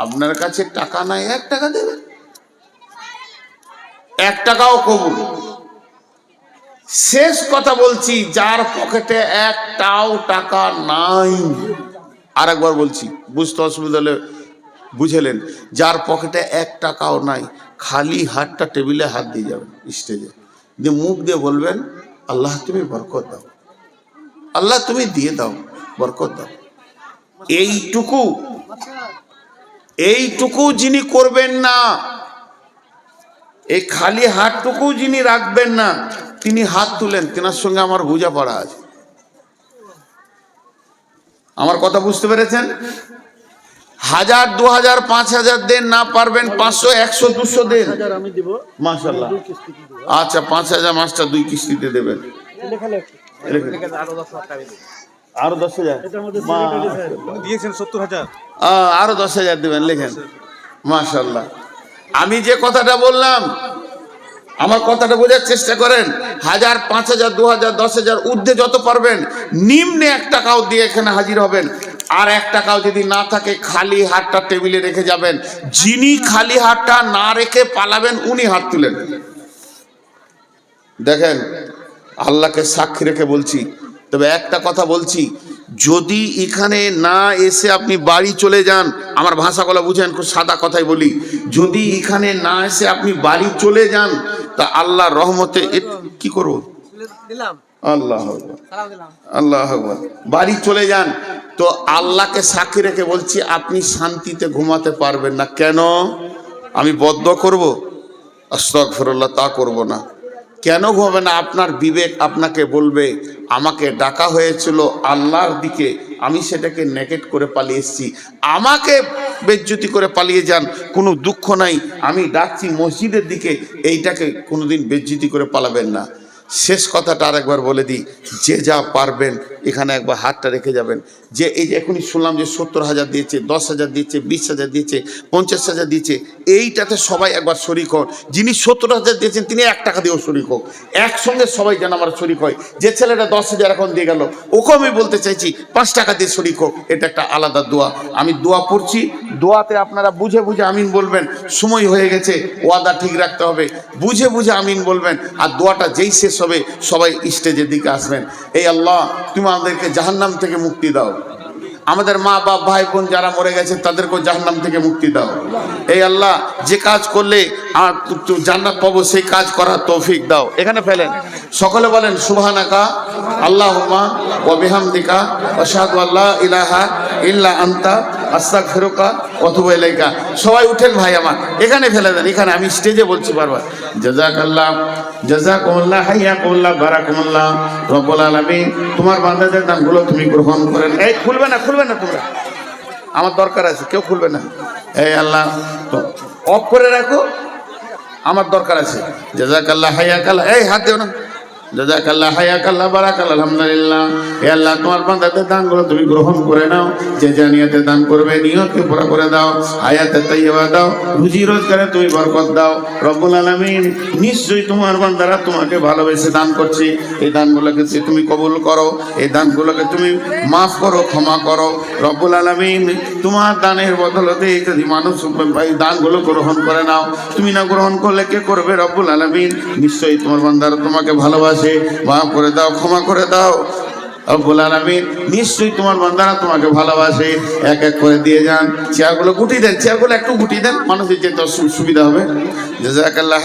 আপনার কাছে টাকা নাই, 1 টাকা দেবেন, 1 টাকাও কবুল। শেষ কথা বলছি, যার পকেটে 1টাও টাকা নাই, আরেকবার বলছি, বুঝতে অসুবিধা হলে বুঝেলেন, যার পকেটে 1 টাকাও নাই, খালি হাতটা টেবিলে হাত দিয়ে যাবেন স্টেজে, দিয়ে মুখ দিয়ে বলবেন, আল্লাহ তুমি বরকত দাও, আল্লাহ তুমি দিয়ে দাও, বরকত দাও। এইটুকু যিনি করবেন না, এই খালি হাতটুকু যিনি রাখবেন না, তিনি হাত তুলেন, তেনার সঙ্গে আমার বোঝাপড়া আছে। আমার কথা বুঝতে পেরেছেন? 1,000, 2,000, 5,000 দেন, না পারবেন 500, 100, 200 দেন। মাশাআল্লাহ। আচ্ছা, 5,000 মাস্টার 2 কিস্তিতে দেবেন। আরো 10,000 দিয়েছেন, 70,000। আরো 10,000 দেবেন, লেখেন। মাশাআল্লাহ। আমি যে কথাটা বললাম, আমার কথাটা বোঝার চেষ্টা করেন। 1,000, 5,000, 2,000, 10,000 ঊর্ধ্বে যত পারবেন, নিম্নে 1 টাকাও দিয়ে এখানে হাজির হবেন। আর 1 টাকাও যদি না থাকে, খালি হাতটা টেবিলে রেখে যাবেন। যিনি খালি হাতটা না রেখে পালাবেন, উনি হাত তুলেন। দেখেন, আল্লাহকে সাক্ষী রেখে বলছি। তবে একটা কথা বলছি, যদি এখানে না এসে আপনি বাড়ি চলে যান, আমার ভাষাগুলো বুঝেন, খুব সাদা কথাই বলি, যদি এখানে না এসে আপনি বাড়ি চলে যান, তা আল্লাহর রহমতে কি করব? আল্লাহ আল্লাহ বাড়ি চলে যান, তো আল্লাহকে সাক্ষী রেখে বলছি, আপনি শান্তিতে ঘুমাতে পারবেন না। কেন? আমি বদদুয়া করব? আস্তাগফিরুল্লাহ, তা করব না। কেন ঘুমাবে না? আপনার বিবেক আপনাকে বলবে, আমাকে ডাকা হয়েছিল আল্লাহর দিকে, আমি সেটাকে নেগেট করে পালিয়ে এসেছি, আমাকে বেজ্জতি করে পালিয়ে যান, কোনো দুঃখ নাই, আমি ডাকছি মসজিদের দিকে, এইটাকে কোনোদিন বেজ্জতি করে পালাবেন না। শেষ কথাটা আরেকবার বলে দিই, যে যা পারবেন এখানে একবার হাতটা রেখে যাবেন। যে এই যে এখনই শুনলাম যে 70,000 দিয়েছে, 10,000 দিয়েছে, 20,000 দিয়েছে, 50,000 দিয়েছে, এইটাতে সবাই একবার শরিক হন। যিনি 70,000 দিয়েছেন তিনি 1 টাকা দিয়েও শরিক হোক, একসঙ্গে সবাই যেন আমার শরিক হয়। যে ছেলেটা 10,000 এখন দিয়ে গেল, ওকে আমি বলতে চাইছি 5 টাকা দিয়ে শরিক হোক। এটা একটা আলাদা দোয়া। আমি দোয়া পড়ছি, দোয়াতে আপনারা বুঝে বুঝে আমিন বলবেন। সময় হয়ে গেছে, ওয়াদা ঠিক রাখতে হবে, বুঝে বুঝে আমিন বলবেন। আর দোয়াটা যেই শেষ হবে সবাই স্টেজের দিকে আসবেন। এই আল্লাহ, তুমি আমাদেরকে জাহান্নাম থেকে মুক্তি দাও, আমাদের মা বাপ ভাই বোন যারা মরে গেছে তাদেরকেও জাহান্নাম থেকে মুক্তি দাও। এই আল্লাহ, যে কাজ করলে জান্নাত পাবো সেই কাজ করার তৌফিক দাও। এখানে ফেলেন, সকলে বলেন সুবহানাকা আল্লাহুম্মা ওয়া বিহামদিকা আশহাদু আল্লা ইলাহা ইল্লা আনতা আস্তাগফিরুকা ওয়া আতুবু ইলাইকা। সবাই উঠেন ভাই আমার, এখানে ফেলে দেন, এখানে আমি স্টেজে বলছি বারবার। জাযাকাল্লাহ, জাযাকুমুল্লাহ, হাইয়াকুমুল্লাহ, বারাকাতুল্লাহ। রব্বুল আলামিন, তোমার বান্দাদের দানগুলো তুমি গ্রহণ করেন। এই খুলবে না তোমরা, আমার দরকার আছে, কেউ খুলবে না। এই আল্লাহ, অফ করে রাখো, আমার দরকার আছে। জাযাকাল্লাহ, হাইয়াকাল্লাহ, এই হাত দিও না। জাযাকাল্লাহ, হাইয়াকাল্লাহ, বারাকাল্লাহ, আলহামদুলিল্লাহ। হে আল্লাহ, তোমার বান্দাদের দানগুলো তুমি গ্রহণ করে নাও। যে যা নিয়তে দান করবে নিয়তকে পুরা করে দাও, হায়াতে তাইয়্যিবা দাও, রুজি রোজগারে তুমি বরকত দাও। রব্বুল আলামিন, নিশ্চয়ই তোমার বান্দারা তোমাকে ভালোবেসে দান করছে। এই দানগুলোকে তুমি কবুল করো, এই দানগুলোকে তুমি মাফ করো, ক্ষমা করো। রব্বুল আলামিন, তোমার দানের বদলতে যদি মানুষ এই দানগুলো গ্রহণ করে নাও, তুমি না গ্রহণ করলে কে করবে? রব্বুল আলামিন, নিশ্চয়ই তোমার বান্দারা তোমাকে ভালোবাসে, মাফ করে দাও, ক্ষমা করে দাও। রব্বুল আলামিন, নিশ্চয়ই তোমার বান্দারা তোমাকে ভালোবাসে। এক এক করে দিয়ে যান। চেয়ারগুলো গুটিয়ে দেন, চেয়ারগুলো একটু গুটিয়ে দেন, মানুষের যেতে সুবিধা হবে। জাযাকাল্লাহ।